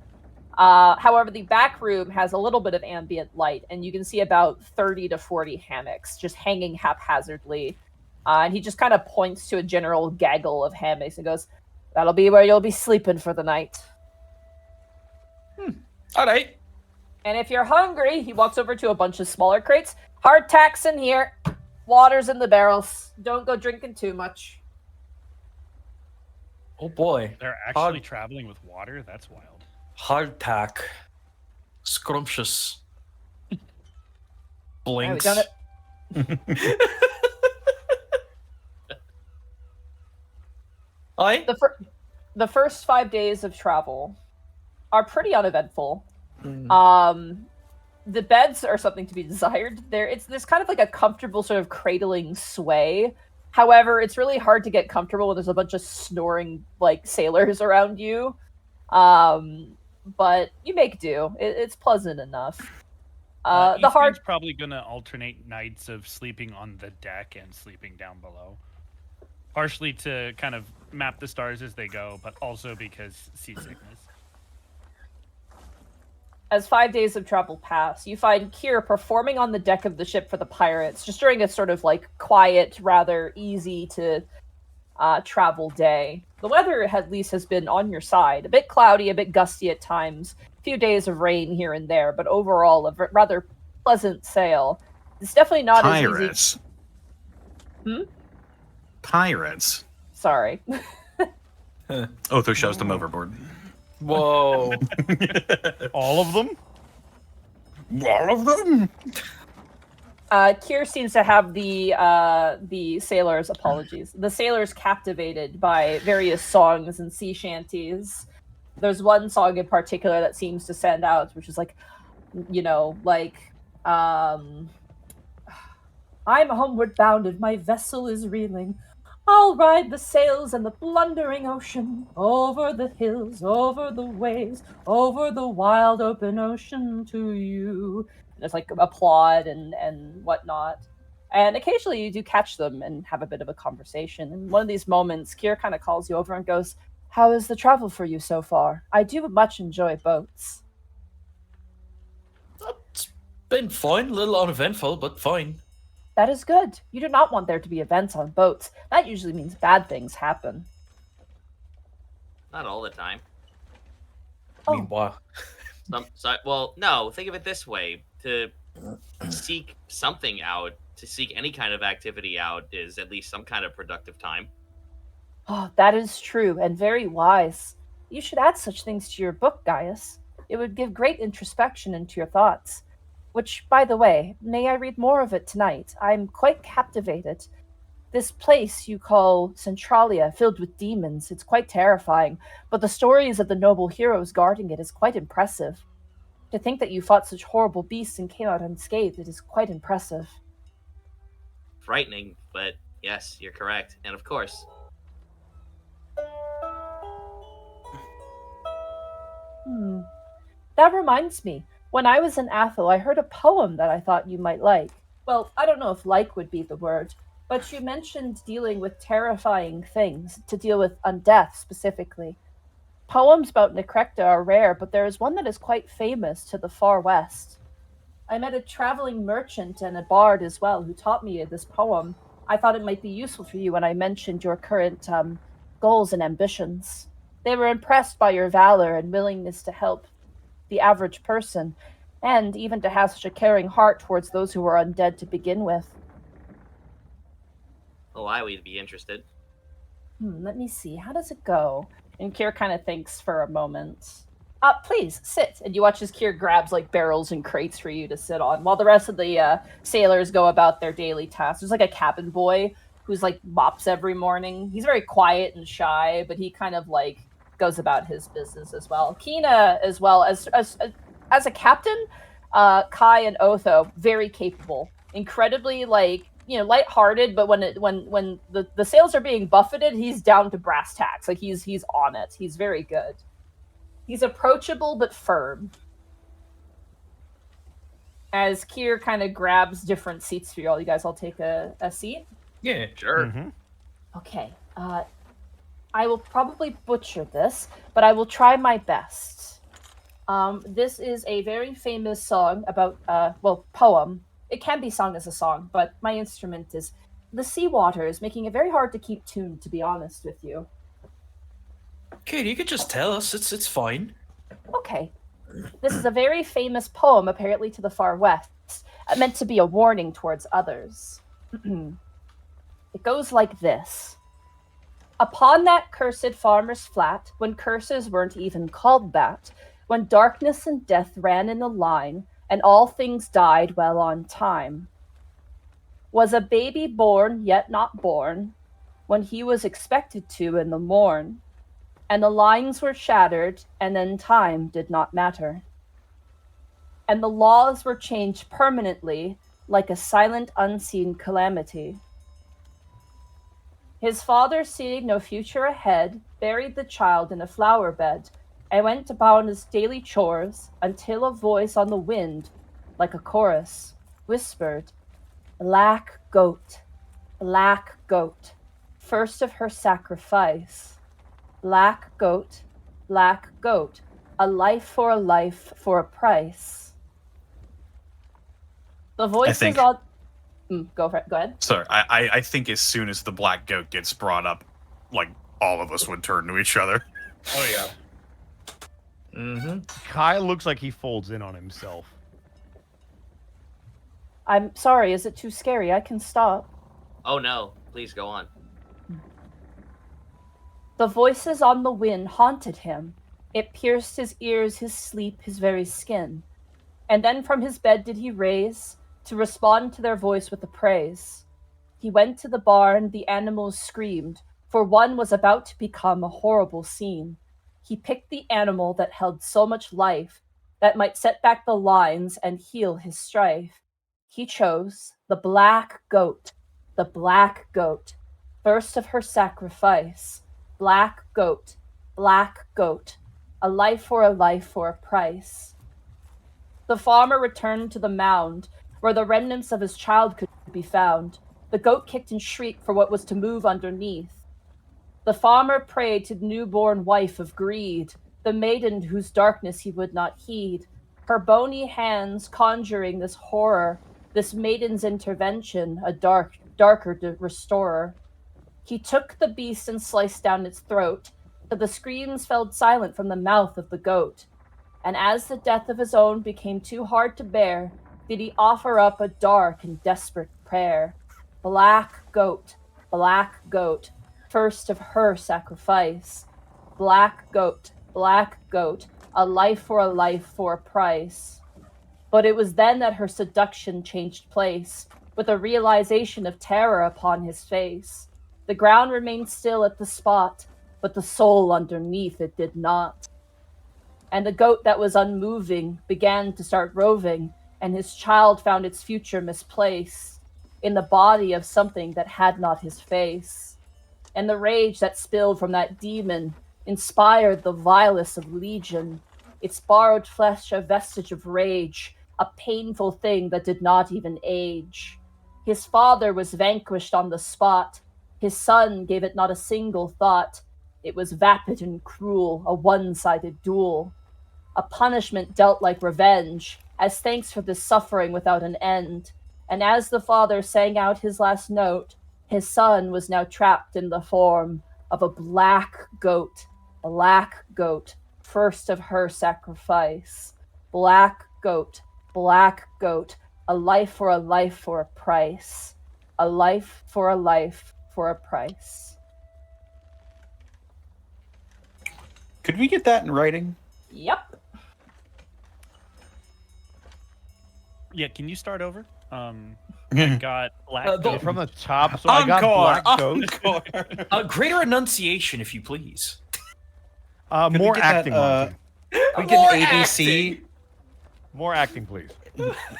However, the back room has a little bit of ambient light, and you can see about 30 to 40 hammocks just hanging haphazardly. And he just kind of points to a general gaggle of hammocks and goes, "That'll be where you'll be sleeping for the night." All right. And if you're hungry, he walks over to a bunch of smaller crates. "Hardtacks in here. Water's in the barrels. Don't go drinking too much." Oh boy. They're actually traveling with water? That's wild. Hardtack. Scrumptious. Blinks. Right, we done it. Aye? The first 5 days of travel are pretty uneventful. The beds are something to be desired. There's kind of like a comfortable sort of cradling sway. However, it's really hard to get comfortable when there's a bunch of snoring, like, sailors around you. But you make do. It's pleasant enough. Ethan's probably gonna alternate nights of sleeping on the deck and sleeping down below. Partially to kind of map the stars as they go, but also because seasickness. As 5 days of travel pass, you find Kier performing on the deck of the ship for the pirates, just during a sort of, like, quiet, rather easy to travel day. The weather, at least, has been on your side. A bit cloudy, a bit gusty at times. A few days of rain here and there, but overall, a rather pleasant sail. It's definitely not Pirates. as easy... Pirates. Sorry. Otho shoves them overboard. Whoa. All of them? All of them? Kier seems to have the sailors' apologies. The sailors captivated by various songs and sea shanties. There's one song in particular that seems to stand out, which is like, I'm homeward bound and my vessel is reeling. I'll ride the sails and the blundering ocean, over the hills, over the waves, over the wild open ocean to you. And there's like applaud and whatnot. And occasionally you do catch them and have a bit of a conversation. And one of these moments, Kier kind of calls you over and goes, "How is the travel for you so far? I do much enjoy boats." It's been fine, a little uneventful, but fine. That is good. You do not want there to be events on boats. That usually means bad things happen. Not all the time. I mean, what? Well, no, think of it this way. To seek something out, to seek any kind of activity out, is at least some kind of productive time. Oh, that is true and very wise. You should add such things to your book, Gaius. It would give great introspection into your thoughts. Which, by the way, may I read more of it tonight? I'm quite captivated. This place you call Centralia, filled with demons, it's quite terrifying, but the stories of the noble heroes guarding it is quite impressive. To think that you fought such horrible beasts and came out unscathed, it is quite impressive. Frightening, but yes, you're correct. And of course. That reminds me. When I was in Athel, I heard a poem that I thought you might like. Well, I don't know if like would be the word, but you mentioned dealing with terrifying things, to deal with undeath specifically. Poems about Necrecta are rare, but there is one that is quite famous to the far west. I met a traveling merchant and a bard as well who taught me this poem. I thought it might be useful for you when I mentioned your current goals and ambitions. They were impressed by your valor and willingness to help the average person, and even to have such a caring heart towards those who were undead to begin with. Oh, I would be interested. Let me see. How does it go? And Kier kind of thinks for a moment. Please, sit. And you watch as Kier grabs like barrels and crates for you to sit on, while the rest of the sailors go about their daily tasks. There's like a cabin boy who's like mops every morning. He's very quiet and shy, but he kind of like goes about his business as well. Kina, as well as a captain, Kai and Otho, very capable, incredibly lighthearted. But when the sails are being buffeted, he's down to brass tacks. Like he's on it. He's very good. He's approachable but firm. As Kier kind of grabs different seats for you all, you guys all take a seat. Yeah, sure. Mm-hmm. Okay. I will probably butcher this, but I will try my best. This is a very famous song about, poem. It can be sung as a song, but my instrument is the sea waters, making it very hard to keep tuned, to be honest with you. Katie, you could just tell us. It's fine. Okay. This is a very famous poem, apparently to the far west, meant to be a warning towards others. It goes like this. Upon that cursed farmer's flat, when curses weren't even called that, when darkness and death ran in a line, and all things died well on time, was a baby born yet not born, when he was expected to in the morn, and the lines were shattered, and then time did not matter. And the laws were changed permanently, like a silent unseen calamity. His father, seeing no future ahead, buried the child in a flower bed, and went about his daily chores, until a voice on the wind, like a chorus, whispered, "Black goat, first of her sacrifice. Black goat, a life for a price." The voice is all... Go ahead. Sorry, I think as soon as the black goat gets brought up, like, all of us would turn to each other. Oh, yeah. Mm-hmm. Kai looks like he folds in on himself. I'm sorry, is it too scary? I can stop. Oh no, please go on. The voices on the wind haunted him. It pierced his ears, his sleep, his very skin. And then from his bed did he raise, to respond to their voice with a praise. He went to the barn, the animals screamed, for one was about to become a horrible scene. He picked the animal that held so much life, that might set back the lines and heal his strife. He chose the black goat, first of her sacrifice. Black goat, a life for a price. The farmer returned to the mound, where the remnants of his child could be found. The goat kicked and shrieked for what was to move underneath. The farmer prayed to the newborn wife of greed, the maiden whose darkness he would not heed. Her bony hands conjuring this horror, this maiden's intervention, a darker restorer. He took the beast and sliced down its throat, till the screams fell silent from the mouth of the goat. And as the death of his own became too hard to bear, did he offer up a dark and desperate prayer. Black goat, first of her sacrifice. Black goat, a life for a price. But it was then that her seduction changed place, with a realization of terror upon his face. The ground remained still at the spot, but the soul underneath it did not. And the goat that was unmoving began to start roving, and his child found its future misplaced in the body of something that had not his face. And the rage that spilled from that demon inspired the vilest of legion. Its borrowed flesh a vestige of rage, a painful thing that did not even age. His father was vanquished on the spot. His son gave it not a single thought. It was vapid and cruel, a one-sided duel. A punishment dealt like revenge, as thanks for this suffering without an end. And as the father sang out his last note, his son was now trapped in the form of a black goat, first of her sacrifice. Black goat, a life for a price. A life for a price. Could we get that in writing? Yep. Yeah, can you start over? I got black goat. From the top, so I got black goat. Greater enunciation, if you please. More acting, Monty. We get an ABC. More acting, please.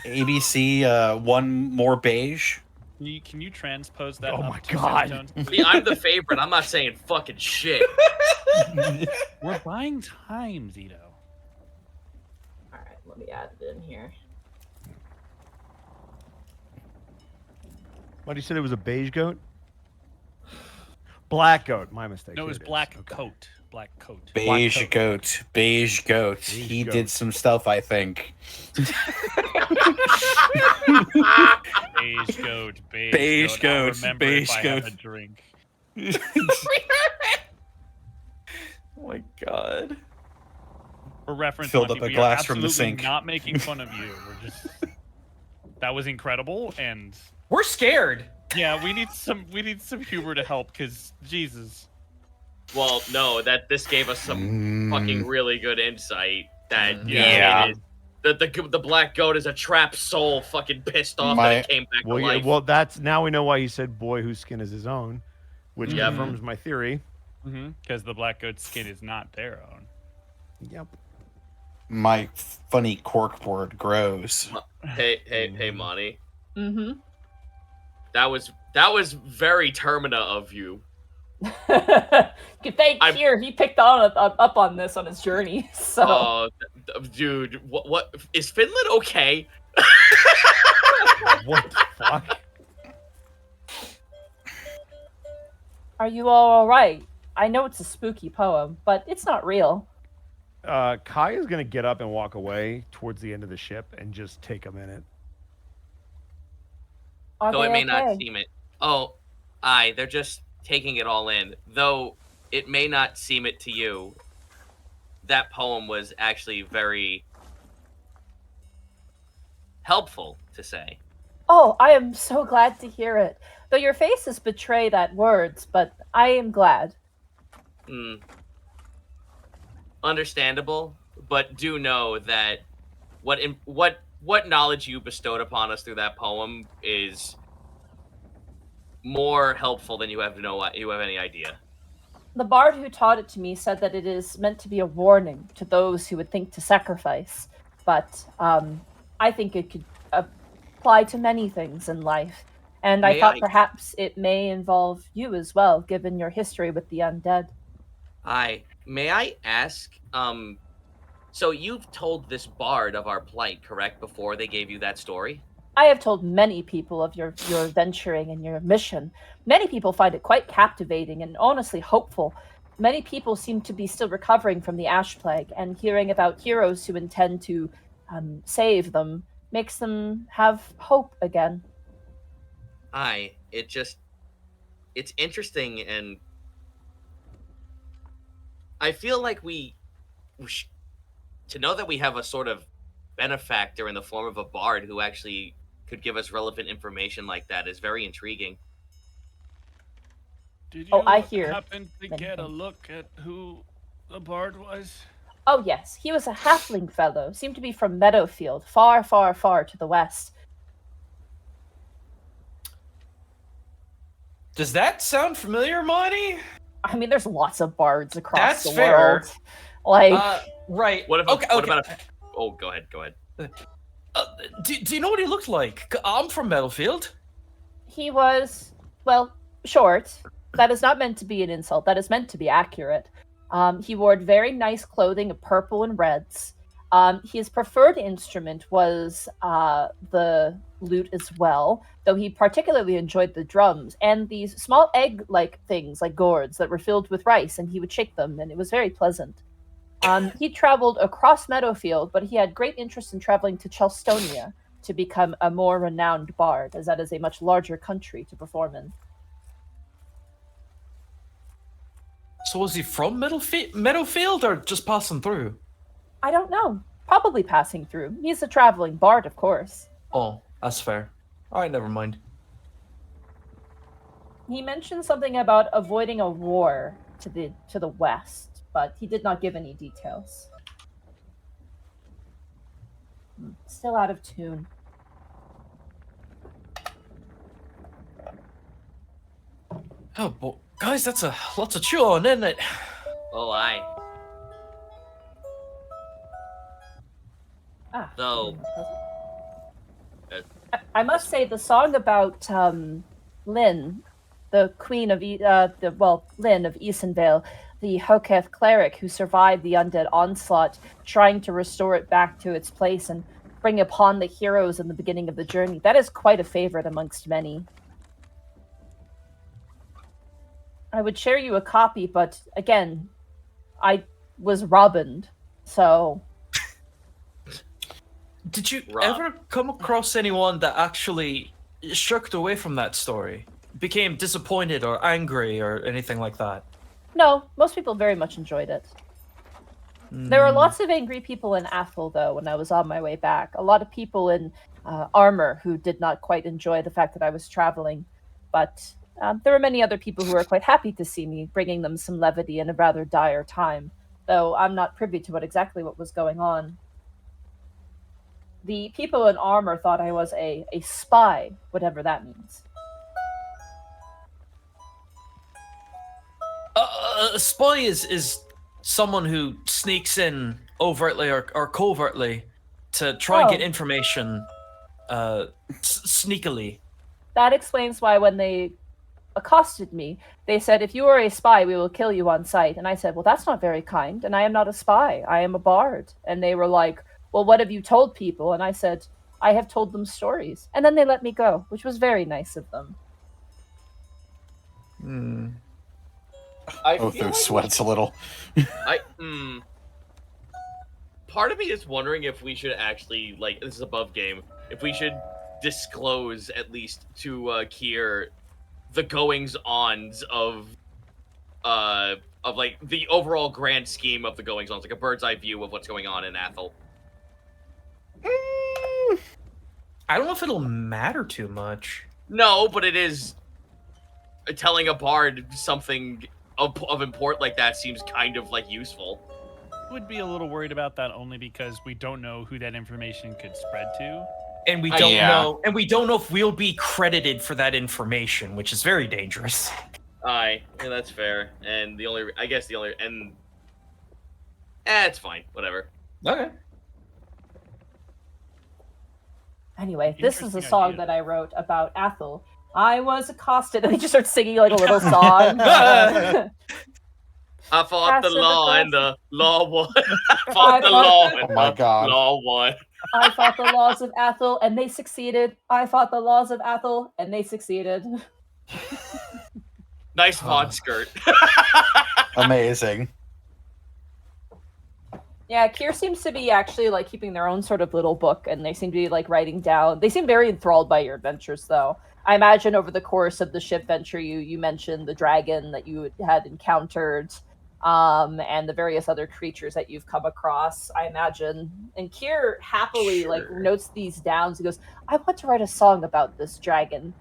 ABC, one more beige. Can you transpose that? Oh up my to God. semitones, See, I'm the favorite. I'm not saying fucking shit. We're buying time, Zito. All right, let me add it in here. What did you say? It was a beige goat? Black goat. My mistake. No, it Here was is. black Okay. coat. Black coat. Beige goat. Beige goat. He goat. did some stuff, I think. Beige goat. Beige goat. I'll goat, remember beige if I have goat. a drink. Oh my god. For reference, Filled Monty, up a we glass are from the absolutely sink. not making fun of you. We're just that was incredible, and We're scared. yeah, we need some humor to help, because Jesus. Well, no, that this gave us some fucking really good insight. That Yeah. the black goat is a trapped soul, fucking pissed off My- that it came back Well, to yeah, life. well, that's now we know why he said "boy whose skin is his own," which Yep. confirms my theory. Because the black goat's skin is not their own. Yep. My funny corkboard grows. Hey, Monty. Mm-hmm. That was very Termina of you. Thank I'm- Kier. He picked up on this on his journey. So Oh, dude, what is Finland okay? What the fuck? are you all right? I know it's a spooky poem, but it's not real. Kai is gonna get up and walk away towards the end of the ship and just take a minute. Are Though they it may not okay? seem it. Oh, they're just taking it all in. Though it may not seem it to you. That poem was actually very helpful to say. Oh, I am so glad to hear it. Though your faces betray that words, but I am glad. Understandable, but do know that what what knowledge you bestowed upon us through that poem is more helpful than you have any idea. The bard who taught it to me said that it is meant to be a warning to those who would think to sacrifice, but I think it could apply to many things in life, and I thought perhaps it may involve you as well, given your history with the undead. May I ask, so you've told this bard of our plight, correct, before they gave you that story? I have told many people of your venturing and your mission. Many people find it quite captivating and honestly hopeful. Many people seem to be still recovering from the ash plague, and hearing about heroes who intend to save them makes them have hope again. It's interesting, and I feel like to know that we have a sort of benefactor in the form of a bard who actually could give us relevant information like that is very intriguing. Did you I hear happen to get a look at who the bard was? Oh yes, he was a halfling fellow, seemed to be from Meadowfield, far, far, far to the west. Does that sound familiar, Monty? I mean, there's lots of bards across That's the fair. world. Like, right. What about oh, go ahead. Do you know what he looked like? I'm from Meadowfield. he was, well, short. That is not meant to be an insult. That is meant to be accurate. He wore very nice clothing of purple and reds. His preferred instrument was the lute as well, though he particularly enjoyed the drums and these small egg-like things like gourds that were filled with rice, and he would shake them, and it was very pleasant. He traveled across Meadowfield, but he had great interest in traveling to Chelstonia to become a more renowned bard, as that is a much larger country to perform in. So was he from Meadowfield or just passing through? I don't know. Probably passing through. He's a traveling bard, of course. Oh, that's fair. Alright, never mind. He mentioned something about avoiding a war to the west, but he did not give any details. Still out of tune. Oh, but guys, that's a lot to chew on, isn't it? Oh, aye. So, I must say the song about Lynn, the queen of Lynn of Easonvale, the Hoketh cleric who survived the undead onslaught, trying to restore it back to its place and bring upon the heroes in the beginning of the journey. That is quite a favorite amongst many. I would share you a copy, but again, I was robined, so... Did you ever come across anyone that actually shirked away from that story? Became disappointed or angry or anything like that? No, most people very much enjoyed it. There were lots of angry people in Athel, though, when I was on my way back. A lot of people in armor who did not quite enjoy the fact that I was traveling. But there were many other people who were quite happy to see me, bringing them some levity in a rather dire time, though I'm not privy to exactly what was going on. The people in armor thought I was a spy, whatever that means. A spy is someone who sneaks in overtly or covertly to try and get information sneakily. That explains why when they accosted me, they said, if you are a spy, we will kill you on sight. And I said, well, that's not very kind, and I am not a spy. I am a bard. And they were like, well, what have you told people? And I said, I have told them stories. And then they let me go, which was very nice of them. Otho sweats a little. Part of me is wondering if we should actually, like, this is above game, if we should disclose, at least to Kier, the goings-ons of like, the overall grand scheme of the goings-ons, like a bird's-eye view of what's going on in Athel. I don't know if it'll matter too much. No, but it is telling a bard something of import like that seems kind of like useful. would be a little worried about that only because we don't know who that information could spread to. And we don't Yeah. know, and we don't know if we'll be credited for that information, which is very dangerous. Yeah, that's fair. And it's fine. Whatever. Okay. Anyway, this is a Interesting song idea. that I wrote about Athel. I was accosted, and he just starts singing like a little song. I fought the Passive law and aggressive. the law won. I fought the law and Oh my the God. law won. I fought the laws of Athel, and they succeeded. I fought the laws of Athel, and they succeeded. Nice mod skirt. Amazing. Yeah, Kier seems to be actually like keeping their own sort of little book, and they seem to be like writing down. They seem very enthralled by your adventures, though. I imagine over the course of the ship venture, you mentioned the dragon that you had encountered, and the various other creatures that you've come across. I imagine, and Kier happily like notes these down. He goes, "I want to write a song about this dragon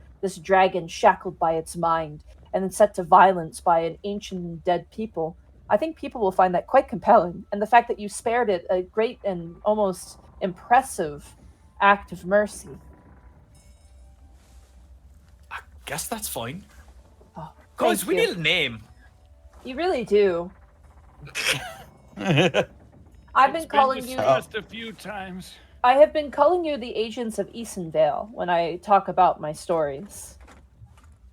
shackled by its mind, and then set to violence by an ancient and dead people. I think people will find that quite compelling, and the fact that you spared it a great and almost impressive act of mercy." I guess that's fine. Oh, Guys, thank we you. need a name. You really do. I've It's been calling you. discussed a few times. I have been calling you the agents of Easonvale when I talk about my stories,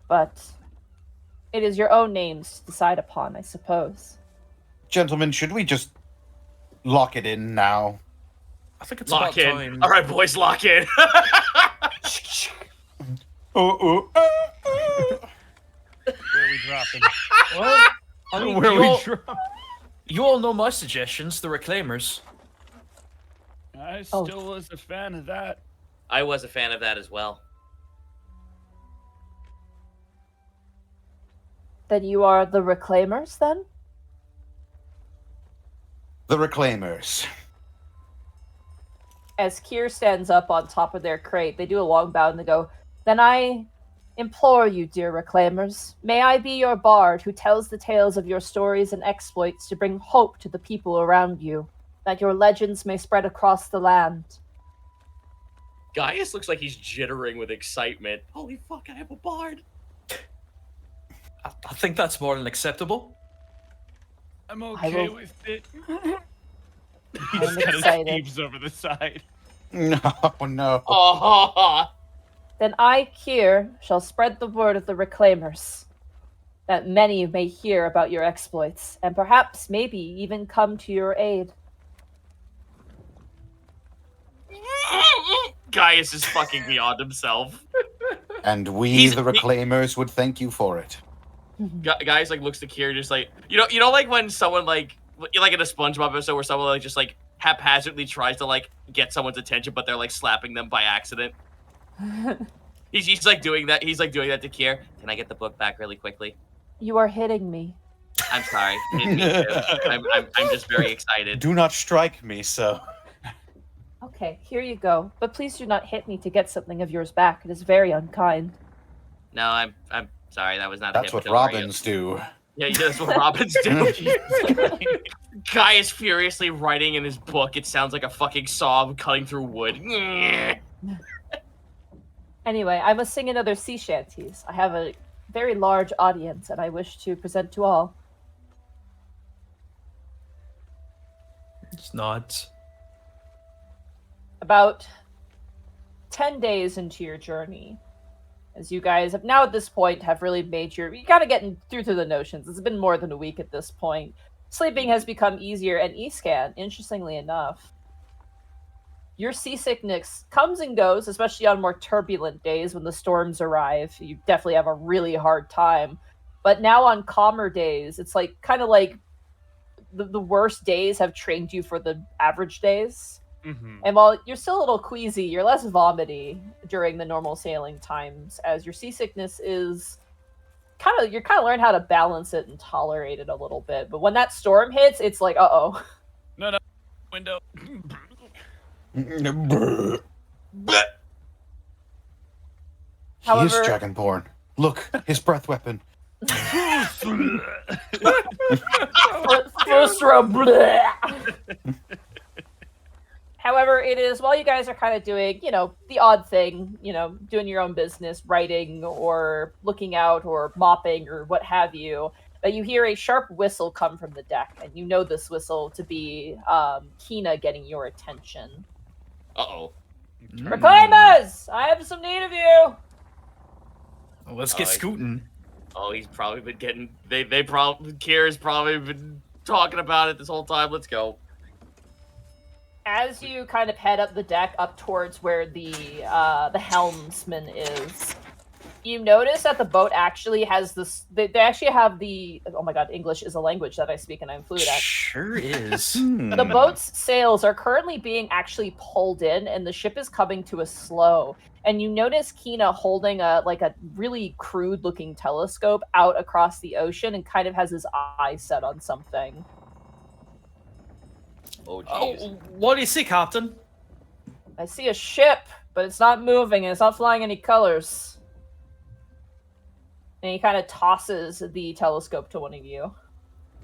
but it is your own names to decide upon, I suppose. Gentlemen, should we just lock it in now? I think it's Lock about in. time. All right, boys, lock in. Oh, Where are we dropping? Well, I mean, Where you all know my suggestions, the Reclaimers. I Oh. still was a fan of that. I was a fan of that as well. Then you are the Reclaimers, then? the Reclaimers. As Kier stands up on top of their crate, they do a long bow and they go, "Then I implore you, dear Reclaimers, may I be your bard who tells the tales of your stories and exploits to bring hope to the people around you, that your legends may spread across the land." Gaius looks like he's jittering with excitement. Holy fuck, I have a bard. I think that's more than acceptable. I'm I okay will- with it. I'm He's got his excited. sleeves over the side. No, no. Oh, Then I, Kier, shall spread the word of the Reclaimers, that many may hear about your exploits, and perhaps maybe even come to your aid. Gaius is fucking beyond himself. And we, He's- the Reclaimers, would thank you for it. Gaius like looks to Kier, just like you know, like when someone like in a SpongeBob episode where someone like just like haphazardly tries to like get someone's attention, but they're like slapping them by accident. He's like doing that. He's like doing that to Kier. Can I get the book back really quickly? You are hitting me. I'm sorry. Me too. I'm just very excited. Do not strike me so. Okay, here you go. But please do not hit me to get something of yours back. It is very unkind. No, I'm sorry. That was not. That's a hit, what but don't worry. Robins do. Yeah, that's what Robins do. Guy is furiously writing in his book. It sounds like a fucking saw cutting through wood. Anyway, I must sing another sea shanties. I have a very large audience, and I wish to present to all. It's not. About 10 days into your journey, as you guys have now at this point have really made you gotta get through to the notions. It's been more than a week at this point. Sleeping has become easier, and E-scan, interestingly enough, your seasickness comes and goes, especially on more turbulent days when the storms arrive. You definitely have a really hard time. But now on calmer days, it's like kind of like the worst days have trained you for the average days. Mm-hmm. And while you're still a little queasy, you're less vomity during the normal sailing times, as your seasickness is you're kind of learning how to balance it and tolerate it a little bit. But when that storm hits, it's like, uh-oh. No. Window. He However- is Dragonborn. Look, his breath weapon. First row, bleh. However, it is while you guys are kind of doing, the odd thing, doing your own business, writing or looking out or mopping or what have you, that you hear a sharp whistle come from the deck, and you know this whistle to be Kina getting your attention. Uh-oh. Reclaimers! I have some need of you! Well, let's get scooting. Oh, he's probably been getting... Kier's probably been talking about it this whole time. Let's go. As you kind of head up the deck up towards where the helmsman is, you notice that the boat actually has this. They actually have the. Oh my god, English is a language that I speak and I'm fluent at. Sure is. The boat's sails are currently being actually pulled in, and the ship is coming to a slow. And you notice Kina holding a really crude-looking telescope out across the ocean, and kind of has his eye set on something. Oh, jeez. Oh, what do you see, Captain? I see a ship, but it's not moving, and it's not flying any colors. And he kind of tosses the telescope to one of you.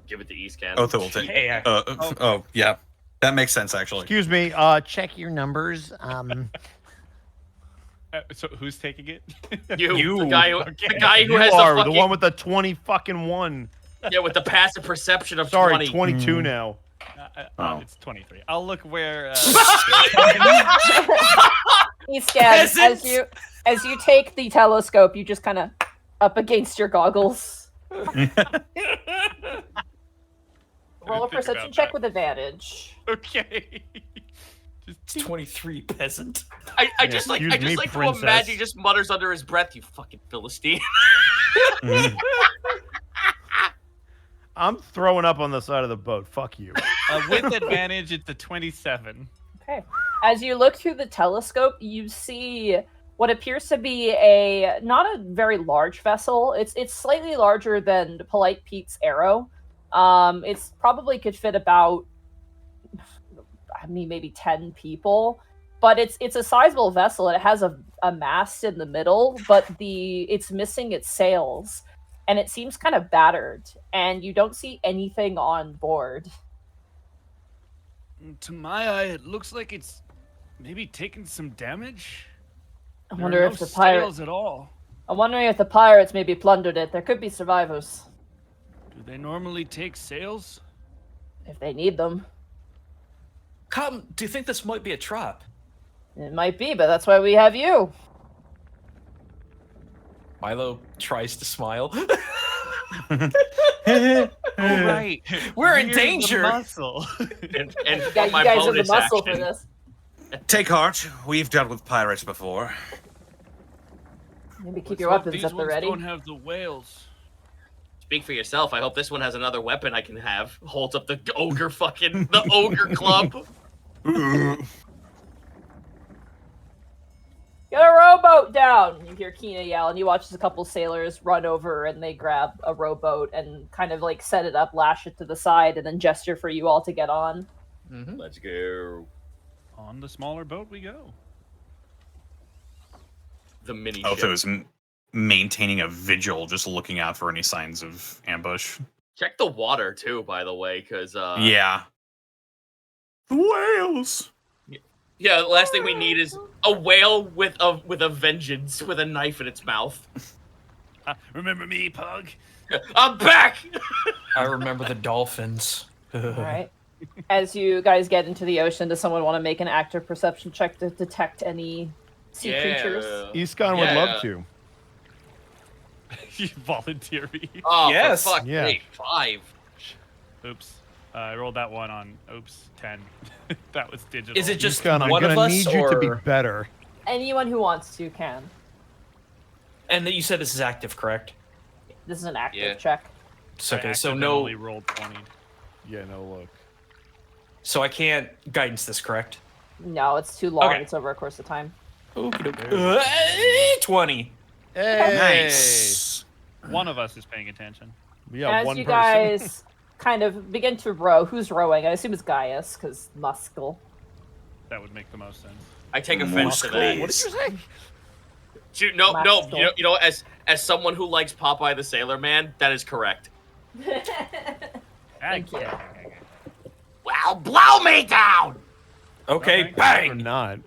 Give it to Eastcan. Otho will take. Yeah. Oh, yeah, that makes sense actually. Excuse me. Check your numbers. So who's taking it? You. The guy who, Okay. the guy who You has are the fucking... the one with the 20 fucking 1. Yeah, with the passive perception of Sorry, 20. 22 now. It's 23. I'll look where. He scans as you take the telescope. You just kind of up against your goggles. Roll a perception check with advantage. Okay. It's 23, peasant. I just like excuse me, to princess. imagine he just mutters under his breath, "You fucking Philistine." I'm throwing up on the side of the boat. Fuck you. With advantage, it's a 27. Okay. As you look through the telescope, you see what appears to be not a very large vessel. It's slightly larger than Polite Pete's Arrow. It's probably could fit about, maybe 10 people. But it's a sizable vessel, and it has a mast in the middle, but it's missing its sails. And it seems kind of battered, and you don't see anything on board. To my eye, it looks like it's maybe taken some damage. I There wonder are if no the pirates. sails at all. I'm wondering if the pirates maybe plundered it. There could be survivors Do they normally take sails? if they need them. Come, do you think this might be a trap? It might be, but that's why we have you. Milo tries to smile. Oh, right. We're in Here's the danger. muscle. and You guys my have the bonus muscle action. for this. Take heart. We've dealt with pirates before. Maybe keep Let's your hope weapons these at the ones ready. don't have the whales. Speak for yourself. I hope this one has another weapon I can have. Holds up the ogre club. Get a rowboat down! You hear Kina yell, and you watch as a couple sailors run over and they grab a rowboat and kind of set it up, lash it to the side, and then gesture for you all to get on. Mm-hmm. Let's go. On the smaller boat we go. The mini Otho ship. is maintaining a vigil, just looking out for any signs of ambush. Check the water too, by the way, because Yeah. The whales. yeah. The last thing we need is a whale with a vengeance, with a knife in its mouth. Remember me, Pug? I'm back. I remember the dolphins. All right. As you guys get into the ocean, does someone want to make an active perception check to detect any sea creatures? Eastcon would love to. You volunteer me. Oh, Yes. for fuck's Yeah. sake, 5. Oops. I rolled that one on 10. That was digital. Is it just Eastcon, I'm one of gonna us, need you to be or- better. Anyone who wants to can. And then you said this is active, correct? This is an active Yeah. check. So, I okay, so no, accidentally rolled 20. Yeah, no look. so I can't guidance this, correct? No, it's too long. Okay. It's over a course of time. 20. Hey. Nice. One of us is paying attention. Yeah, As one you person. guys kind of begin to row, who's rowing? I assume it's Gaius, because muscle. That would make the most sense. I take offense to that. What did you say? Dude, no, Muscle. you know, as someone who likes Popeye the Sailor Man, that is correct. Thank you. Well, blow me down. Okay, Okay. Or bang! not.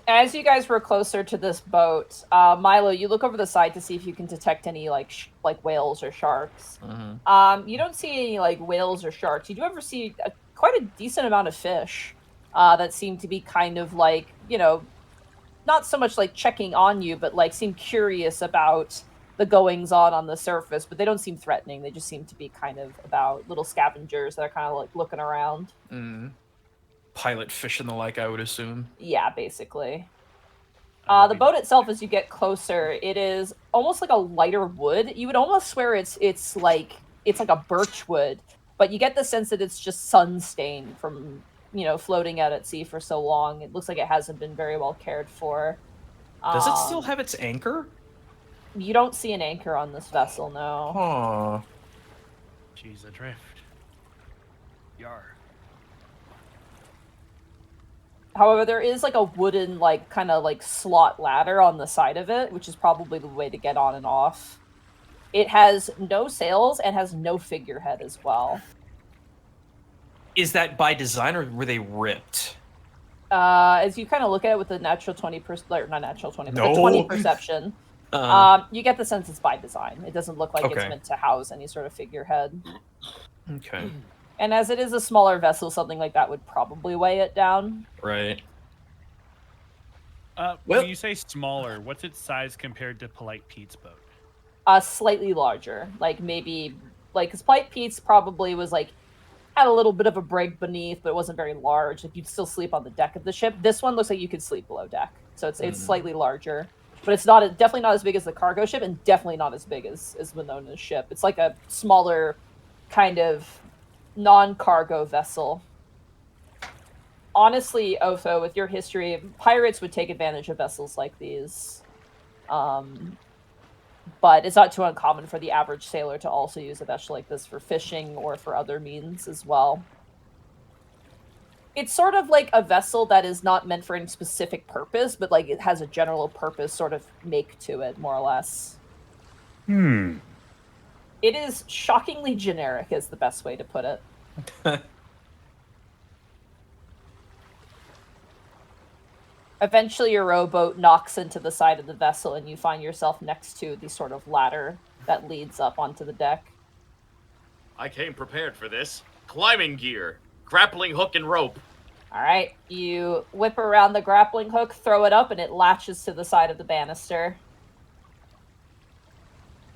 As you guys were closer to this boat, Milo, you look over the side to see if you can detect any like whales or sharks. You don't see any like whales or sharks. You do ever see quite a decent amount of fish that seem to be kind of like, you know, not so much like checking on you, but like seem curious about the goings on the surface. But they don't seem threatening. They just seem to be kind of about little scavengers that are kind of like looking around. Pilot fish and the like, I would assume. Yeah, basically. The boat itself, as you get closer, it is almost like a lighter wood. You would almost swear it's like a birch wood, but you get the sense that it's just sun stained from, you know, floating out at sea for so long. It looks like it hasn't been very well cared for. Does it still have its anchor? You don't see an anchor on this vessel, no. Huh. She's adrift. Yar. However, there is like a wooden, like kind of like slot ladder on the side of it, which is probably the way to get on and off. It has no sails and has no figurehead as well. Is that by design or were they ripped? As you kind of look at it with the natural 20 not natural 20, but the 20 perception, you get the sense it's by design. It doesn't look like it's meant to house any sort of figurehead. Okay. And as it is a smaller vessel, something like that would probably weigh it down. Right. When you say smaller, what's its size compared to Polite Pete's boat? Slightly larger. Like maybe, like, because Polite Pete's probably was like, had a little bit of a brig beneath, but it wasn't very large. Like, you'd still sleep on the deck of the ship. This one looks like you could sleep below deck. So it's slightly larger. But it's not definitely not as big as the cargo ship, and definitely not as big as Winona's ship. It's like a smaller kind of non-cargo vessel. Honestly, Otho, with your history, pirates would take advantage of vessels like these. But it's not too uncommon for the average sailor to also use a vessel like this for fishing or for other means as well. It's sort of like a vessel that is not meant for any specific purpose, but like it has a general purpose sort of make to it, more or less. It is shockingly generic, is the best way to put it. Eventually, your rowboat knocks into the side of the vessel, and you find yourself next to the sort of ladder that leads up onto the deck. I came prepared for this. Climbing gear, grappling hook and rope. All right, you whip around the grappling hook, throw it up, and it latches to the side of the banister.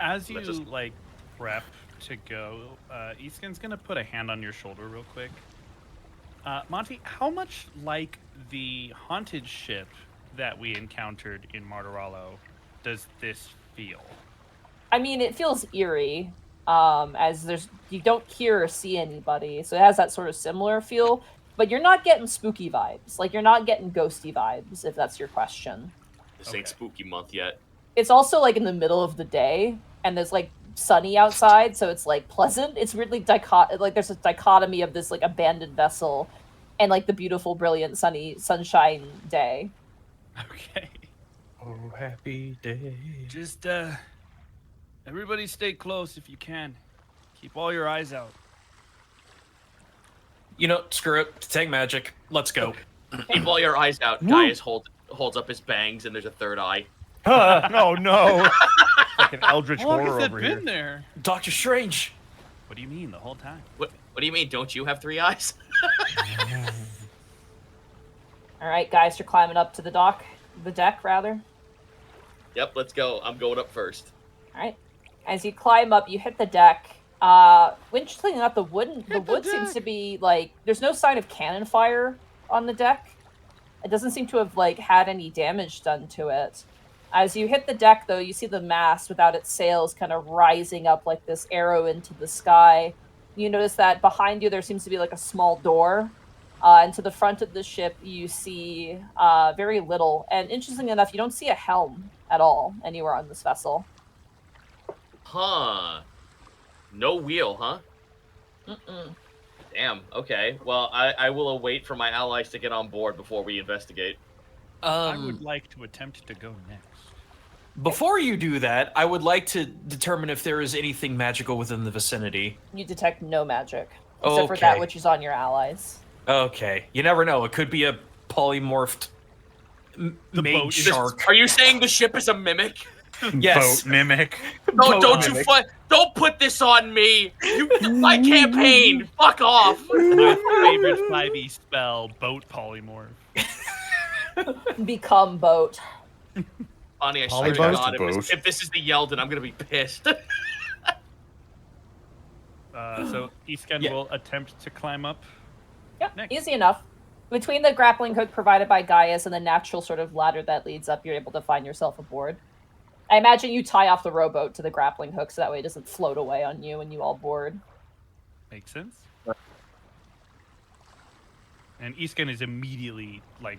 As you like prep to go, Easkin's gonna put a hand on your shoulder real quick. Monty, how much like the haunted ship that we encountered in Martorello does this feel? I mean, it feels eerie, as you don't hear or see anybody, so it has that sort of similar feel, but you're not getting spooky vibes. Like, you're not getting ghosty vibes, if that's your question. This ain't spooky month yet. It's also, like, in the middle of the day, and there's, like, sunny outside, so it's, like, pleasant. It's weirdly there's a dichotomy of this, like, abandoned vessel and, like, the beautiful, brilliant, sunny, sunshine day. Okay. Oh, happy day. Just, everybody stay close if you can. Keep all your eyes out. You know, screw it. Detect magic. Let's go. Keep all your eyes out. Gaius holds up his bangs, and there's a third eye. Oh, no. Like an eldritch How long horror has it over been here. there? Doctor Strange. What do you mean, the whole time? What do you mean? Don't you have 3 eyes? All right, guys, you're climbing up to the deck, rather. Yep, let's go. I'm going up first. All right. As you climb up, you hit the deck. Interestingly enough, the wood seems to be like there's no sign of cannon fire on the deck. It doesn't seem to have like had any damage done to it. As you hit the deck, though, you see the mast without its sails kind of rising up like this arrow into the sky. You notice that behind you there seems to be like a small door. And to the front of the ship, you see very little. And interestingly enough, you don't see a helm at all anywhere on this vessel. Huh. No wheel, huh? Mm-mm. Damn. Okay. Well, I will await for my allies to get on board before we investigate. I would like to attempt to go next. Before you do that, I would like to determine if there is anything magical within the vicinity. You detect no magic, except for that which is on your allies. Okay, you never know. It could be a polymorphed The maid boat is- shark. Are you saying the ship is a mimic? Yes. Boat mimic. No, Boat don't mimic. don't put this on me. My campaign. Fuck off. My favorite 5e spell, boat polymorph. Become boat. Bonnie, I swear to Polyboat? God, Boat. if this is the Yeldon, I'm gonna be pissed. So Isken Yeah. will attempt to climb up. Yep, Next. easy enough. Between the grappling hook provided by Gaius and the natural sort of ladder that leads up, you're able to find yourself aboard. I imagine you tie off the rowboat to the grappling hook so that way it doesn't float away on you and you all board. Makes sense. And Isken is immediately like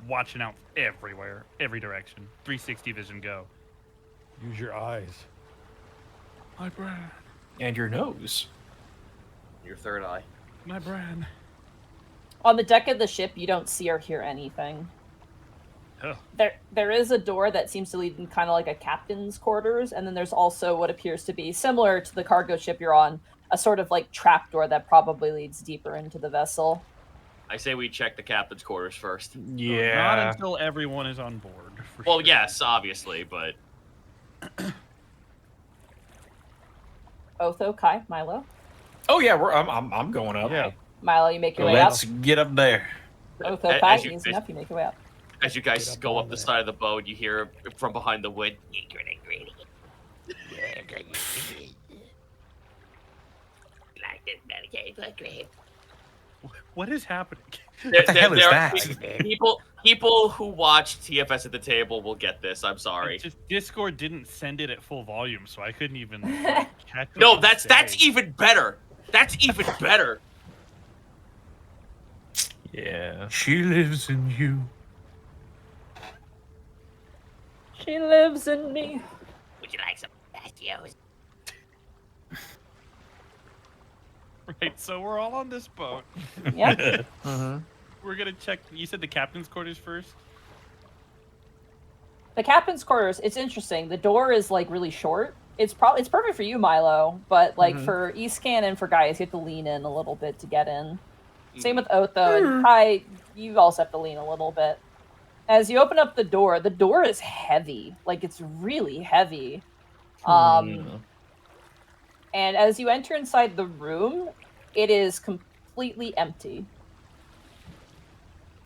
watching out everywhere, every direction. 360 vision go. Use your eyes. My brain. And your nose. Your third eye. My brain. On the deck of the ship, you don't see or hear anything. Oh. There is a door that seems to lead in kind of like a captain's quarters, and then there's also what appears to be similar to the cargo ship you're on, a sort of like trapdoor that probably leads deeper into the vessel. I say we check the captain's quarters first. Not Yeah. until everyone is on board. For Well, sure. yes, obviously, but Otho, Kai, Milo. Oh yeah, I'm going up. Yeah. Milo, you make your way Let's up. get up there. Otho, as Kai, you- easy enough, you make your way up. as you guys Get up go on up the there. side of the boat, you hear from behind the wood. What is happening? What the hell is that? People who watch TFS at the table will get this. I'm sorry. It's just Discord didn't send it at full volume, so I couldn't even like, catch what No, you that's say. even better. That's even better. Yeah. She lives in you. She lives in me. Would you like some pistachios? Right, so we're all on this boat. Yep. We're gonna check. You said the captain's quarters first. The captain's quarters, it's interesting. The door is like really short. It's perfect for you, Milo, but like for Iscan and for Gaius, you have to lean in a little bit to get in. Same with Otho and Kai, you also have to lean a little bit. As you open up the door is heavy. Like it's really heavy. And as you enter inside the room, it is completely empty.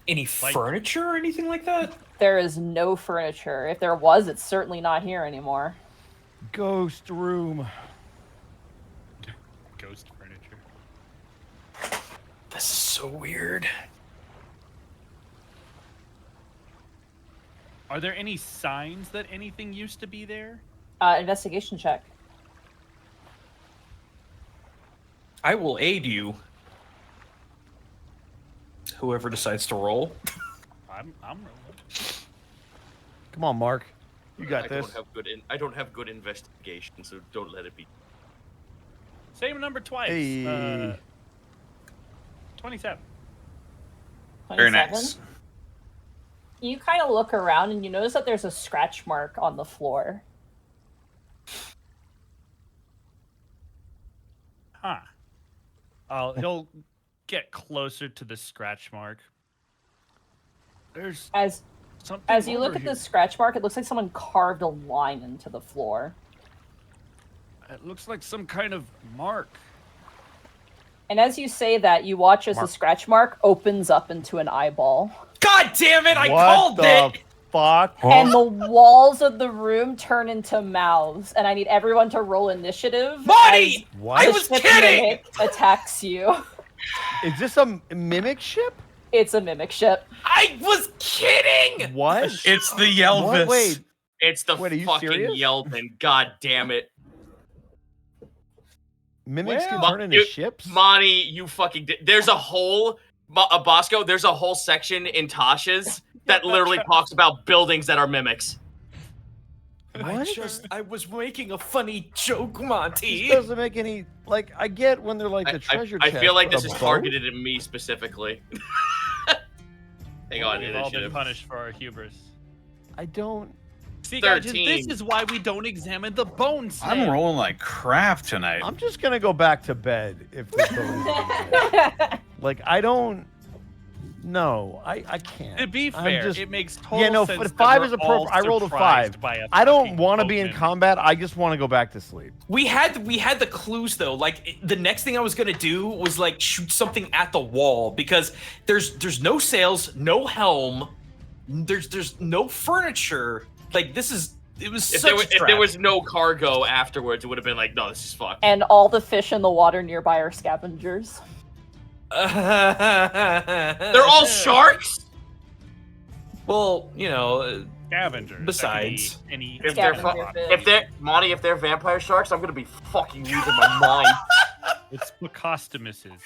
Any furniture or anything like that? There is no furniture. If there was, it's certainly not here anymore. Ghost room. Ghost furniture. This is so weird. Are there any signs that anything used to be there? Investigation check. I will aid you. Whoever decides to roll. I'm rolling. Come on, Mark. You got I this. I don't have good investigation, so don't let it be. Same number twice. Hey. 27. Very 27. nice. You kind of look around and you notice that there's a scratch mark on the floor. Huh. He'll get closer to the scratch mark. There's As something. as you look over at here. the scratch mark, it looks like someone carved a line into the floor. It looks like some kind of mark. And as you say that, you watch as Mark. the scratch mark opens up into an eyeball. God damn it! I what called the it. fuck? And the walls of the room turn into mouths. And I need everyone to roll initiative. Marty! as What? I the was ship kidding! mimic attacks you. Is this a mimic ship? It's a mimic ship. I was kidding. What? It's the Yelvis. What? Wait. It's the Wait, are you fucking serious? Yeldon. God damn it. Mimics can Well, turn into you- ships? Monty, you fucking there's a whole Bosco, there's a whole section in Tasha's that literally talks about buildings that are mimics. I was making a funny joke, This Monty. doesn't make any... Like, I get when they're like the treasure I chest. feel like but this a is boat? targeted at me specifically. Hang on, We've all been initiative. punished for our hubris. I don't... See, guys, 13. this is why we don't examine the bone snail. I'm rolling like crap tonight. I'm just gonna go back to bed if this boat is Like, I don't. No, I can't. To be I'm fair, just- it makes total Yeah, no, sense. that 5 we're is appropriate. all I rolled a surprised 5. by a I don't fucking want to be in boatman. combat. I just want to go back to sleep. We had the clues though. Like the next thing I was gonna do was like shoot something at the wall because there's no sails, no helm, there's no furniture. Like it was If such there, a was, if trap. there was no cargo afterwards, it would have been like, no, this is fucked. And all the fish in the water nearby are scavengers. They're all sharks. Well, you know, Scavengers. Besides. That could be If they're Scavenger fish. if they're Monty, if they're vampire sharks, I'm gonna be fucking losing my mind. it's Placostomuses.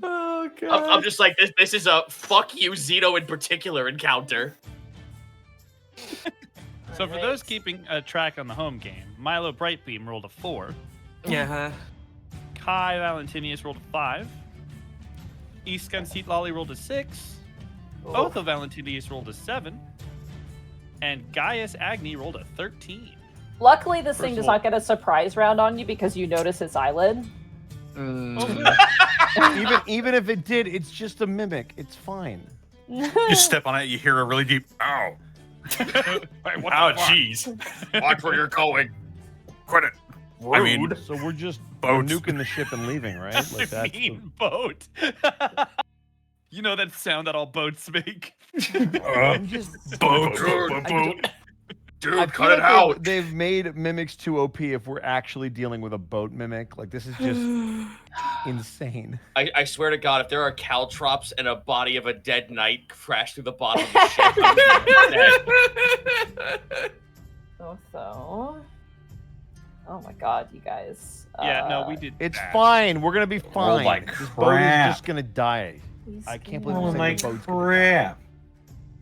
oh god. I'm just like this. This is a fuck you, Zito in particular encounter. So for those keeping track on the home game, Milo Brightbeam rolled a 4. Yeah. Kai Valentinius rolled a 5. Eastgun Seat Lolly rolled a 6. Both of Valentinius rolled a 7. And Gaius Agni rolled a 13. Luckily, this thing First does of all- not get a surprise round on you because you notice its eyelid. even if it did, it's just a mimic. It's fine. You step on it, you hear a really deep ow. Oh jeez. Watch where you're going. Quit it. I mean, So we're just Boats. nuking the ship and leaving, right? Like that's the- mean boat. You know that sound that all boats make. I'm just Dude, I cut feel it like out. they've made mimics too OP if we're actually dealing with a boat mimic. Like this is just insane. I swear to God, if there are caltrops and a body of a dead knight crash through the bottom of the ship, I'm dead. So. Oh my god, you guys. Yeah, no, we did. It's that. fine. We're gonna be fine. like This boat is crap. just gonna die. I can't believe Oh I'm my saying the boat's gonna die. crap.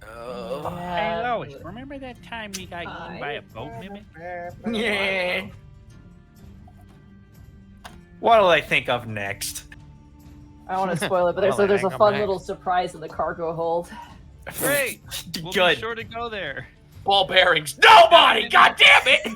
Hey, Lois, remember that time we got eaten by a boat mimic? Yeah. What'll I think of next? I don't want to spoil it, but Well, I there's a think I'm fun next. little surprise in the cargo hold. Great. We'll Good. be sure to go there. Ball bearings. Nobody! God damn it!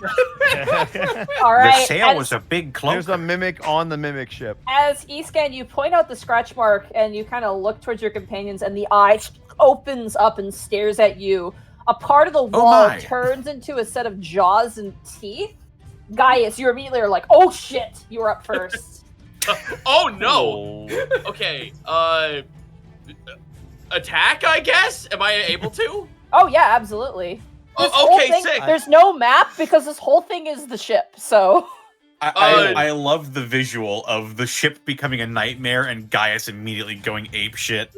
All right. The sail as- was a big cloak. There's a mimic on the mimic ship. As Escan, you point out the scratch mark and you kind of look towards your companions, and the eye opens up and stares at you. A part of the wall my. turns into a set of jaws and teeth. Gaius, you immediately are like, "Oh shit!" You were up first. Oh no! Okay, attack, I guess? Am I able to? Oh yeah, absolutely. This Oh, whole okay, thing- sick. There's no map because this whole thing is the ship. So I love the visual of the ship becoming a nightmare and Gaius immediately going ape shit.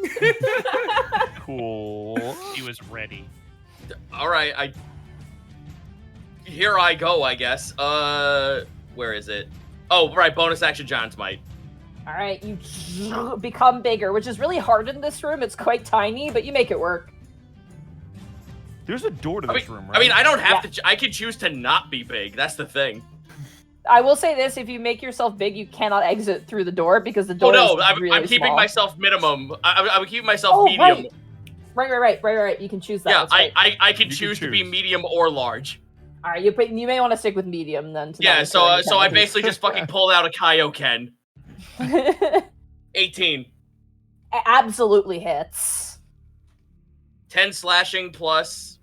Cool. He was ready. All right, here I go, I guess. Where is it? Oh, right, bonus action Giant's Might. all right, you become bigger, which is really hard in this room. It's quite tiny, but you make it work. There's a door to this room, right? I mean, I don't have to. I can choose to not be big. That's the thing. I will say this: if you make yourself big, you cannot exit through the door because the door Oh no, is I'm really keeping small. myself minimum. I'm keeping myself Oh, medium. Right. You can choose that. Yeah, that's right. I can You can choose to be choose. medium or large. All right, you may want to stick with medium then. To Yeah, not so incur so I any basically just fucking pulled out a Kaioken. penalties. 18. Absolutely hits. 10 slashing plus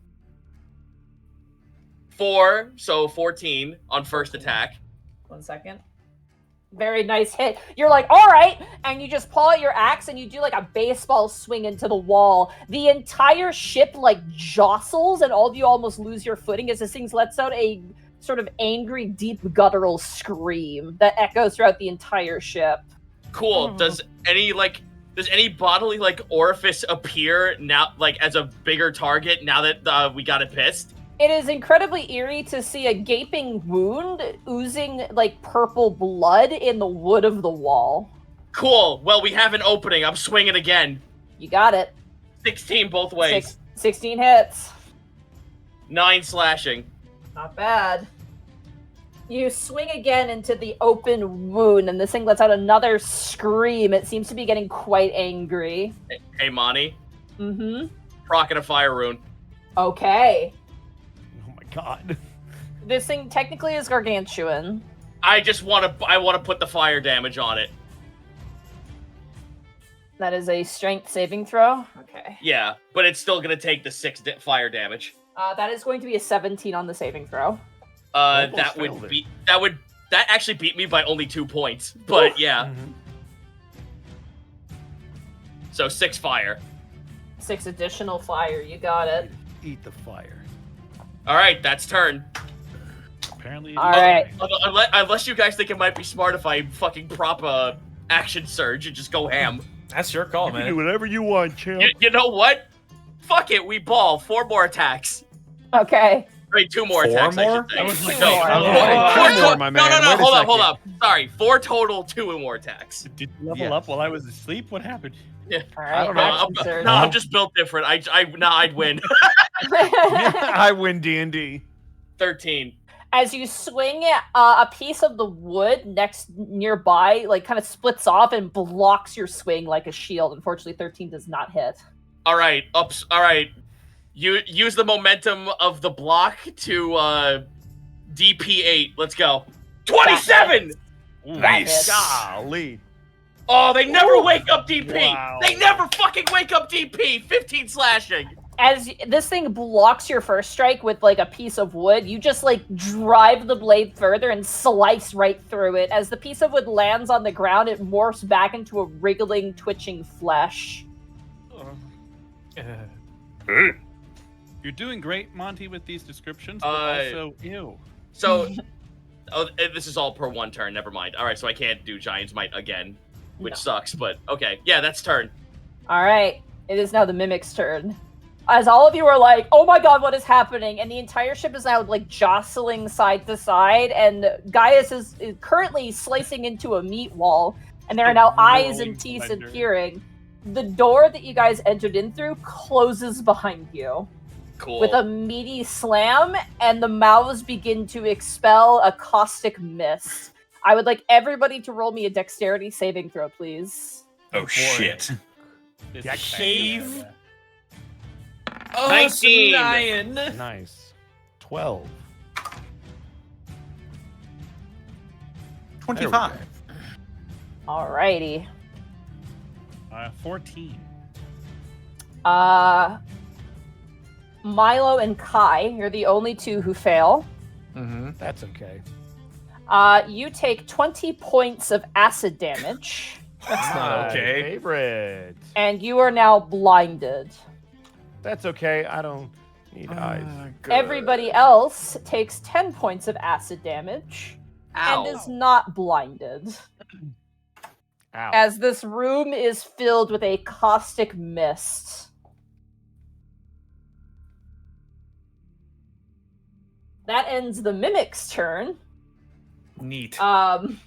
4, so 14 on first attack. 1 second. Very nice hit. You're like, all right, and you just pull out your axe and you do like a baseball swing into the wall. The entire ship like jostles, and all of you almost lose your footing as this thing lets out a sort of angry, deep, guttural scream that echoes throughout the entire ship. Cool. Does any bodily like orifice appear now, like as a bigger target now that we got it pissed? It is incredibly eerie to see a gaping wound oozing like purple blood in the wood of the wall. Cool. Well, we have an opening. I'm swinging again. You got it. 16 both ways. 16 hits. 9 slashing. Not bad. You swing again into the open wound, and this thing lets out another scream. It seems to be getting quite angry. Hey, Monty. Mm-hmm. Proc and a fire rune. Okay. Oh my god. This thing technically is gargantuan. I want to put the fire damage on it. That is a strength saving throw. Okay. Yeah, but it's still gonna take the 6 fire damage. That is going to be a 17 on the saving throw. Almost That failed would it. that actually beat me by only 2 points. But yeah, Mhm. so 6 fire. 6 additional fire. You got it. Eat the fire. All right, that's turn. Apparently. All right. Unless you guys think it might be smart if I fucking prop a action surge and just go ham. That's your call, You can do man. whatever you want, champ. You know what? Fuck it, we ball. 4 more attacks. Okay. Wait, 2 more 4 attacks. more? I I should was say. like, No, more. four Four more, total- my No, man. no, Wait a hold up. second. Sorry, 4 total 2 more attacks. Did you level Yes. up while I was asleep? What happened? All I right. don't know. Action surge. No, I'm just built different. I'd win. I win D&D. 13. As you swing it, a piece of the wood nearby, like, kind of splits off and blocks your swing like a shield. Unfortunately, 13 does not hit. All right, All right. You use the momentum of the block to DP8. Let's go. 27. That hits. Golly. Oh, they never wake up DP. Wow. They never fucking wake up DP. 15 slashing. As this thing blocks your first strike with like a piece of wood, you just like drive the blade further and slice right through it. As the piece of wood lands on the ground, it morphs back into a wriggling, twitching flesh. You're doing great, Monty, with these descriptions, but also, ew. So, this is all per 1 turn. Never mind. All right, so I can't do Giant's Might again, which No. sucks. But okay, yeah, that's turn. All right, it is now the Mimic's turn. As all of you are like, "Oh my god, what is happening?" and the entire ship is now like jostling side to side, and Gaius is currently slicing into a meat wall, and there are now eyes and Rolling teeth splendor. appearing. The door that you guys entered in through closes behind you Cool. with a meaty slam, and the mouths begin to expel a caustic mist. I would like everybody to roll me a dexterity saving throw, please. Oh, shit. This That is cave? bad. Oh, 19. 9. Nice. 12. 25. Alrighty. 14. Milo and Kai, you're the only two who fail. Mm-hmm. That's okay. You take 20 points of acid damage, That's not My okay. favorite. and you are now blinded. That's okay. I don't need eyes. Everybody else takes 10 points of acid damage Ow. and is not blinded, Ow. as this room is filled with a caustic mist. That ends the Mimic's turn. Neat. Actually,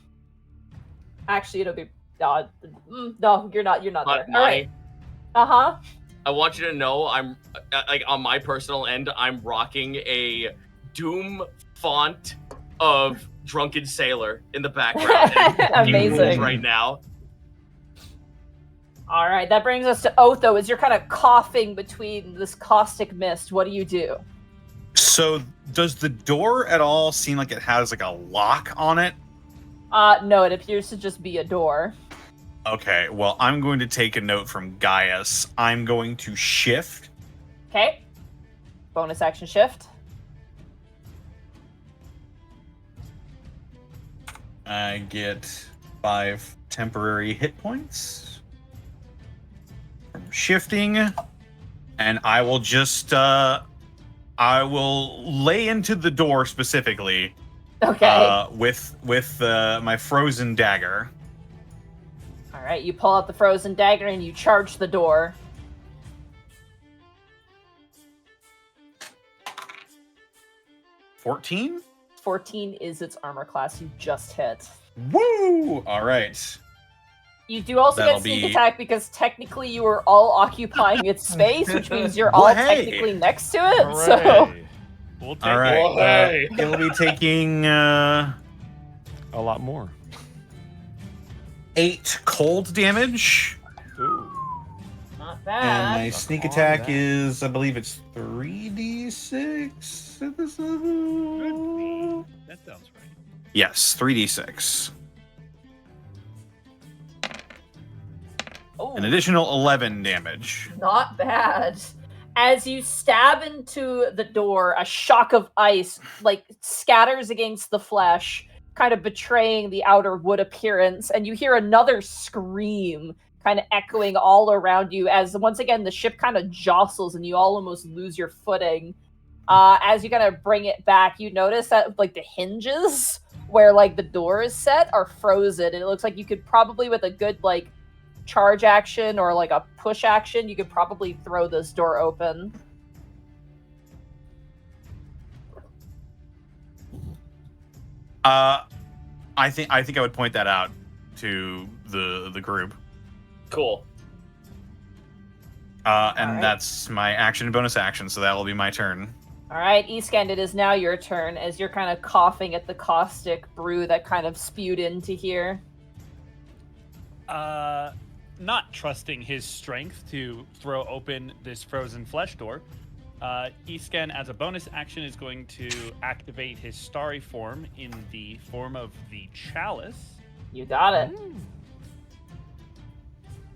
it'll be no, you're not there. All Monty, right. Uh-huh. I want you to know I'm like on my personal end, I'm rocking a Doom font of Drunken Sailor in the background. and he rules Amazing. right now. All right, that brings us to Otho. As you're kind of coughing between this caustic mist, what do you do? So, does the door at all seem like it has like a lock on it? No, it appears to just be a door. Okay, well, I'm going to take a note from Gaius. I'm going to shift. Okay. Bonus action shift. I get 5 temporary hit points from shifting, and I will just I will lay into the door specifically Okay. with my frozen dagger. All right, you pull out the frozen dagger and you charge the door. $14? 14 is its armor class you just hit. Woo! All right. You do also That'll get sneak be- attack because technically you are all occupying its space, which means you're all Well, hey. technically next to it. Hooray. So We'll take All right. it. Hey. It'll be taking A lot more. 8 cold damage. Ooh. not And bad. my sneak on attack that. is, I believe it's 3d6 at this level. That sounds right. Yes, 3d6. Oh, An additional 11 damage. not bad. As you stab into the door, a shock of ice like scatters against the flesh, kind of betraying the outer wood appearance, and you hear another scream kind of echoing all around you as once again the ship kind of jostles and you all almost lose your footing. As you kind of bring it back, you notice that like the hinges where like the door is set are frozen, and it looks like you could probably, with a good like charge action or like a push action, you could probably throw this door open. I think I would point that out to the group. Cool. And right. that's my action and bonus action, so that will be my turn. All right, Eastgand, it is now your turn as you're kind of coughing at the caustic brew that kind of spewed into here. Not trusting his strength to throw open this frozen flesh door, Eastgand, as a bonus action, is going to activate his starry form in the form of the chalice. You got it.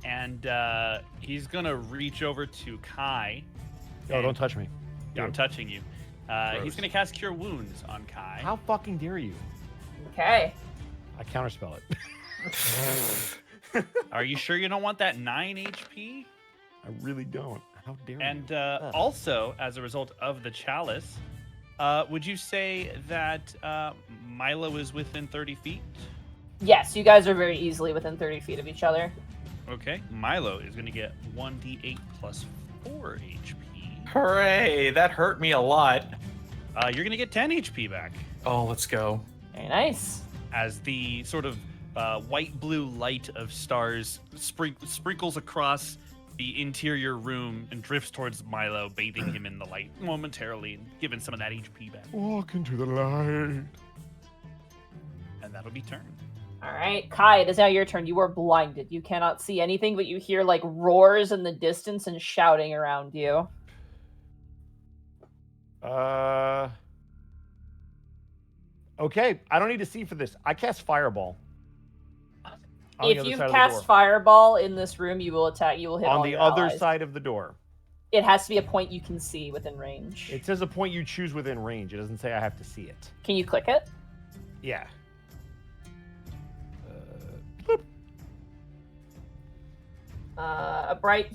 And he's going to reach over to Kai. Oh, don't touch me. Yeah, I'm touching you. He's going to cast Cure Wounds on Kai. How fucking dare you? Okay. I counterspell it. Are you sure you don't want that 9 HP? I really don't. How dare And you? also, as a result of the chalice, would you say that Milo is within 30 feet? Yes, you guys are very easily within 30 feet of each other. Okay. Milo is going to get 1d8 plus 4 HP. Hooray! That hurt me a lot. You're going to get 10 HP back. Oh, let's go. Very nice. As the sort of white-blue light of stars sprinkles across the interior room and drifts towards Milo, bathing him in the light momentarily and giving some of that HP back. Walk into the light. And that'll be turn. All right, Kai, it is now your turn. You are blinded. You cannot see anything, but you hear like roars in the distance and shouting around you. Okay, I don't need to see for this. I cast Fireball. On the If other you've side of the cast door. Fireball in this room, you will attack. You will hit On all the your other allies. side of the door. It has to be a point you can see within range. It says a point you choose within range. It doesn't say I have to see it. Can you click it? Yeah. A bright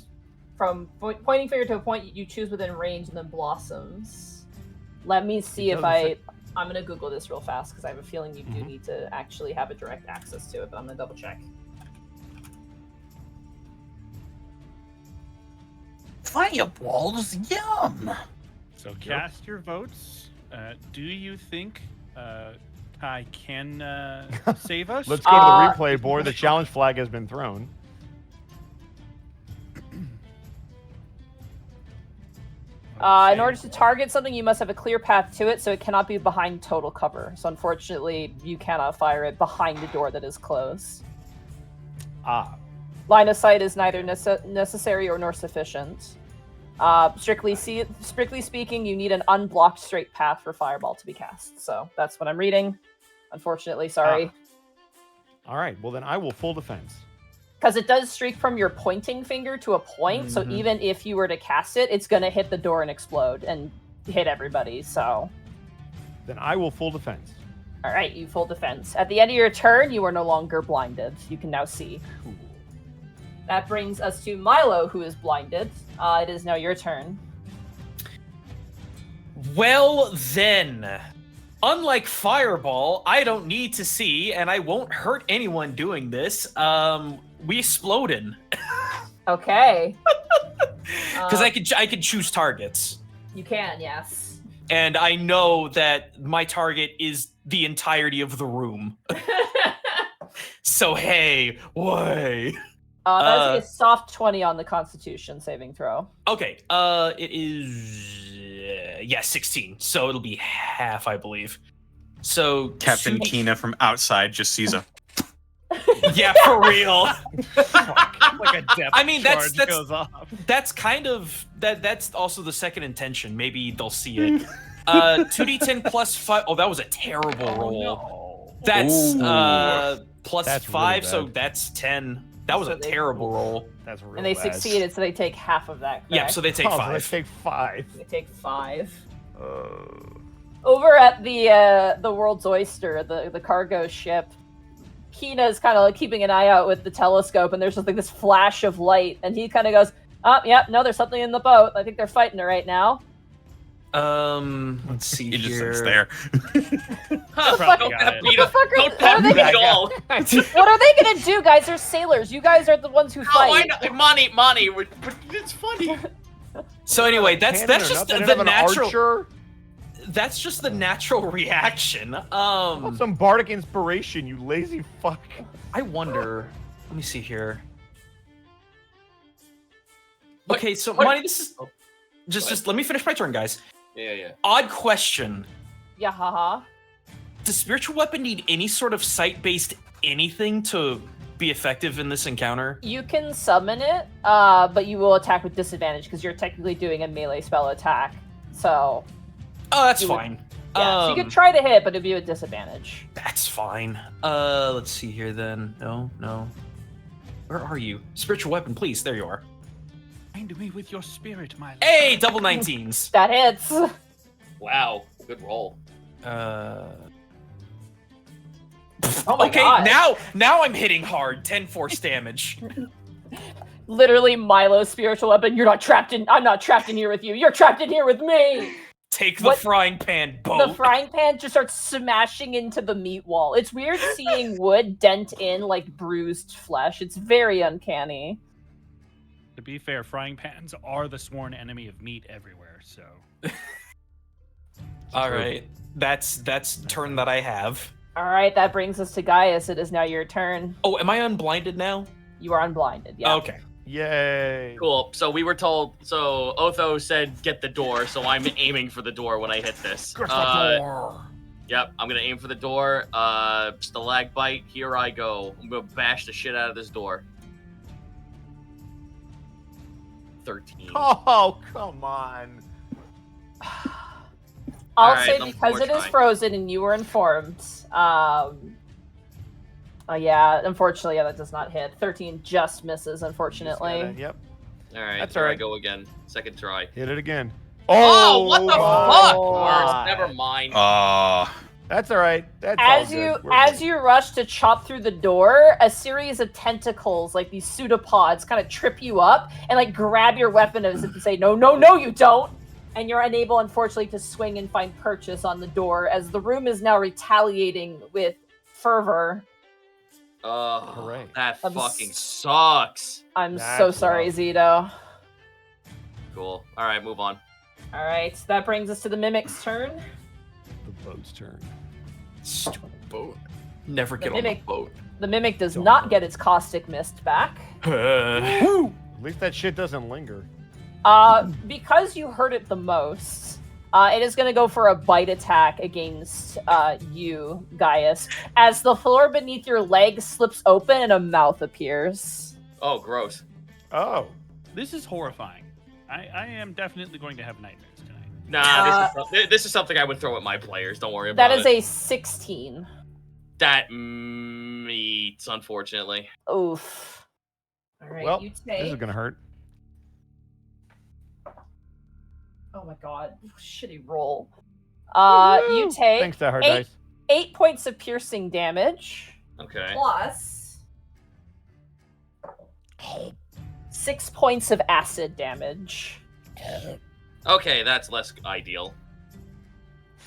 from pointing finger to a point you choose within range, and then blossoms. Let me see if I'm gonna Google this real fast because I have a feeling you do need to actually have a direct access to it, but I'm gonna double check. Fireballs, yum! So cast your votes. Do you think Kai can save us? Let's go to the replay board. The challenge flag has been thrown. In order to target something, you must have a clear path to it, so it cannot be behind total cover. So unfortunately, you cannot fire it behind the door that is closed. Line of sight is neither necessary or nor sufficient. Strictly speaking, you need an unblocked straight path for Fireball to be cast. So that's what I'm reading. Unfortunately, sorry. All right, well then I will full defense. Because it does streak from your pointing finger to a point, so even if you were to cast it, it's going to hit the door and explode and hit everybody, so... Then I will full defense. All right, you full defense. At the end of your turn, you are no longer blinded. You can now see. Cool. That brings us to Milo, who is blinded. It is now your turn. Well, then. Unlike Fireball, I don't need to see, and I won't hurt anyone doing this. We exploded. Okay. Because I could choose targets. You can, yes. And I know that my target is the entirety of the room. So hey, way. That's a soft 20 on the Constitution saving throw. Okay, it is 16, so it'll be half, I believe. So Captain Kina from outside just sees a. Yeah, for real. Like a depth I mean, that's goes off. That's kind of that's also the second intention. Maybe they'll see it. 2d10 plus 5. Oh, that was a terrible roll. No. That's Ooh. plus That's 5, really so bad. that's 10. That was So a they- terrible roll. That's real And they bad. succeeded, so they take half of that. Yeah, correct? so they take Oh, 5. they take 5. They take 5. Uh, Over at the World's Oyster, the cargo ship, Kina is kind of like keeping an eye out with the telescope, and there's just like this flash of light, and he kind of goes, "Oh, yeah, no, there's something in the boat. I think they're fighting it right now." Let's see He just here. sits there. Huh, fuck- don't got tap it. beat What the fuck are- Don't what are tap they beat gonna- all. What are they gonna do, guys? They're sailors. You guys are the ones who No, I fight. know. Monty, it's funny. So anyway, that's cannon or just nothing? They the don't have an natural. archer? That's just the natural reaction. How about some bardic inspiration, you lazy fuck. I wonder. Let me see here. What- Okay, so what- Monty, this is Oh, just let me finish my turn, guys. Yeah. Odd question. Yeah, haha. Does spiritual weapon need any sort of sight-based anything to be effective in this encounter? You can summon it, but you will attack with disadvantage because you're technically doing a melee spell attack. So, Oh, that's You would- fine. yeah, so you could try to hit, but it'd be with disadvantage. That's fine. Let's see here then. No. Where are you? Spiritual weapon, please. There you are. Find me with your spirit, my lord. Hey, double 19s. That hits. Wow, good roll. Oh my Okay, god. now I'm hitting hard. 10 force damage. Literally Milo's spiritual weapon. I'm not trapped in here with you. You're trapped in here with me. Take the What- frying pan The boat. frying pan just starts smashing into the meat wall. It's weird seeing wood dent in like bruised flesh. It's very uncanny. To be fair, frying pans are the sworn enemy of meat everywhere. So All right, that's turn that I have. All right, that brings us to Gaius. It is now your turn. Oh, am I unblinded now? You are unblinded. Yeah. Okay. Yay. Cool. So we were told. So Otho said, "Get the door." So I'm aiming for the door when I hit this. Yep, I'm gonna aim for the door. Stalagmite. Here I go. I'm gonna bash the shit out of this door. 13. Oh, come on. I'll Alright, say I'm because it is trying. frozen and you were informed. Yeah, unfortunately, that does not hit. 13 just misses, unfortunately. Yep. All right, That's there I alright. go again. Second try. Hit it again. Oh, what the fuck? Oh. Worse. Never mind. That's all right. That's As all you good. We're as good. you rush to chop through the door, a series of tentacles, like these pseudopods, kind of trip you up and like grab your weapon as if to say, "No, no, no, you don't!" And you're unable, unfortunately, to swing and find purchase on the door as the room is now retaliating with fervor. Oh, Hooray. that I'm fucking s- sucks. I'm That's so sorry, rough. Zito. Cool. All right, move on. All right, that brings us to the mimic's turn. The boat's turn. Stupid boat. Never The get on the mimic- boat. The mimic does Don't not worry. get its caustic mist back. Woo! At least that shit doesn't linger. Because you hurt it the most, it is going to go for a bite attack against you, Gaius, as the floor beneath your leg slips open and a mouth appears. Oh, gross. Oh. this is horrifying. I am definitely going to have nightmares tonight. Nah, this is something I would throw at my players. Don't worry That about is it. a 16. That meets, unfortunately. Oof. All right, Well, you this take. is gonna hurt. Oh my god, shitty roll. You Woo! take Thanks to hard 8 dice. 8 points of piercing damage. Okay. Plus 6 points of acid damage. Okay, that's less ideal.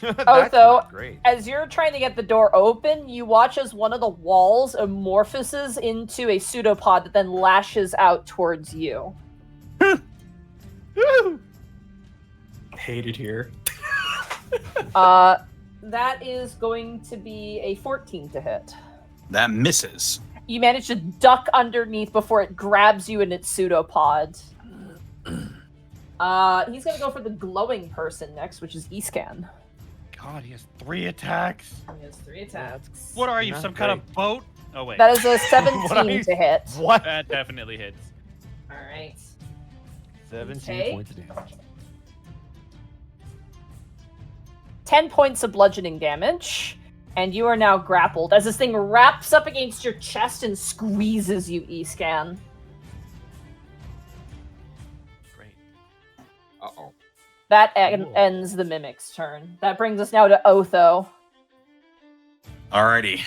That's so- not great. As you're trying to get the door open, you watch as one of the walls amorphoses into a pseudopod that then lashes out towards you. Woo! Hate it here. That is going to be a 14 to hit. That misses. You manage to duck underneath before it grabs you in its pseudopod. He's gonna go for the glowing person next, which is Escan. God, he has 3 attacks. He has 3 attacks. What are you, Not some kind of boat? Oh wait, That is a What are 17 you- to hit. What? that definitely hits. Alright. 17 Okay. points of damage. 10 points of bludgeoning damage. And you are now grappled as this thing wraps up against your chest and squeezes you, E-Scan. Great. Uh-oh. That ends the Mimic's turn. That brings us now to Otho. Alrighty.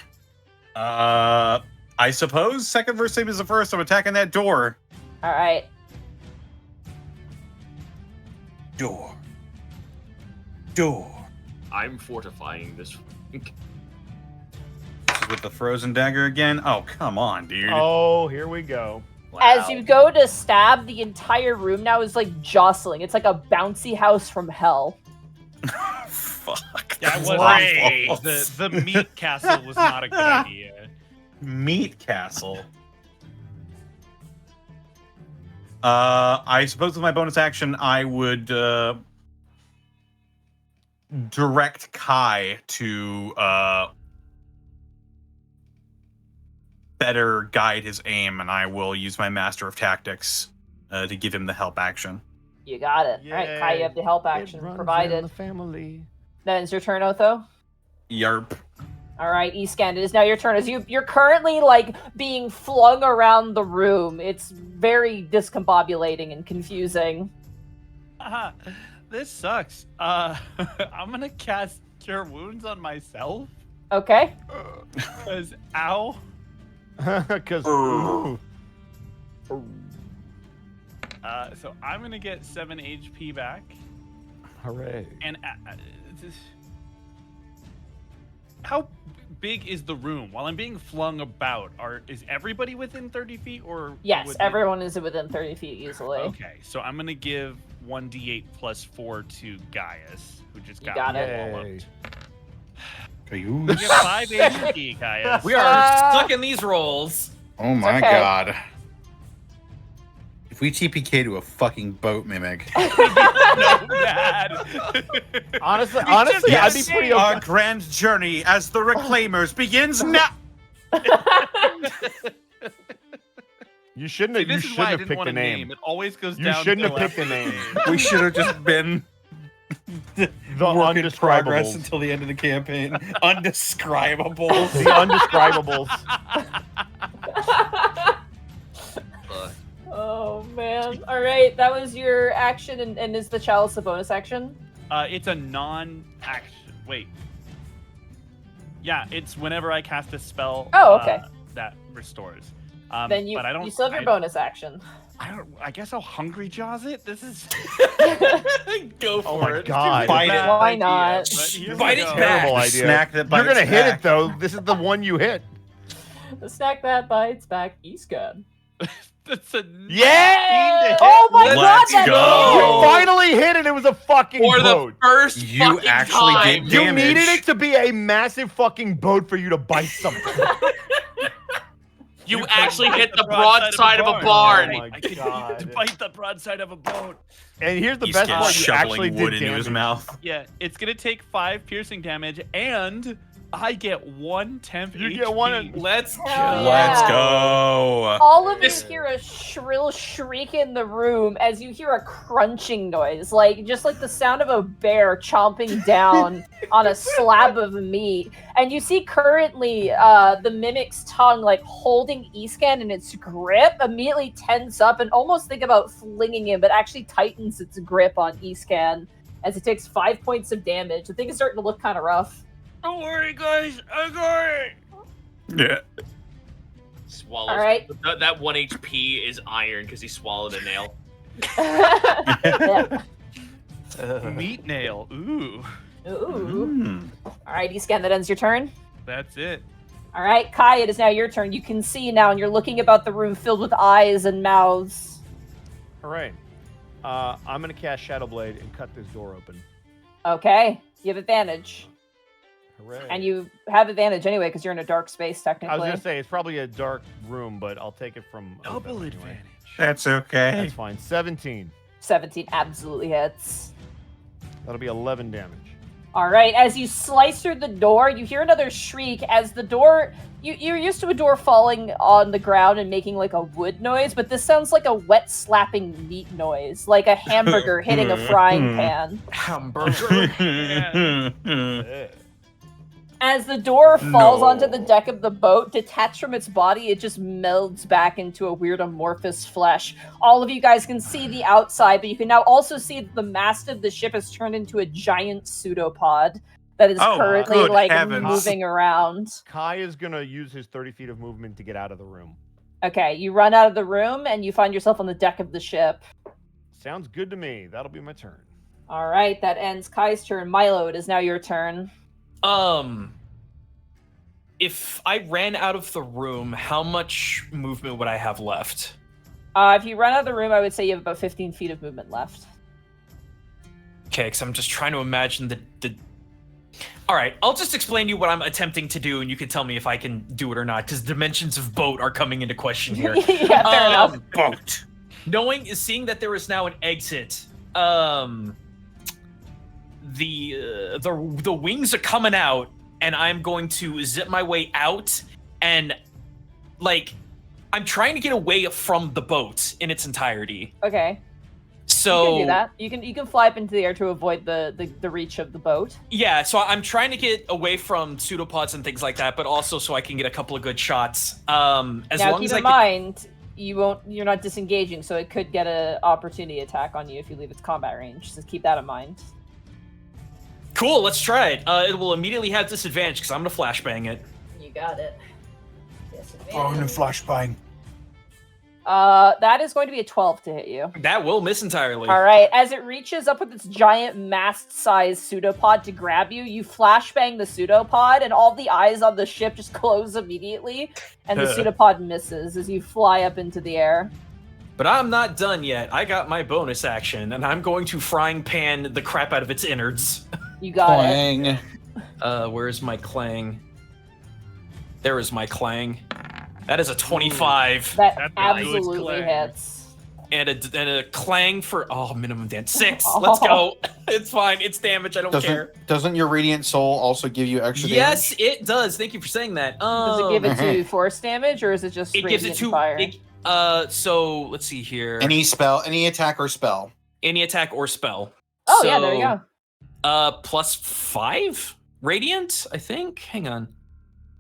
I suppose second versus same as the first. I'm attacking that door. All right. Door. I'm fortifying this. This is with the frozen dagger again. Oh, come on, dude. Oh, here we go. As you go to stab, the entire room now is like jostling. It's like a bouncy house from hell. Fuck. That was Great. the meat castle was not a good idea. Meat castle. I suppose with my bonus action, I would direct Kai to better guide his aim, and I will use my Master of Tactics to give him the help action. You got it. All right, Kai, you have the help action provided. The family. Then it's your turn, Otho. Yarp. All right, E-Scan, it is now your turn. As you're currently like being flung around the room. It's very discombobulating and confusing. This sucks. I'm gonna cast Cure Wounds on myself. Okay. Cause ow. Because. So I'm gonna get 7 HP back. Hooray. And how big is the room? While I'm being flung about, is everybody within 30 feet or? Yes, everyone is within 30 feet easily. Okay, so I'm gonna give 1d8 plus 4 to Gaius, who just You got got it. walloped. You You get 5 HP, Gaius. We are stuck in these rolls. Oh my okay. god. If we TPK to a fucking boat mimic. No, bad. Honestly, just I'd be pretty Our okay. grand journey as the Reclaimers begins now. You shouldn't See, have. You this is why I shouldn't have didn't picked want a a name. It always goes You down shouldn't to have picked a name. We should have just been The work in progress undescribables. until the end of the campaign. Undescribable. The undescribables. Oh man. All right, that was your action, and is the chalice a bonus action? It's a non-action. Wait. Yeah, it's whenever I cast a spell. Oh, okay. That restores. Then you but I don't. you still have your bonus action. I guess I'll hungry jaws it. This is. Go for Oh my it. god. Bite it. Why not? Bite it back. Terrible idea. Snack that You're bites gonna hit back. it though. This is the one you hit. The snack that bites back, E-Scan. That's a Yeah! Oh my Let's god, that go. You finally hit it. It was a fucking For the boat. first You fucking actually time. did You damage. needed it to be a massive fucking boat for you to bite something. You actually hit the broadside of a barn. Oh my I can God. bite the broadside of a boat. And here's the He's best getting part: you actually shoveling wood did into his damage. mouth. Yeah, it's gonna take 5 piercing damage, and I get 1 temp You HP. get one. Let's go. Hell Let's yeah. go. All of you This- hear a shrill shriek in the room as you hear a crunching noise, like just like the sound of a bear chomping down on a slab of meat. And you see currently the mimic's tongue like holding E-Scan in its grip, immediately tense up and almost think about flinging him, but actually tightens its grip on E-Scan as it takes 5 points of damage. The thing is starting to look kind of rough. Don't worry, guys. I got it. Yeah. Swallows. All right. That 1 HP is iron because he swallowed a nail. Yeah. Meat nail. Ooh, Ooh. Mm. All right, E-Scan, that ends your turn. that's it. All right, Kai, it is now your turn. You can see now, and you're looking about the room filled with eyes and mouths. All right. I'm gonna cast Shadow Blade and cut this door open. Okay, you have advantage. Hooray. And you have advantage anyway, because you're in a dark space, I was technically. gonna say it's probably a dark room, but I'll take it from Otho Double anyway. advantage. That's okay. That's fine. 17. 17 absolutely hits. That'll be 11 damage. All right, as you slice through the door, you hear another shriek as the door... You're used to a door falling on the ground and making like a wood noise, but this sounds like a wet slapping meat noise, like a hamburger hitting a frying pan. Hamburger. As the door falls No. onto the deck of the boat, detached from its body, it just melds back into a weird amorphous flesh. All of you guys can see the outside, but you can now also see that the mast of the ship has turned into a giant pseudopod that is Oh, currently good like heavens. moving around. Kai is gonna use his 30 feet of movement to get out of the room. Okay, you run out of the room and you find yourself on the deck of the ship. Sounds good to me. That'll be my turn. All right, that ends Kai's turn. Milo, it is now your turn. If I ran out of the room, how much movement would I have left? If you run out of the room, I would say you have about 15 feet of movement left. Okay, because I'm just trying to imagine the. All right, I'll just explain to you what I'm attempting to do, and you can tell me if I can do it or not, because dimensions of boat are coming into question here. Yeah, fair enough. Boat. Seeing that there is now an exit, the wings are coming out, and I'm going to zip my way out, and like I'm trying to get away from the boat in its entirety. Okay. So you can do that. You can fly up into the air to avoid the reach of the boat. Yeah, so I'm trying to get away from pseudopods and things like that, but also so I can get a couple of good shots. As now long keep as in mind, you're not disengaging, so it could get an opportunity attack on you if you leave its combat range. So keep that in mind. Cool, let's try it. It will immediately have disadvantage because I'm gonna flashbang it. You got it. flashbang. That is going to be a 12 to hit you. That will miss entirely. All right, as it reaches up with its giant mast-sized pseudopod to grab you, you flashbang the pseudopod, and all the eyes on the ship just close immediately, and the pseudopod misses as you fly up into the air. But I'm not done yet. I got my bonus action, and I'm going to frying pan the crap out of its innards. You got it. Where's my clang? There is my clang. That is a 25. That That's a good absolutely clang. hits. And a clang for minimum damage 6. Let's go. It's fine. It's damage. I don't care. Doesn't your radiant soul also give you extra Yes, damage? it does. Thank you for saying that. Does it give it to force damage, or is it just It gives it radiant to fire? So let's see here. Any spell, any attack or spell. Any attack or spell. Oh, yeah, there you go. Plus 5 radiant, I think. Hang on.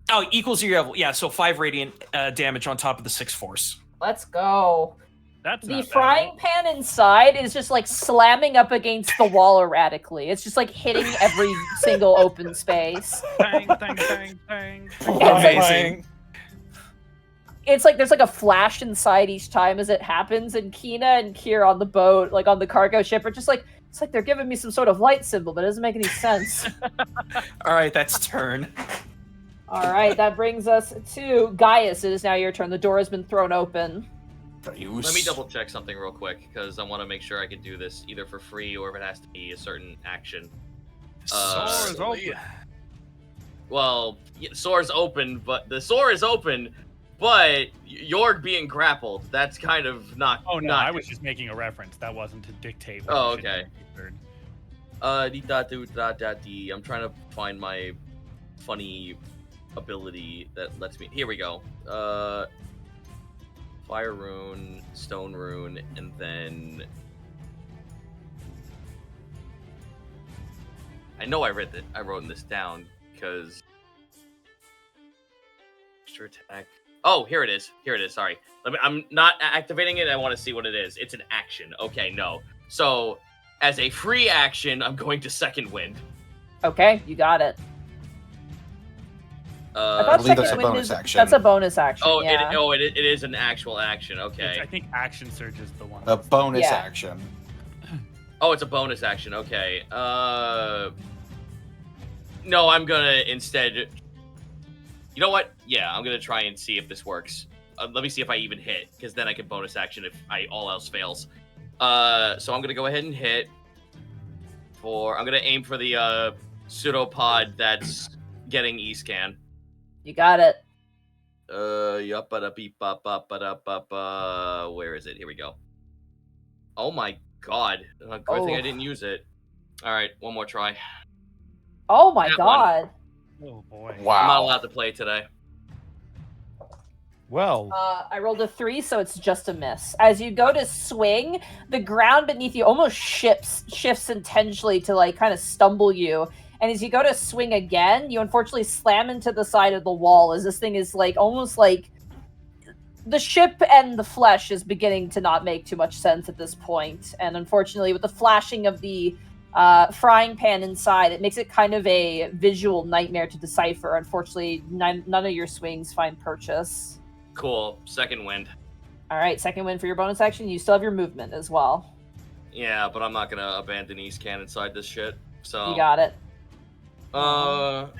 Oh, equals your level. Yeah, so 5 radiant damage on top of the 6 force. Let's go. That's The not bad. frying pan inside is just like slamming up against the wall erratically. It's just like hitting every single open space. Bang, bang, bang, bang. Amazing. It's like there's like a flash inside each time as it happens, and Kina and Kier on the boat, like on the cargo ship, are just like, it's like they're giving me some sort of light symbol, but it doesn't make any sense. All right, that's turn. All right, that brings us to Gaius. It is now your turn. The door has been thrown open. Let me double check something real quick, because I want to make sure I can do this either for free or if it has to be a certain action. Door is open. Well, sore's open, but the sore is open, but Jorg being grappled, that's kind of not. Oh no, not I was just making a reference. That wasn't to dictate. Oh, what you should okay. do third. I'm trying to find my funny ability that lets me. Here we go. Fire rune, stone rune, and then I know I wrote this down because extra attack. Oh, here it is. Sorry, I'm not activating it. I want to see what it is. It's an action. Okay, no. So as a free action, I'm going to second wind. Okay, you got it. I thought believe that's second a wind bonus is, action. That's a bonus action. Oh, yeah. it is an actual action. Okay. I think action surge is the one. A bonus Yeah. action. Oh, it's a bonus action. Okay. No, I'm gonna instead. You know what? Yeah, I'm gonna try and see if this works. Let me see if I even hit, because then I can bonus action if all else fails. So I'm gonna go ahead and hit. I'm gonna aim for the pseudopod that's getting E-scan. You got it. Where is it? Here we go. Oh my god. Good thing I didn't use it. Alright, one more try. Oh my That god. Oh boy. I'm not Wow. allowed to play today. Well, I rolled a 3, so it's just a miss. As you go to swing, the ground beneath you almost shifts intentionally to like kind of stumble you, And as you go to swing again, you unfortunately slam into the side of the wall as this thing is like almost like the ship and the flesh is beginning to not make too much sense at this point. And unfortunately, with the flashing of the frying pan inside, it makes it kind of a visual nightmare to decipher. Unfortunately, none of your swings find purchase. Cool. Second wind. All right, second win for your bonus action. You still have your movement as well. Yeah, but I'm not gonna abandon East Can inside this shit. So You got it. It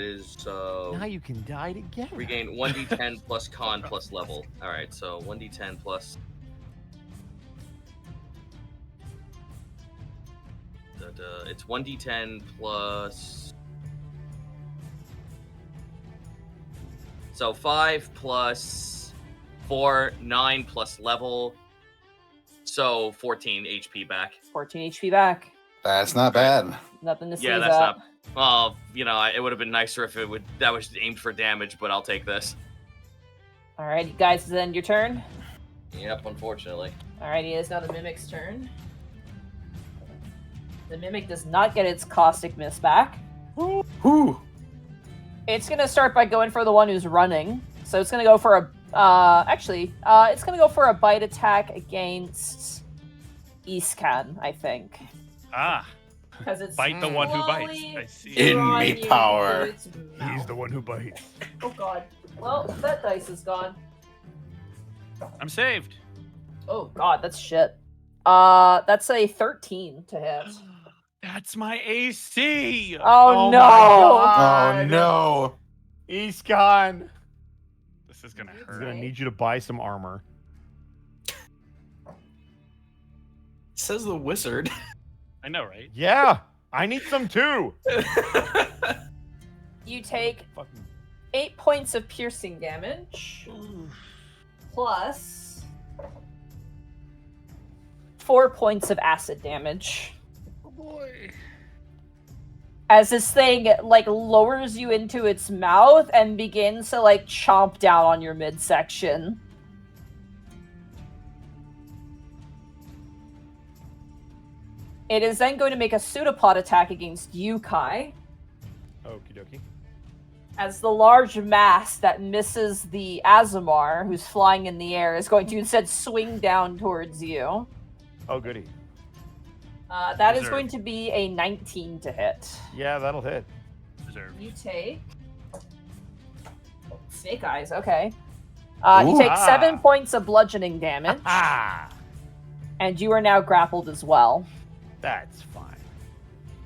is Now you can die together. regain 1d10 plus con plus level. All right, so 1d10 plus. It's 1d10 plus. So 5 plus 4, 9 plus level. So 14 HP back. 14 HP back. That's not bad. Nothing to see Yeah, that. that's not. Well, you know, it would have been nicer if that was aimed for damage, but I'll take this. All right, you guys, then your turn. Yep, unfortunately. All right, it is now the Mimic's turn. The Mimic does not get its Caustic Miss back. Whew. It's gonna start by going for the one who's running. So it's gonna go for a it's gonna go for a bite attack against Iskan, I think. Ah, Because it's bite the one who bites. slowly I see. In drawing me you power. into its mouth. He's the one who bites. Oh god. Well, that dice is gone. I'm saved. Oh god, that's shit. That's a 13 to hit. That's my AC. Oh, no! Oh no. Iskan. This is gonna He's hurt. gonna need you to buy some armor. Says the wizard. I know, right? Yeah, I need some too. You take Fucking 8 points of piercing damage, plus 4 points of acid damage. Oh boy. As this thing, like, lowers you into its mouth and begins to, like, chomp down on your midsection. It is then going to make a pseudopod attack against you, Kai. okie dokie. As the large mass that misses the Azamar, who's flying in the air, is going to instead swing down towards you. Oh goody. That is Deserved. going to be a 19 to hit. Yeah, that'll hit. Deserved. You take... Snake Eyes, okay. You Ooh. take 7 points of bludgeoning damage, Ah, and you are now grappled as well. that's fine.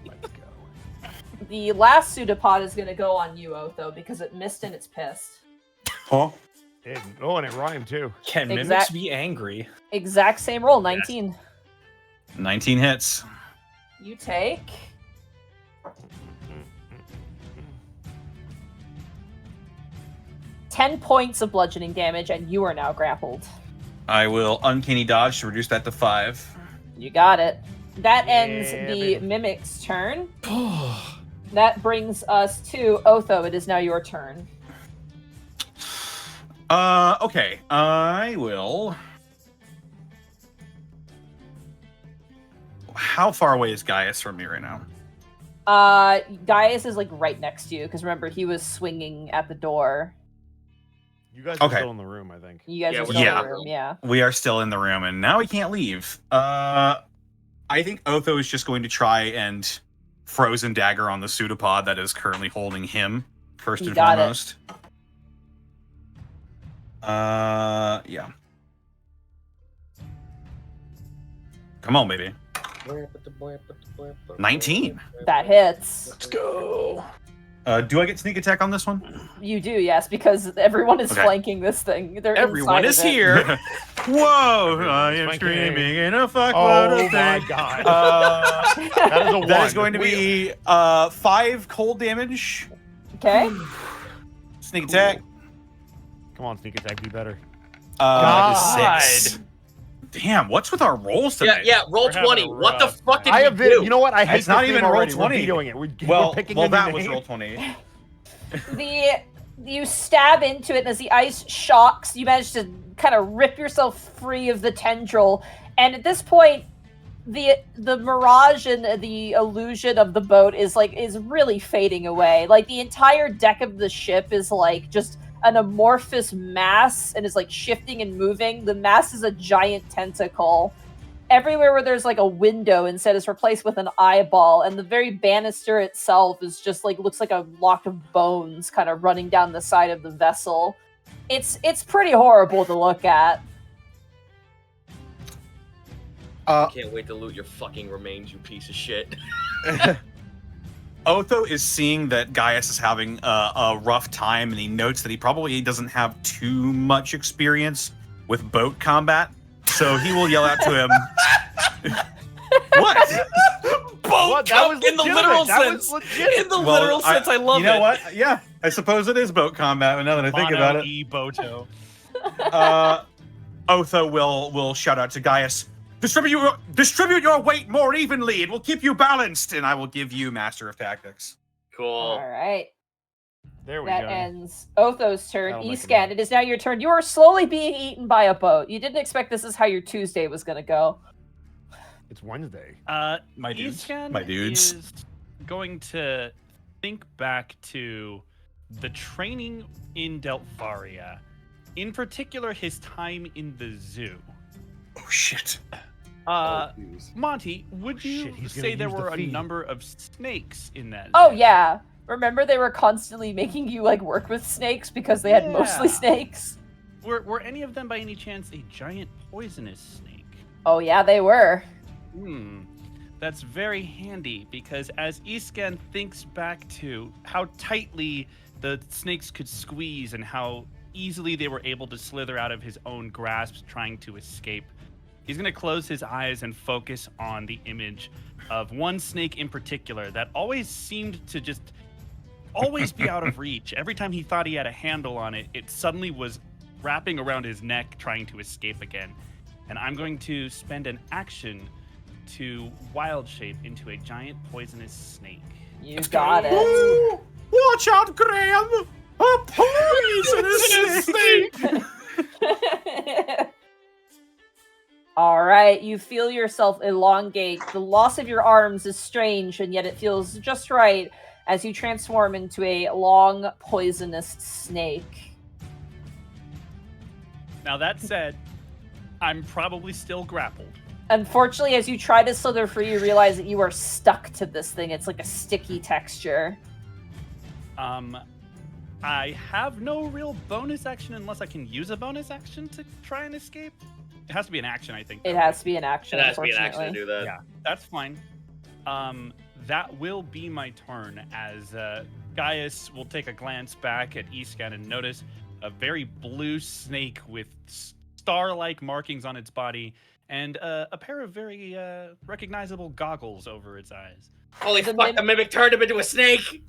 Let's go. The last pseudopod is going to go on you, Otho, because it missed and it's pissed. Huh? And it rhymed too. Can mimics Exact- be angry? Exact same roll, 19. 19 hits. You take... 10 points of bludgeoning damage, and you are now grappled. I will uncanny dodge to reduce that to 5. You got it. That ends Yeah, the baby. Mimic's turn. That brings us to Otho. It is now your turn. Okay. I will. How far away is Gaius from me right now? Gaius is like right next to you, because remember, he was swinging at the door. You guys are Okay. still in the room, I think. You guys Yeah, are we're still in still the in the room, yeah. We are still in the room, and now we can't leave. I think Otho is just going to try and frozen dagger on the pseudopod that is currently holding him, first You and got it. foremost. Yeah. Come on, baby. 19. That hits. Let's go. Do I get sneak attack on this one? You do, yes, because everyone is Okay. flanking this thing. They're Everyone inside is of it. here. Whoa! I am Swanky. screaming in a fuckload Oh of my things. god. That is a That one. is going to be 5 cold damage. Okay. Sneak attack. Come on, sneak attack, do better. God. 6. Damn, what's with our rolls Yeah, today? yeah. Roll We're having 20. a What the rough fuck did I we have do? you know what? I hate It's not this even game roll already. 20. We're vetoing it. We're Well, picking well, a new that was name. roll 20. You stab into it, and as the ice shocks, you manage to kind of rip yourself free of the tendril. And at this point, the mirage and the illusion of the boat is really fading away. Like the entire deck of the ship is like just an amorphous mass and is like shifting and moving. The mass is a giant tentacle. Everywhere where there's like a window instead is replaced with an eyeball, and the very banister itself is just like looks like a lock of bones kind of running down the side of the vessel. It's pretty horrible to look at. I can't wait to loot your fucking remains, you piece of shit. Otho is seeing that Gaius is having a rough time, and he notes that he probably doesn't have too much experience with boat combat. So he will yell out to him. What? Boat combat in the literal sense. In the literal sense, I love it. You know what? Yeah, I suppose it is boat combat. Now that I think about it. Boto. Otho will shout out to Gaius. Distribute your weight more evenly. It will keep you balanced, and I will give you Master of Tactics. Cool. All right. There we that go. ends Otho's turn. That'll make Escan, it is now your turn. You are slowly being eaten by a boat. You didn't expect this is how your Tuesday was going to go. It's Wednesday. My dudes. Iscan My dudes. is going to think back to the training in Delpharia, in particular his time in the zoo. Oh shit. Monty, would you he's gonna say there use the were a feed. number of snakes in that Oh, zoo? yeah. Remember they were constantly making you like work with snakes because they had mostly Yeah. snakes? Were any of them by any chance a giant poisonous snake? Oh, yeah, they were. That's very handy because as Iscan thinks back to how tightly the snakes could squeeze and how easily they were able to slither out of his own grasp trying to escape, he's going to close his eyes and focus on the image of one snake in particular that always seemed to just always be out of reach. Every time he thought he had a handle on it, it suddenly was wrapping around his neck trying to escape again. And I'm going to spend an action to wild shape into a giant poisonous snake. You got it. Watch out, Graham! A poisonous snake! All right, you feel yourself elongate. The loss of your arms is strange, and yet it feels just right as you transform into a long, poisonous snake. Now that said, I'm probably still grappled. Unfortunately, as you try to slither free, you realize that you are stuck to this thing. It's like a sticky texture. I have no real bonus action unless I can use a bonus action to try and escape. It has to be an action, I think. It has to be an action, It has to be an unfortunately. action to do that. Yeah, that's fine. That will be my turn as Gaius will take a glance back at Iscan and notice a very blue snake with star-like markings on its body and a pair of very recognizable goggles over its eyes. Holy fuck, the mimic turned him into a snake!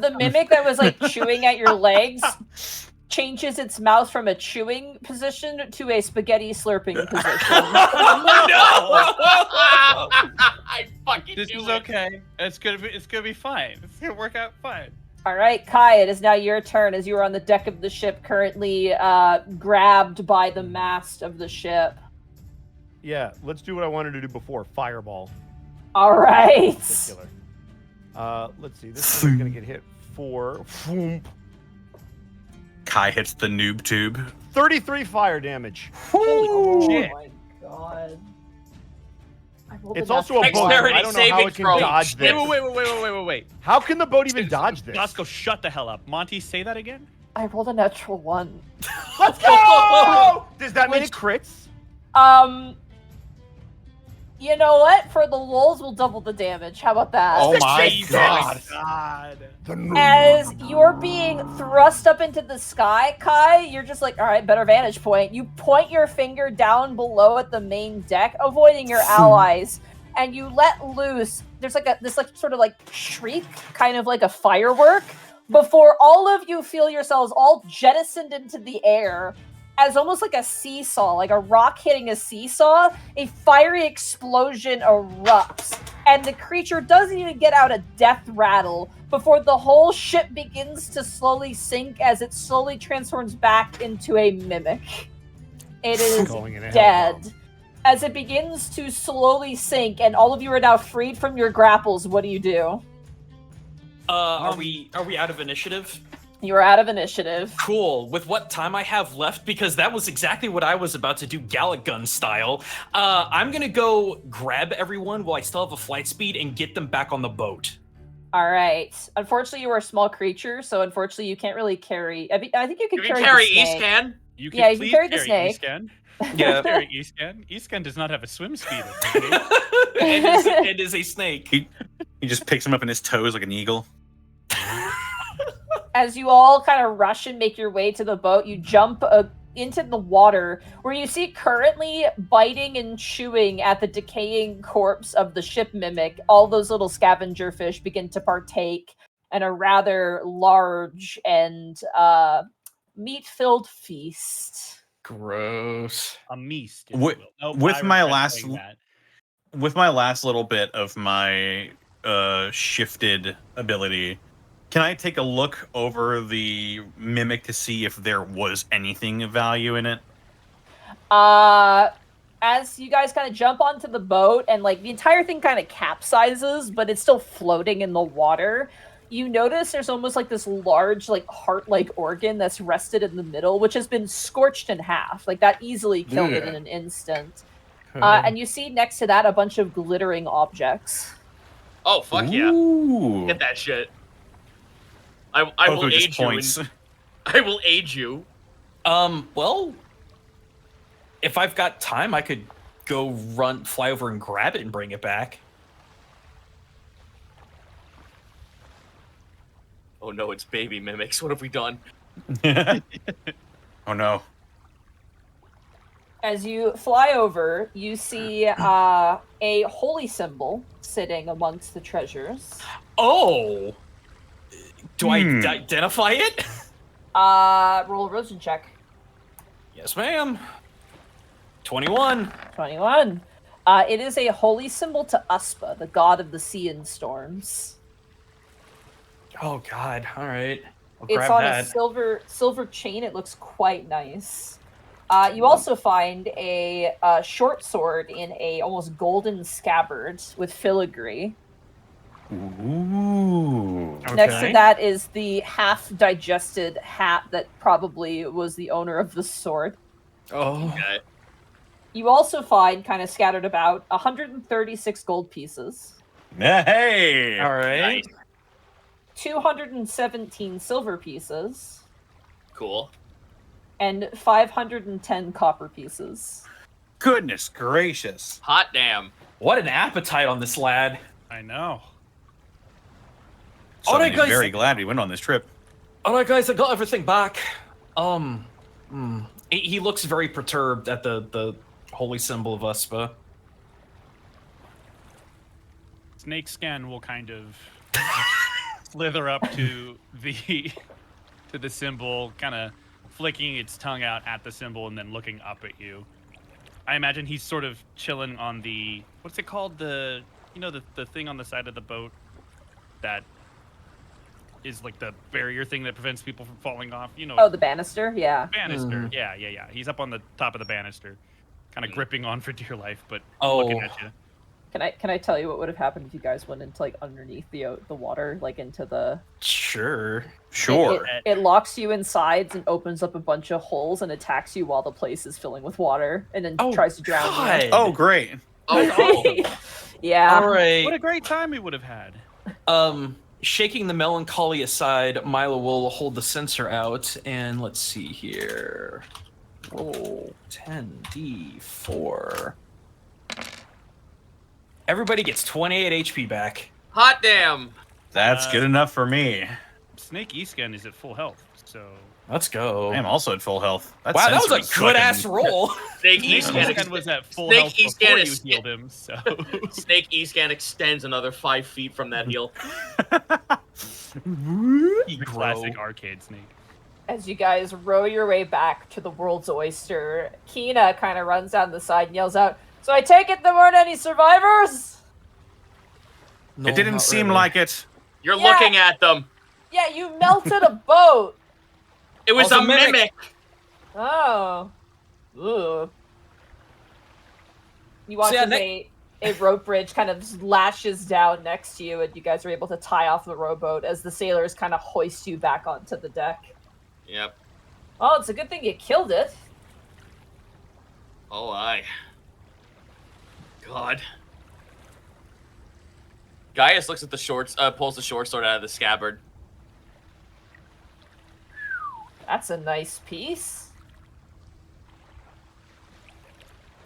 The mimic that was like chewing at your legs changes its mouth from a chewing position to a spaghetti slurping position. I fucking This knew is it. okay. It's gonna be fine. It's gonna work out fine. All right, Kai, it is now your turn as you are on the deck of the ship, currently grabbed by the mast of the ship. Yeah, let's do what I wanted to do before. Fireball. All right. Particular. Let's see. This one's gonna get hit for Kai hits the noob tube. 33 fire damage. Oh shit. my god. I rolled It's a also a natural boat. Dexterity I don't know how saving it can throw. dodge this. Wait. How can the boat even dodge this? Bosco, shut the hell up. Monty, say that again? I rolled a natural 1. Let's go! Does that mean it crits? You know what? For the lulz, we'll double the damage. How about that? Oh my Jesus god. God. As you're being thrust up into the sky, Kai, you're just like, all right, better vantage point. You point your finger down below at the main deck, avoiding your allies, and you let loose. There's like this sort of like shriek, kind of like a firework, before all of you feel yourselves all jettisoned into the air. As almost like a seesaw, like a rock hitting a seesaw, a fiery explosion erupts, and the creature doesn't even get out a death rattle before the whole ship begins to slowly sink as it slowly transforms back into a mimic. It is Calling it a dead. As it begins to slowly sink, and all of you are now freed from your grapples, what do you do? Are we out of initiative? You are out of initiative. Cool. With what time I have left, because that was exactly what I was about to do, Gallic Gun style. I'm gonna go grab everyone while I still have a flight speed and get them back on the boat. All right. Unfortunately, you are a small creature, so unfortunately, you can't really carry. I think you can You can carry carry the snake. Eastcan. You Yeah, you can please carry the snake. Eastcan. Yeah. Carry Eastcan. Eastcan does not have a swim speed. It is a snake. He just picks him up in his toes like an eagle. As you all kind of rush and make your way to the boat, you jump into the water, where you see currently biting and chewing at the decaying corpse of the ship mimic. All those little scavenger fish begin to partake in a rather large and meat-filled feast. Gross. A meast. With- No, with I my regret last- saying that. With my last little bit of my shifted ability, can I take a look over the mimic to see if there was anything of value in it? As you guys kind of jump onto the boat and like the entire thing kind of capsizes, but it's still floating in the water, you notice there's almost like this large like heart-like organ that's rested in the middle, which has been scorched in half. Like that easily killed it in an instant. And you see next to that a bunch of glittering objects. Oh, fuck yeah. Ooh. Get that shit. I will Hopefully just aid you. points. I will aid you. Well, if I've got time, I could go fly over and grab it and bring it back. Oh no, it's baby mimics. What have we done? Oh no. As you fly over, you see a holy symbol sitting amongst the treasures. Oh! Do I identify it? Roll a religion check. Yes, ma'am. 21. 21. It is a holy symbol to Uspa, the god of the sea and storms. Oh, God. All right. I'll It's grab on that. a silver chain. It looks quite nice. You also find a short sword in a almost golden scabbard with filigree. Ooh. Next to that is the half-digested hat that probably was the owner of the sword. Oh. Okay. You also find, kind of scattered about, 136 gold pieces, Hey. All right. 217 silver pieces, Cool. and 510 copper pieces. Goodness gracious. Hot damn. What an appetite on this lad. I know. All right, Somebody's guys. very glad we went on this trip. All right, guys, I got everything back. He looks very perturbed at the holy symbol of Uspa. Snake Scan will kind of slither up to the symbol, kind of flicking its tongue out at the symbol and then looking up at you. I imagine he's sort of chilling on the, what's it called? The thing on the side of the boat that is like the barrier thing that prevents people from falling off. You know. Oh, the banister? Yeah. Banister. Yeah. He's up on the top of the banister, kind of gripping on for dear life, but Oh. looking at you. Can I tell you what would have happened if you guys went into like underneath the water, like into the? Sure. Sure. It locks you inside and opens up a bunch of holes and attacks you while the place is filling with water, and then tries to drown God. you. Oh, great. Oh, Yeah. All right. What a great time we would have had. Shaking the melancholy aside, Milo will hold the sensor out, and let's see here. Roll 10d4. Everybody gets 28 HP back. hot damn. That's good enough for me. Snake Eastcan is at full health, so Let's go. I am also at full health. Wow, that was a good ass roll. Snake Snake Eastcan Eastcan was at full Snake health Eastcan before you is- healed him, so Snake Eastcan extends another 5 feet from that heal. classic arcade Snake. As you guys row your way back to the world's oyster, Kina kind of runs down the side and yells out, "So I take it there weren't any survivors?" No, It didn't not seem really. like it. You're Yeah. looking at them. Yeah, you melted a boat. It was Also a mimic. mimic. Oh. Ugh. You watch So, yeah, as a rope bridge kind of lashes down next to you, and you guys are able to tie off the rowboat as the sailors kind of hoist you back onto the deck. Yep. Well, it's a good thing you killed it. Oh, aye. God. Gaius looks at the shorts, pulls the short sword out of the scabbard. That's a nice piece.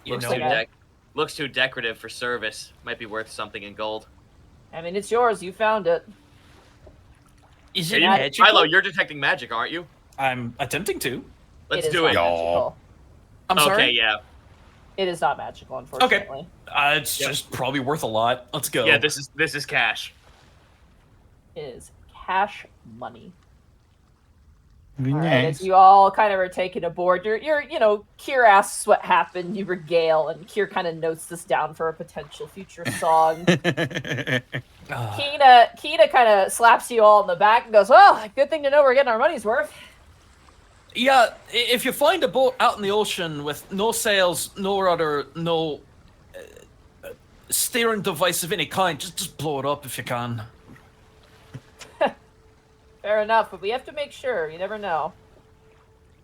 You know, like Looks too decorative for service. Might be worth something in gold. I mean, it's yours. You found it. is Yeah, it you, magical? Milo, you're detecting magic, aren't you? I'm attempting to. Let's It is do not it. magical. I'm sorry. Okay, yeah. It is not magical, unfortunately. It's just probably worth a lot. Let's go. Yeah, this is cash. It is cash money. Be All right, nice. as you all kind of are taken aboard, Kier asks what happened, you regale, and Kier kind of notes this down for a potential future song. Kina kind of slaps you all in the back and goes, well, good thing to know we're getting our money's worth. Yeah, if you find a boat out in the ocean with no sails, no rudder, no steering device of any kind, just blow it up if you can. Fair enough, but we have to make sure. You never know.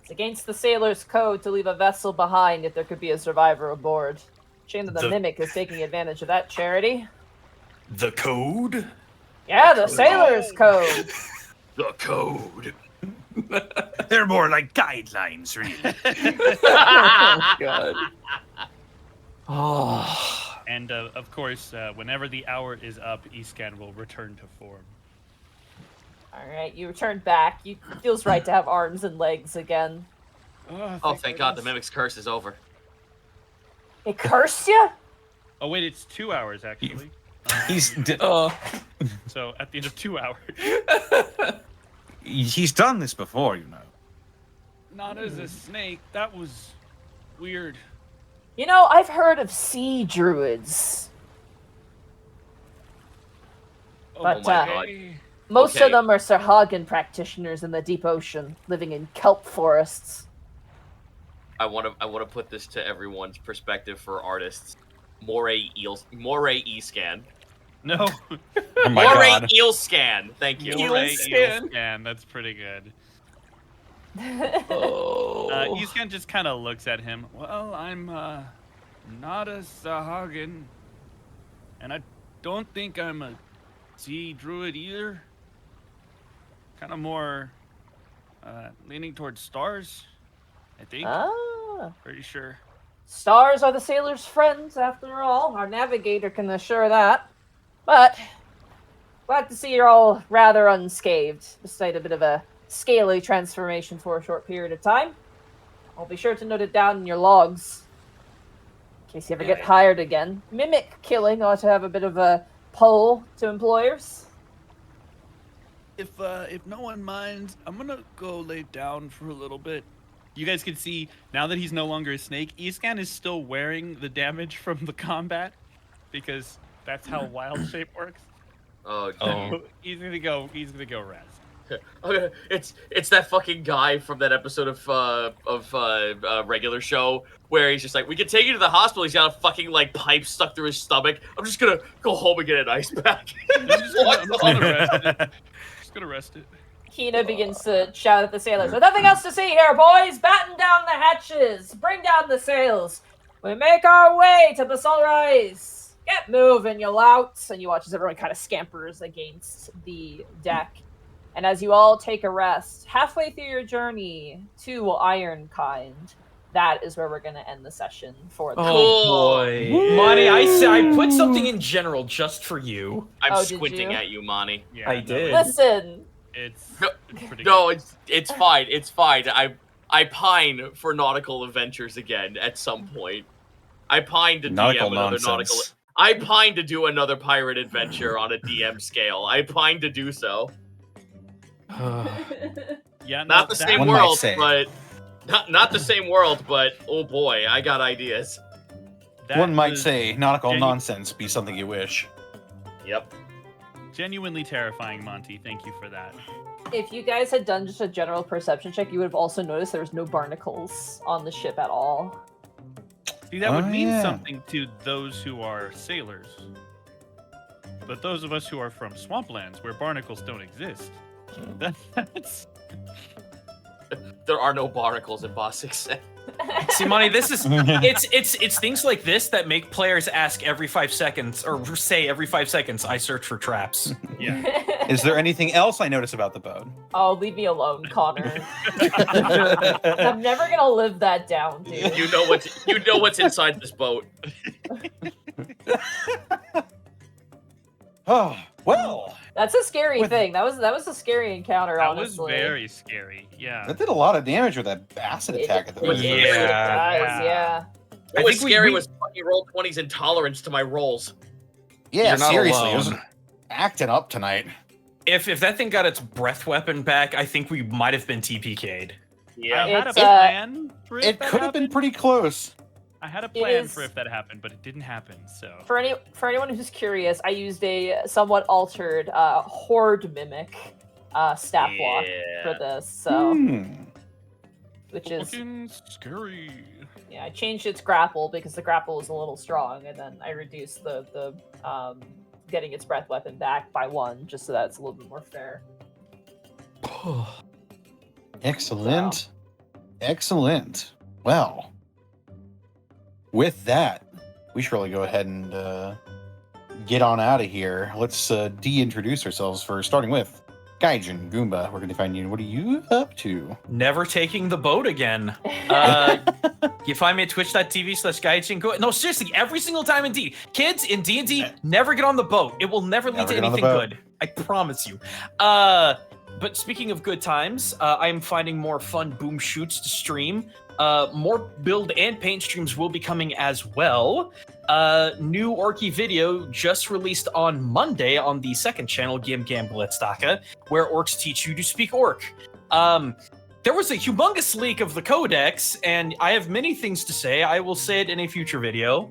It's against the sailor's code to leave a vessel behind if there could be a survivor aboard. Shame that the Mimic is taking advantage of that charity. The code? Yeah, the sailor's code. The code. They're more like guidelines, really. Oh, God. Oh. And of course, whenever the hour is up, Escan will return to form. All right, you return back. It feels right to have arms and legs again. Oh, thank God, the Mimic's curse is over. It cursed you? Oh wait, it's 2 hours actually. So at the end of 2 hours. He's done this before, you know. Not as a snake. That was weird. You know, I've heard of sea druids. Oh But, my God. Most Okay. of them are Sarhagan practitioners in the deep ocean, living in kelp forests. I want to put this to everyone's perspective for artists. Moray E-scan. No. Oh my Moray God. eel scan. Thank you. Scan. That's pretty good. Oh. Escan just kind of looks at him. Well, I'm not a Sahagan, and I don't think I'm a sea druid either. Kind of more leaning towards stars, I think. Pretty sure. Stars are the sailor's friends, after all. Our navigator can assure that. But, glad to see you're all rather unscathed, despite a bit of a scaly transformation for a short period of time. I'll be sure to note it down in your logs, in case you ever get hired again. Mimic killing ought to have a bit of a pull to employers. If no one minds, I'm gonna go lay down for a little bit. You guys can see now that he's no longer a snake, Escan is still wearing the damage from the combat because that's how wild shape works. Oh, So he's gonna go rest. It's that fucking guy from that episode of regular show where he's just like, we can take you to the hospital. He's got a fucking like pipe stuck through his stomach. I'm just gonna go home and get an ice pack. I'm just gonna rest it. Kina begins to shout at the sailors. There's nothing else to see here, boys! Batten down the hatches! Bring down the sails! We make our way to the sunrise! Get moving, you louts! And you watch as everyone kind of scampers against the deck. And as you all take a rest, halfway through your journey to Ironkind, that is where we're going to end the session for the Oh boy. Monty, I put something in general just for you. I'm did squinting you? at you, Monty. Yeah, I did. Listen! It's pretty No, good. it's fine. It's fine. I pine for nautical adventures again at some point. I pine to Nautical DM another nonsense. nautical. I pine to do another pirate adventure on a DM scale. I pine to do so. Yeah, Not the that- same One might world, say. but not the same world, but oh boy, I got ideas. that One might was say nautical genu- nonsense be something you wish. Yep. genuinely terrifying, Monty. Thank you for that. If you guys had done just a general perception check, you would have also noticed there was no barnacles on the ship at all. See, that would Oh, mean yeah. something to those who are sailors. But those of us who are from swamplands where barnacles don't exist, that's... There are no barnacles in Boss 6. See, Money, this is it's things like this that make players ask every 5 seconds, or say every 5 seconds, I search for traps. Yeah. Is there anything else I notice about the boat? Oh, leave me alone, Connor. I'm never gonna live that down, dude. You know what's inside this boat. Oh, well. That's a scary With- thing. That was a scary encounter, That was honestly. very scary. Yeah. That did a lot of damage with that acid attack at the was very Yeah. first. It Yeah. does, yeah. What was think we- scary we- was fucking roll 20's intolerance to my rolls. Yeah, You're not seriously. It was alone. acting up tonight. If that thing got its breath weapon back, I think we might have been TPK'd. Yeah. I had a It's, plan for if It that could have been happened. pretty close. I had a It plan is- for if that happened, but it didn't happen. So For anyone who's curious, I used a somewhat altered horde mimic stat block for this, so which is fucking scary. yeah, I changed its grapple because the grapple was a little strong, and then I reduced the getting its breath weapon back by 1, just so that it's a little bit more fair. Excellent. Excellent. Well, with that, we should really go ahead and get on out of here. Let's de-introduce ourselves first, starting with Gaijin Goomba. Where can they find you? What are you up to? Never taking the boat again. You find me at twitch.tv/gaijin. No, seriously, every single time in D. Kids, in D&D, never get on the boat. It will never lead Never to get on the anything boat. good. I promise you. But speaking of good times, I am finding more fun boom shoots to stream. More build and paint streams will be coming as well. New Orky video just released on Monday on the second channel, Gam Gamblitstaka, where orcs teach you to speak orc. There was a humongous leak of the codex, and I have many things to say. I will say it in a future video.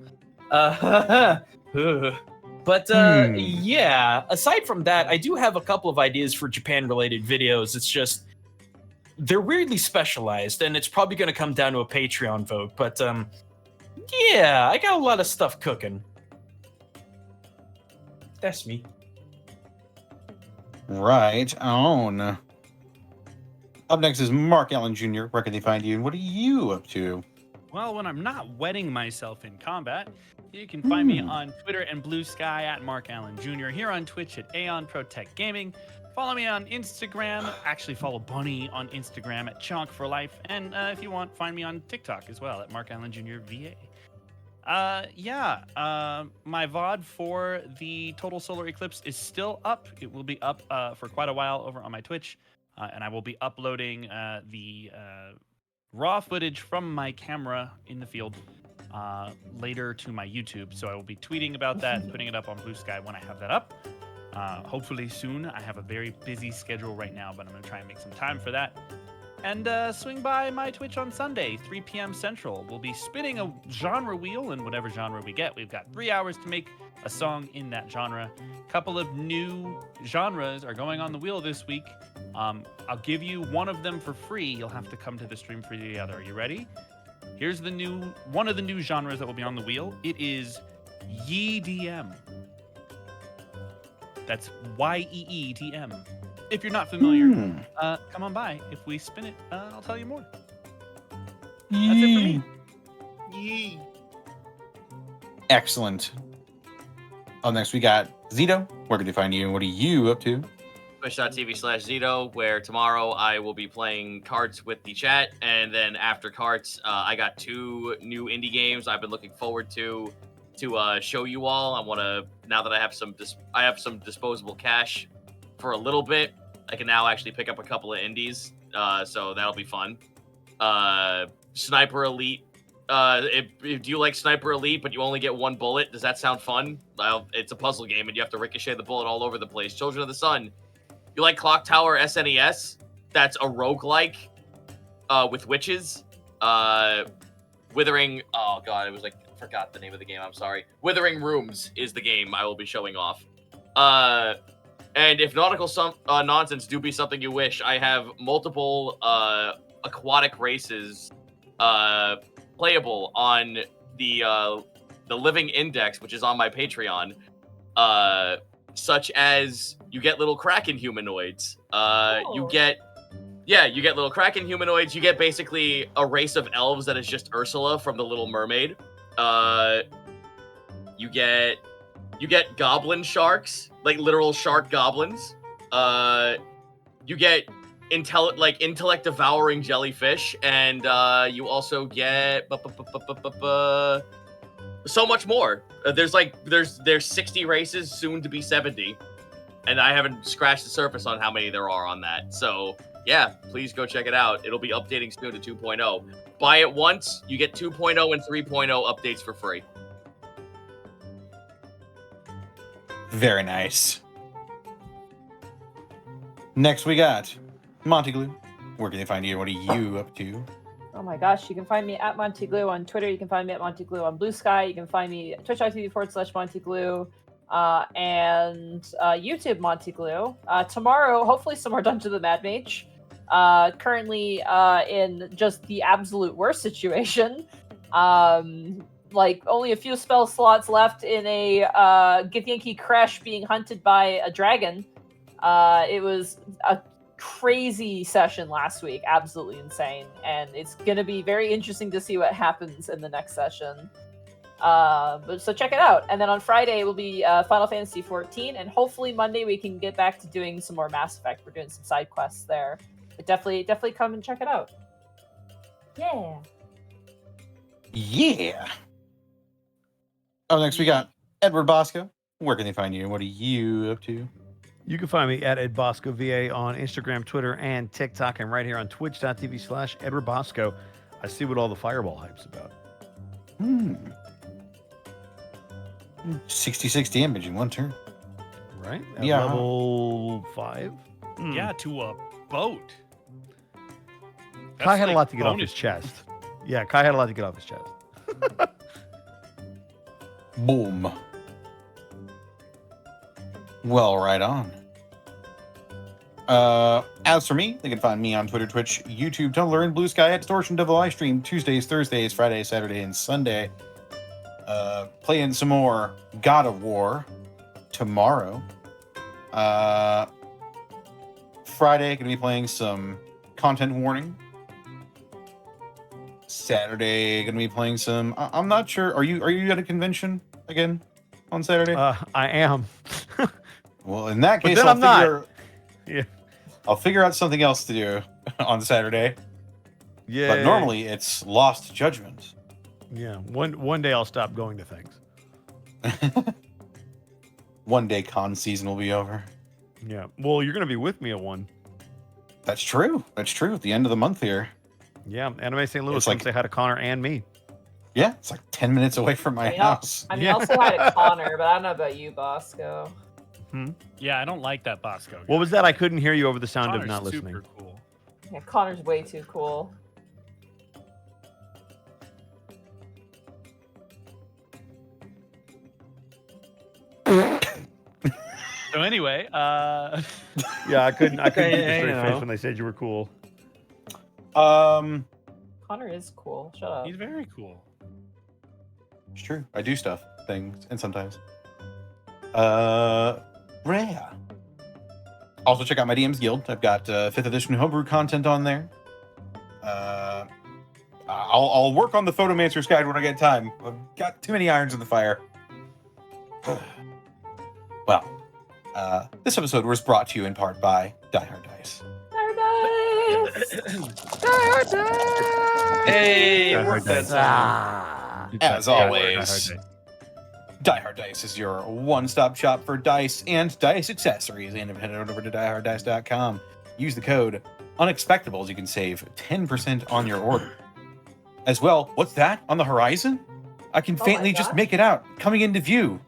But yeah, aside from that, I do have a couple of ideas for Japan-related videos. It's just they're weirdly specialized, and it's probably going to come down to a Patreon vote. But yeah, I got a lot of stuff cooking. That's me. Right on. Up next is Mark Allen Jr. Where can they find you? And what are you up to? Well, when I'm not wetting myself in combat, you can find me on Twitter and Blue Sky at Mark Allen Jr. Here on Twitch at Aeon Protect Gaming. Follow me on Instagram. Actually, follow Bunny on Instagram at Chonk for Life. And if you want, find me on TikTok as well at Mark Allen Jr. VA. My VOD for the Total Solar Eclipse is still up. It will be up for quite a while over on my Twitch. And I will be uploading the raw footage from my camera in the field later to my YouTube. So I will be tweeting about that and putting it up on Blue Sky when I have that up. Hopefully soon. I have a very busy schedule right now, but I'm going to try and make some time for that. And swing by my Twitch on Sunday, 3 p.m. Central. We'll be spinning a genre wheel, and whatever genre we get, we've got 3 hours to make a song in that genre. A couple of new genres are going on the wheel this week. I'll give you one of them for free. You'll have to come to the stream for the other. Are you ready? Here's one of the new genres that will be on the wheel. It is YEEDM. That's YEEDM. If you're not familiar, come on by. If we spin it, I'll tell you more. That's it for me. Yee. Excellent. Up next, we got Zito. Where can they find you? And what are you up to? Twitch.tv/Zito, where tomorrow I will be playing cards with the chat, and then after cards, I got 2 new indie games I've been looking forward to show you all. I want to, now that I have some disposable cash for a little bit, I can now actually pick up a couple of indies, so that'll be fun. Sniper Elite. If you like Sniper Elite, but you only get 1 bullet, does that sound fun? Well, it's a puzzle game, and you have to ricochet the bullet all over the place. Children of the Sun. You like Clock Tower SNES? That's a roguelike with witches. Withering. Oh god, it was like, I forgot the name of the game. I'm sorry. Withering Rooms is the game I will be showing off. And if nautical nonsense do be something you wish, I have multiple aquatic races playable on the living index, which is on my Patreon, such as you get little Kraken humanoids. You get little Kraken humanoids. You get basically a race of elves that is just Ursula from The Little Mermaid. You get goblin sharks, like literal shark goblins. You get intellect devouring jellyfish, and you also get so much more. There's 60 races, soon to be 70, and I haven't scratched the surface on how many there are on that. So yeah, please go check it out. It'll be updating soon to 2.0. Buy it once, you get 2.0 and 3.0 updates for free. Very nice. Next we got Monteglue. Where can they find you? What are you up to? Oh my gosh, you can find me at Monteglue on Twitter. You can find me at Monteglue on Blue Sky. You can find me at twitch.tv/Monteglue and YouTube Monteglue. Tomorrow, hopefully some more Dungeon of the Mad Mage. Currently in just the absolute worst situation. Like only a few spell slots left in a Githyanki Crash being hunted by a dragon. It was a crazy session last week, absolutely insane, and it's gonna be very interesting to see what happens in the next session. But so check it out, and then on Friday it will be Final Fantasy 14, and hopefully Monday we can get back to doing some more Mass Effect. We're doing some side quests there, but definitely come and check it out. Yeah. Oh, next we got Edward Bosco. Where can they find you? What are you up to? You can find me at Ed Bosco VA on Instagram, Twitter, and TikTok, and right here on twitch.tv/Edward Bosco. I see what all the fireball hype's about. 66 damage in one turn. Right? At Yeah. level 5. Yeah, to a boat. Kai had a like lot to get off bonus. his chest. Yeah, Kai had a lot to get off his chest. Boom. Well, right on. As for me, they can find me on Twitter, Twitch, YouTube, Tumblr, and Blue Sky at Distortion Devil. I stream Tuesdays, Thursdays, Friday, Saturday, and Sunday. Playing some more God of War tomorrow. Friday, gonna be playing some Content Warning. Saturday, gonna be playing some. I'm not sure. Are you at a convention again on Saturday? I am. Well, in that case, then I'm not. Yeah. I'll figure out something else to do on Saturday. Yeah. But normally it's Lost Judgment. Yeah. One day I'll stop going to things. One day con season will be over. Yeah. Well, you're gonna be with me at one. That's true. That's true. At the end of the month here. Yeah. Anime St. Louis. It's Come like- say hi to Connor and me. Yeah, it's like 10 minutes away from my house. I mean, I'll say hi to Connor, but I don't know about you, Bosco. Yeah, I don't like that Bosco guy. What was that? I couldn't hear you over the sound Connor's of not super listening. cool. Yeah, Connor's way too cool. So anyway, Yeah, I couldn't keep a straight face when they said you were cool. Um, Connor is cool. Shut up. he's very cool. it's true. I do things, and sometimes. Rhea. Also, check out my DM's Guild. I've got 5th edition homebrew content on there. I'll work on the Photomancer's Guide when I get time. I've got too many irons in the fire. Well, this episode was brought to you in part by Die Hard Dice. Hey, I work heard that. As always, Die Hard Dice is your one-stop shop for dice and dice accessories. And head on over to dieharddice.com. Use the code Unexpectables. You can save 10% on your order. As well, what's that on the horizon? I can faintly just make it out, coming into view.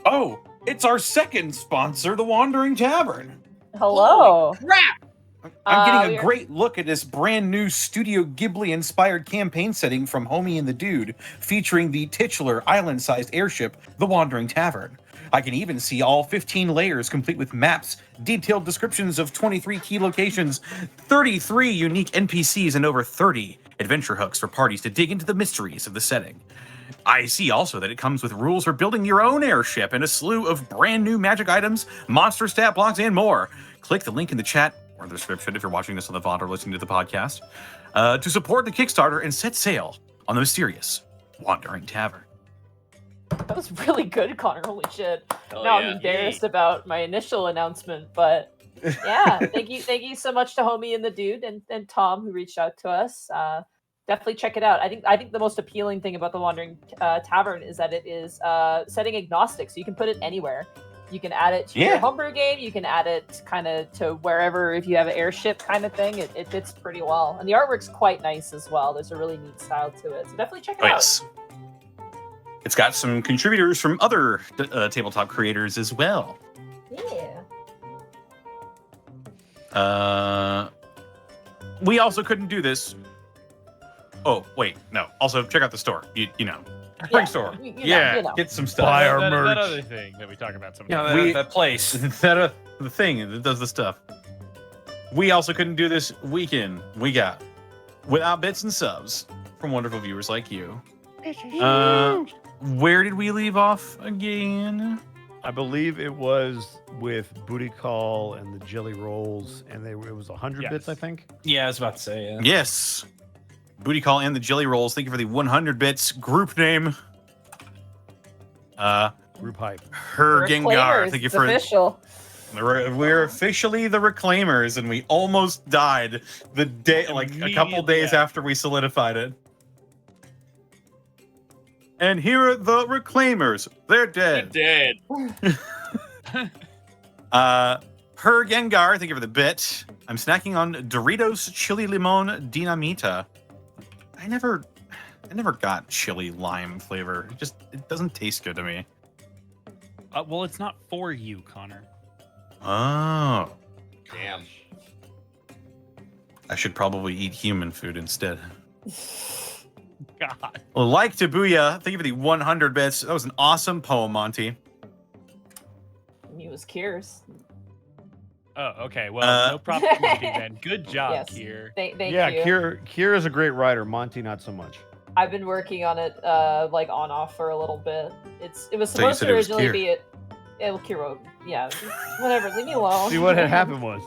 Oh, it's our second sponsor, the Wandering Tavern. Hello. Crap! I'm getting a we're- great look at this brand new Studio Ghibli-inspired campaign setting from Homie and the Dude, featuring the titular island-sized airship, the Wandering Tavern. I can even see all 15 layers, complete with maps, detailed descriptions of 23 key locations, 33 unique NPCs, and over 30 adventure hooks for parties to dig into the mysteries of the setting. I see also that it comes with rules for building your own airship and a slew of brand new magic items, monster stat blocks, and more. Click the link in the chat or the description if you're watching this on the VOD or listening to the podcast to support the Kickstarter and set sail on the mysterious Wandering Tavern. That was really good, Connor. Holy shit. Hell Now yeah. I'm embarrassed about my initial announcement, but yeah, thank you so much to Homie and the Dude and Tom who reached out to us. Definitely check it out. I think the most appealing thing about the Wandering Tavern is that it is setting agnostic, so you can put it anywhere. You can add it to your homebrew game. You can add it kind of to wherever, if you have an airship kind of thing. It fits pretty well, and the artwork's quite nice as well. There's a really neat style to it, so definitely check it out. Yes. It's got some contributors from other tabletop creators as well. Yeah. We also couldn't do this. Oh, wait, no. Also, check out the store. You know. Spring store. You know, Yeah, you know. get some stuff. Buy our that merch. other thing that we talk about sometimes. Yeah, We- that place. The thing that does the stuff. We also couldn't do this weekend. We got without bits and subs from wonderful viewers like you. Where did we leave off again? I believe it was with Booty Call and the Jelly Rolls, and it was 100 bits, I think. Yeah, I was about to say, yeah. Yes. Booty Call and the Jelly Rolls. Thank you for the 100 bits group name. Group hype. Her Gengar. Reclaimers, Thank you it's for official. We're officially the Reclaimers, and we almost died the day, like a couple days after we solidified it. And here are the Reclaimers. They're dead. Dead. Her Gengar, thank you for the bit. I'm snacking on Doritos Chili Limon Dinamita. I never got chili lime flavor. It doesn't taste good to me. Well, it's not for you, Connor. Oh. Damn. I should probably eat human food instead. God. Like Tabuya, thank you for the 100 bits. That was an awesome poem, Monty. It was Kier's. Oh, okay. Well, no problem then. Good job, Yes. Kier. Thank Yeah, you. Kier is a great writer. Monty, not so much. I've been working on it like on off for a little bit. It was So you supposed said to it was originally Kier. be Kier wrote. Yeah, whatever. Leave me alone. See, what had happened was.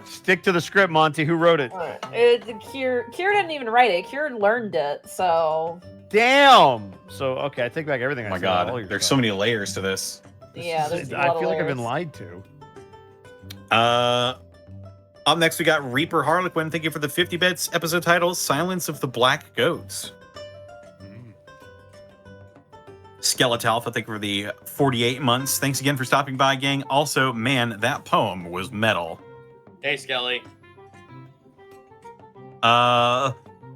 Stick to the script, Monty. Who wrote it? Kier didn't even write it. Kier learned it. So Damn. So, okay, I take back everything Oh I my said. All god, your there's stuff. so many layers to this. yeah, there's a I lot of feel like I've been layers. lied to. Up next, we got Reaper Harlequin. Thank you for the 50 bits. Episode title, Silence of the Black Goats. Skeletalpha, thank you for the 48 months. Thanks again for stopping by, gang. Also, man, that poem was metal. Hey, Skelly.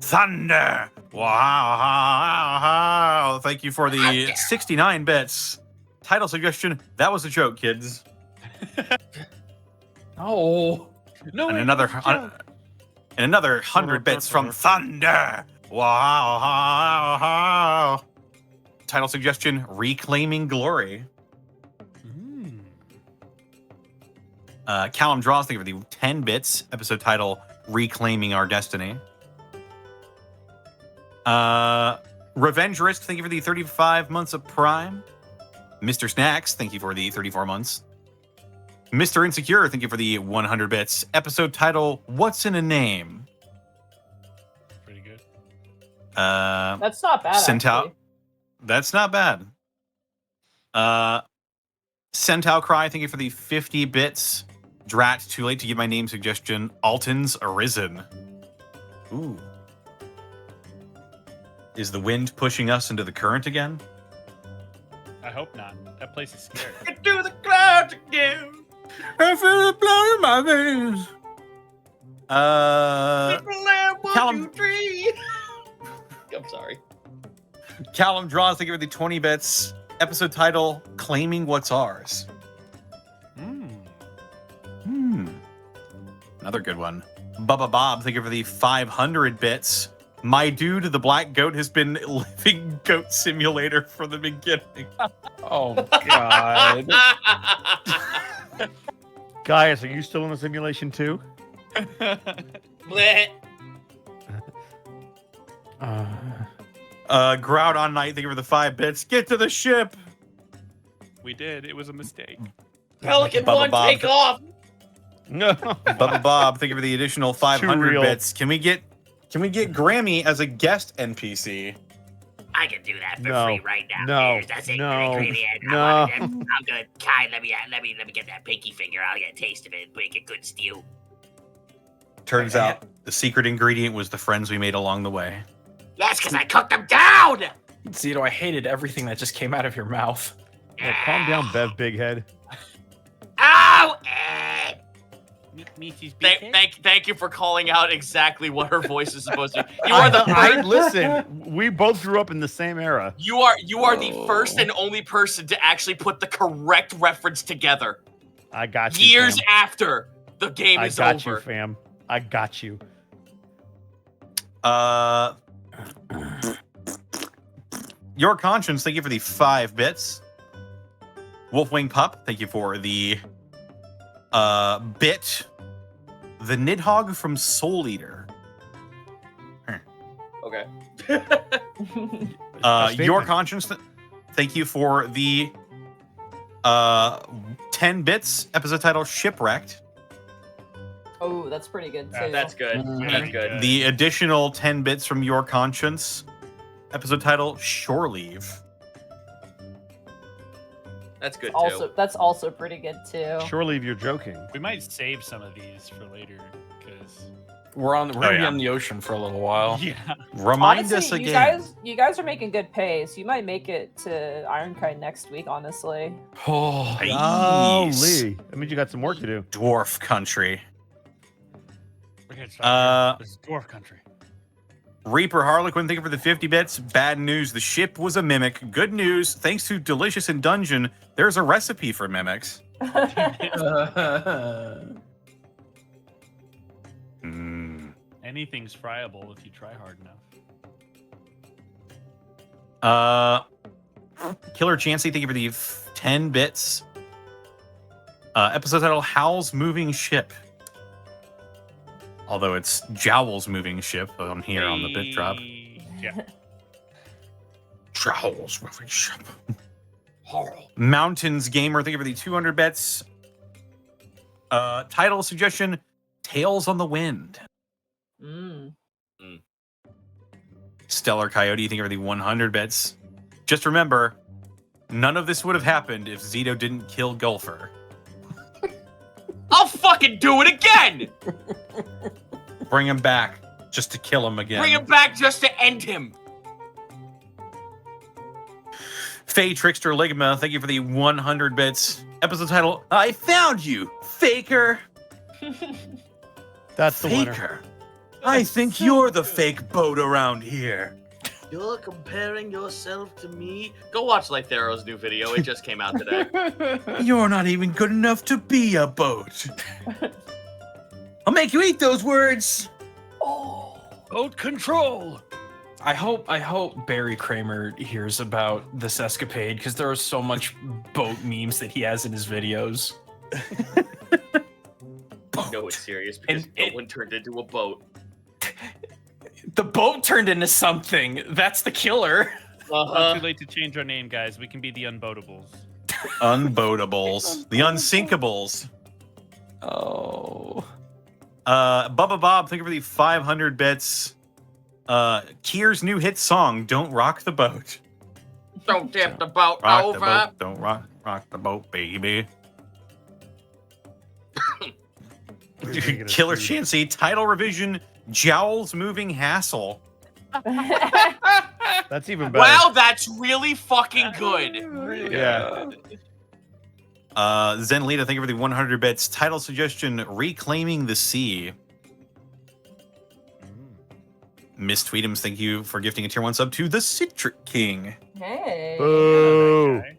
Thunder. Wow. Thank you for the 69 bits. Title suggestion, that was a joke, kids. Oh. No, And another 100 bits from Thunder. Wow. Title suggestion, Reclaiming Glory. Callum Draws, thank you for the 10 bits. Episode title, Reclaiming Our Destiny. Revenge Risk, thank you for the 35 months of Prime. Mr. Snacks, thank you for the 34 months. Mr. Insecure, thank you for the 100 bits. Episode title, What's in a Name? Pretty good. That's not bad. Centaur. Actually. That's not bad. Centaur Cry, thank you for the 50 bits. Drat, too late to give my name suggestion. Alton's Arisen. Ooh. Is the wind pushing us into the current again? I hope not. That place is scary. Get to the clouds again. I feel the blood in my veins. People land, one, Callum- 2, 3. I'm sorry. Callum Draws, thank you for the 20 bits. Episode title, Claiming What's Ours. Another good one. Bubba Bob, thank you for the 500 bits. My dude, the black goat, has been living Goat Simulator from the beginning. Oh, God. Gaius, are you still in the simulation too? Bleh. Groudon Knight, thank you for the 5 bits. Get to the ship. We did. It was a mistake. Pelican Bubba 1, Bob. take off! No. Bubba Bob, thank you for the additional 500 real. bits. Can we get Grammy as a guest NPC? I can do that for No. free right now. No. Here's that No. ingredient. No. I'm gonna Kai, let me get that pinky finger. I'll get a taste of it and make a good stew. Turns out the secret ingredient was the friends we made along the way. Yes, because I cooked them down! Zito, I hated everything that just came out of your mouth. Yeah, calm down, Bev Big Head. Ow! Mrs. Thank you for calling out exactly what her voice is supposed to be. You are the first, Listen, we both grew up in the same era. you are the first and only person to actually put the correct reference together. I got you. Years fam. after the game I is got over. you, fam. I got you. Your Conscience, thank you for the 5 bits. Wolfwing Pup, thank you for the bit. The Nidhogg from Soul Eater. Okay. Your Conscience, thank you for the 10 bits. Episode title Shipwrecked. Oh, that's pretty good too. That's good. That's good. The additional 10 bits from Your Conscience. Episode title Shore Leave. That's good too. That's also pretty good too. Surely you're joking. We might save some of these for later because We're gonna be on the ocean for a little while. yeah. Remind Honestly, us again. you guys are making good pace. You might make it to Ironkite next week, honestly. Oh, Holy. That means you got some work to do. Dwarf country. We're gonna start this is dwarf country. Reaper Harlequin, thank you for the 50 bits. Bad news, the ship was a mimic. Good news, thanks to Delicious in Dungeon, there's a recipe for mimics. Anything's friable if you try hard enough. Killer Chansey, thank you for the 10 bits. Episode title, Howl's Moving Ship. Although it's Jowl's Moving Ship on here on the bit drop. Yeah. Jowl's Moving Ship. Mountains Gamer, thank you for the 200 bits. Title suggestion, Tales on the Wind. Stellar Coyote, thank you for the 100 bits. Just remember, none of this would have happened if Zito didn't kill Gulfer. I'll fucking do it again! Bring him back just to kill him again. Bring him back just to end him. Faye Trickster Ligma, thank you for the 100 bits. Episode title, I Found You, Faker. That's the winner. Faker. I think you're the fake boat around here. You're comparing yourself to me? Go watch Lythero's new video. It just came out today. You're not even good enough to be a boat. I'll make you eat those words. Boat control. I hope Barry Kramer hears about this escapade because there are so much boat memes that he has in his videos. No, it's serious because no one turned into a boat. The boat turned into something. That's the killer. Not too late to change our name, guys. We can be the Unboatables. Unboatables. The Unsinkables. Oh. Bubba Bob, thank you for the 500 bits. Kier's new hit song, Don't Rock the Boat. Don't tip the boat Rock over. the boat, don't rock the boat, baby. Killer Chansey, title revision, Jowl's Moving Hassle. That's even better. Wow, that's really fucking good. Yeah. Zen Lita, thank you for the 100 bits. Title suggestion, Reclaiming the Sea. Miss Tweetums, thank you for gifting a tier 1 sub to the Citric King. Hey. Boo. Okay.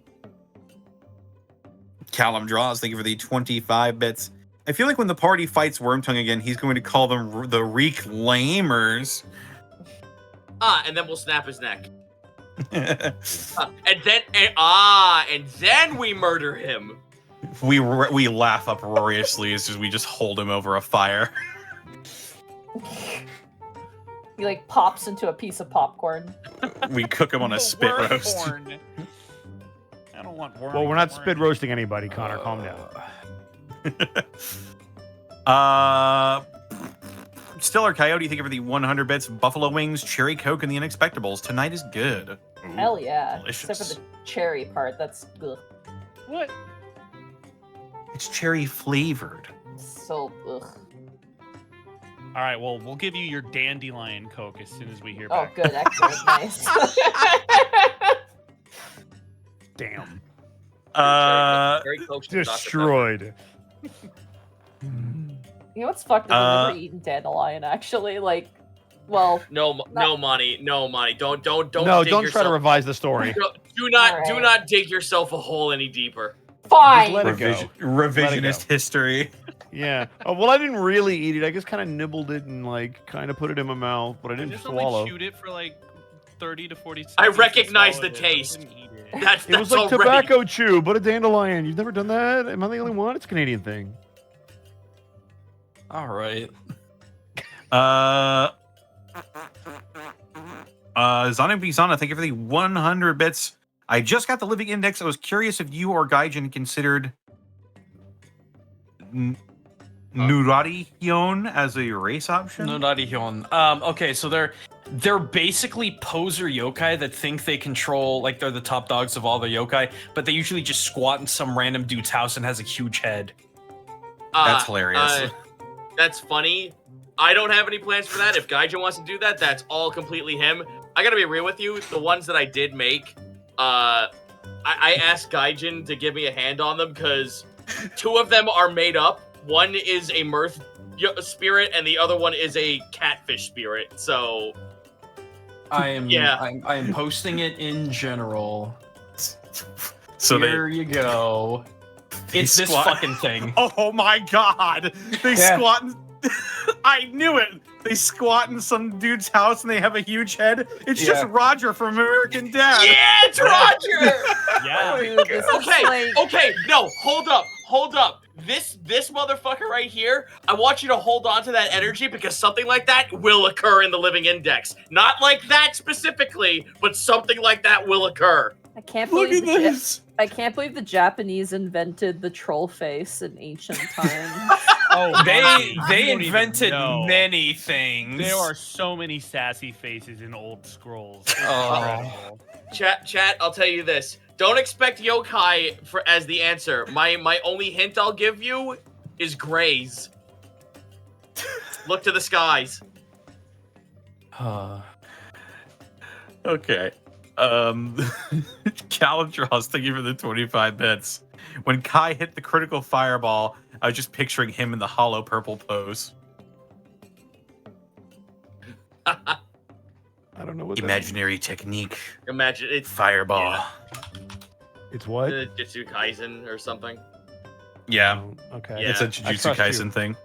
Callum Draws, thank you for the 25 bits. I feel like when the party fights Wormtongue again, he's going to call them the Reclaimers. And then we'll snap his neck. And then we murder him. We laugh uproariously as we just hold him over a fire. He like pops into a piece of popcorn. We cook him on a spit Worm roast. corn. I don't want worm. Well, we're not corn. spit roasting anybody, Connor. Calm down. Stiller Coyote, thank you for the 100 bits. Buffalo Wings, Cherry Coke, and the Unexpectables. Tonight is good. Ooh, Hell yeah. delicious. Except for the cherry part. That's ugh. What? It's cherry flavored. So ugh. All right, well, we'll give you your dandelion Coke as soon as we hear Oh, back. good. Excellent. Nice. Damn. Cherry Coke's Dr. Pepper. Destroyed. You know what's fucked up? I've never eaten dandelion, actually. Like, well... No, Monty. No, Monty. Don't No, dig don't try to yourself- revise the story. Do not Alright. dig yourself a hole any deeper. Fine! Let it go. Revisionist history. Yeah. Oh, well, I didn't really eat it. I just kind of nibbled it and, like, kind of put it in my mouth, but I I didn't just swallow. only chewed it for like 30 to 40 seconds. I and recognize the swallowed it. taste. I didn't eat it. That's It was like already... tobacco chew, but a dandelion. You've never done that? Am I the only one? It's a Canadian thing. All right. Zana Bizana, thank you for the 100 bits. I just got the living index. I was curious if you or Gaijin considered Nurari-hyon as a race option. No, not Ihyon. Okay, so they're basically poser yokai that think they control, like they're the top dogs of all the yokai, but they usually just squat in some random dude's house and has a huge head. That's hilarious. That's funny. I don't have any plans for that. If Gaijin wants to do that, that's all completely him. I gotta be real with you. The ones that I did make, I asked Gaijin to give me a hand on them because 2 of them are made up. One is a mirth spirit, and the other one is a catfish spirit. So, I am Yeah. I am posting it in general. So Here you go. It's this squat- fucking thing. Oh my god! They Yeah. squat. I knew it. They squat in some dude's house and they have a huge head. It's just Yeah. Roger from American Dad. yeah, it's Roger. Yeah. Dude, this is like... Okay, no, hold up. This motherfucker right here, I want you to hold on to that energy because something like that will occur in the living index. Not like that specifically, but something like that will occur. I can't Look believe at this. I can't believe the Japanese invented the troll face in ancient times. Oh, They Monty, you don't even invented know. many things. There are so many sassy faces in old scrolls. It's Oh. incredible. Chat, I'll tell you this. Don't expect yokai as the answer. My only hint I'll give you is grays. Look to the skies. Okay. Calendros, thank you for the 25 bits. When Kai hit the critical fireball, I was just picturing him in the hollow purple pose. I don't know what Imaginary technique. Imagine it's Fireball. Yeah. It's what? Jujutsu Kaisen or something. Yeah. Oh, okay. Yeah. It's a I Jujutsu trust you. Kaisen thing.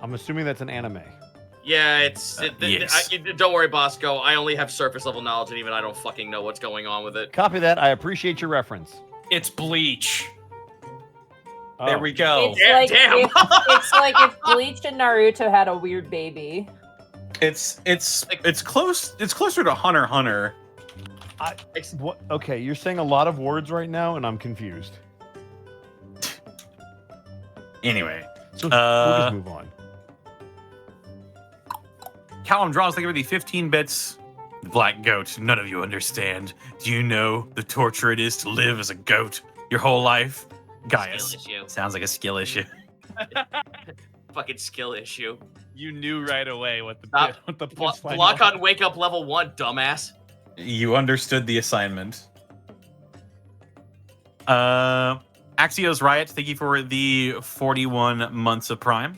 I'm assuming that's an anime. Yeah, it's yes. don't worry, Bosco. I only have surface level knowledge, and even I don't fucking know what's going on with it. Copy that. I appreciate your reference. It's Bleach. Oh. There we go. It's Damn, like damn. it's like if Bleach and Naruto had a weird baby. It's close. It's closer to Hunter x Hunter. What? Okay, you're saying a lot of words right now, and I'm confused. Anyway, So we'll just move on. Callum draws like every 15 bits. Black goat. None of you understand. Do you know the torture it is to live as a goat your whole life? Gaius. Skill issue. Sounds like a skill issue. Fucking skill issue. You knew right away what the Stop. what the Block punchline on was. wake up level 1, dumbass. You understood the assignment. Axios Riot, thank you for the 41 months of Prime.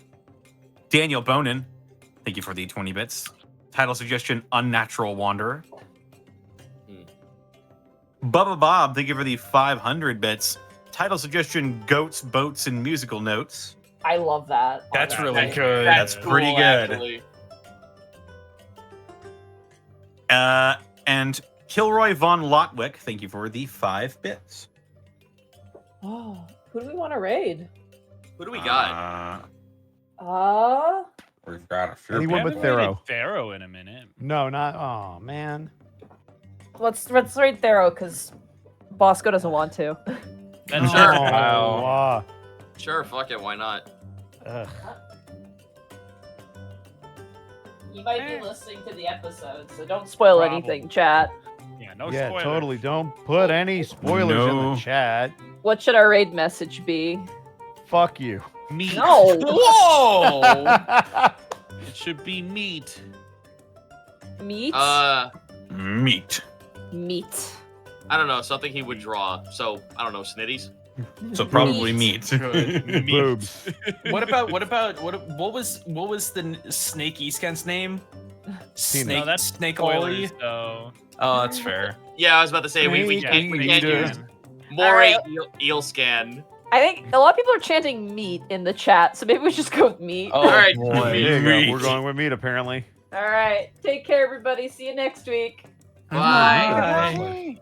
Daniel Bonin, thank you for the 20 bits. Title suggestion, Unnatural Wanderer. Bubba Bob, thank you for the 500 bits. Title suggestion, Goats, Boats, and Musical Notes. I love that. That's really That- good. That's pretty good. Actually. And Kilroy Von Lotwick, thank you for the 5 bits. Oh, who do we want to raid? Who do we got? We got a few Anyone people. but Thero. Thero in a minute. No, not. Oh man. Let's rate Thero because Bosco doesn't want to. That's Sure. Wow. Sure, fuck it, why not? Ugh. He might be listening to the episode, so don't spoil Probably. anything, chat. Yeah, no Yeah, spoilers. totally. Don't put any spoilers in No. the chat. What should our raid message be? Fuck you. Meat. No. Whoa! It should be meat. Meat? Meat. Meat. I don't know, something he would draw. So, I don't know, Snitties? So probably meat. Good. Boobs. what was the Snake Eastcan's name? Snake No, that's Snake spoilers, Ollie? though. Oh, that's fair. Yeah, I was about to say, we Yeah, can't eater. use Moray Alright. eel scan. I think a lot of people are chanting meat in the chat, so maybe we just go with meat. Oh, Alright. boy. There you go. Meat. We're going with meat, apparently. All right. Take care, everybody. See you next week. Bye.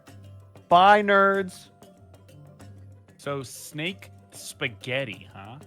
Bye, nerds. So snake spaghetti, huh?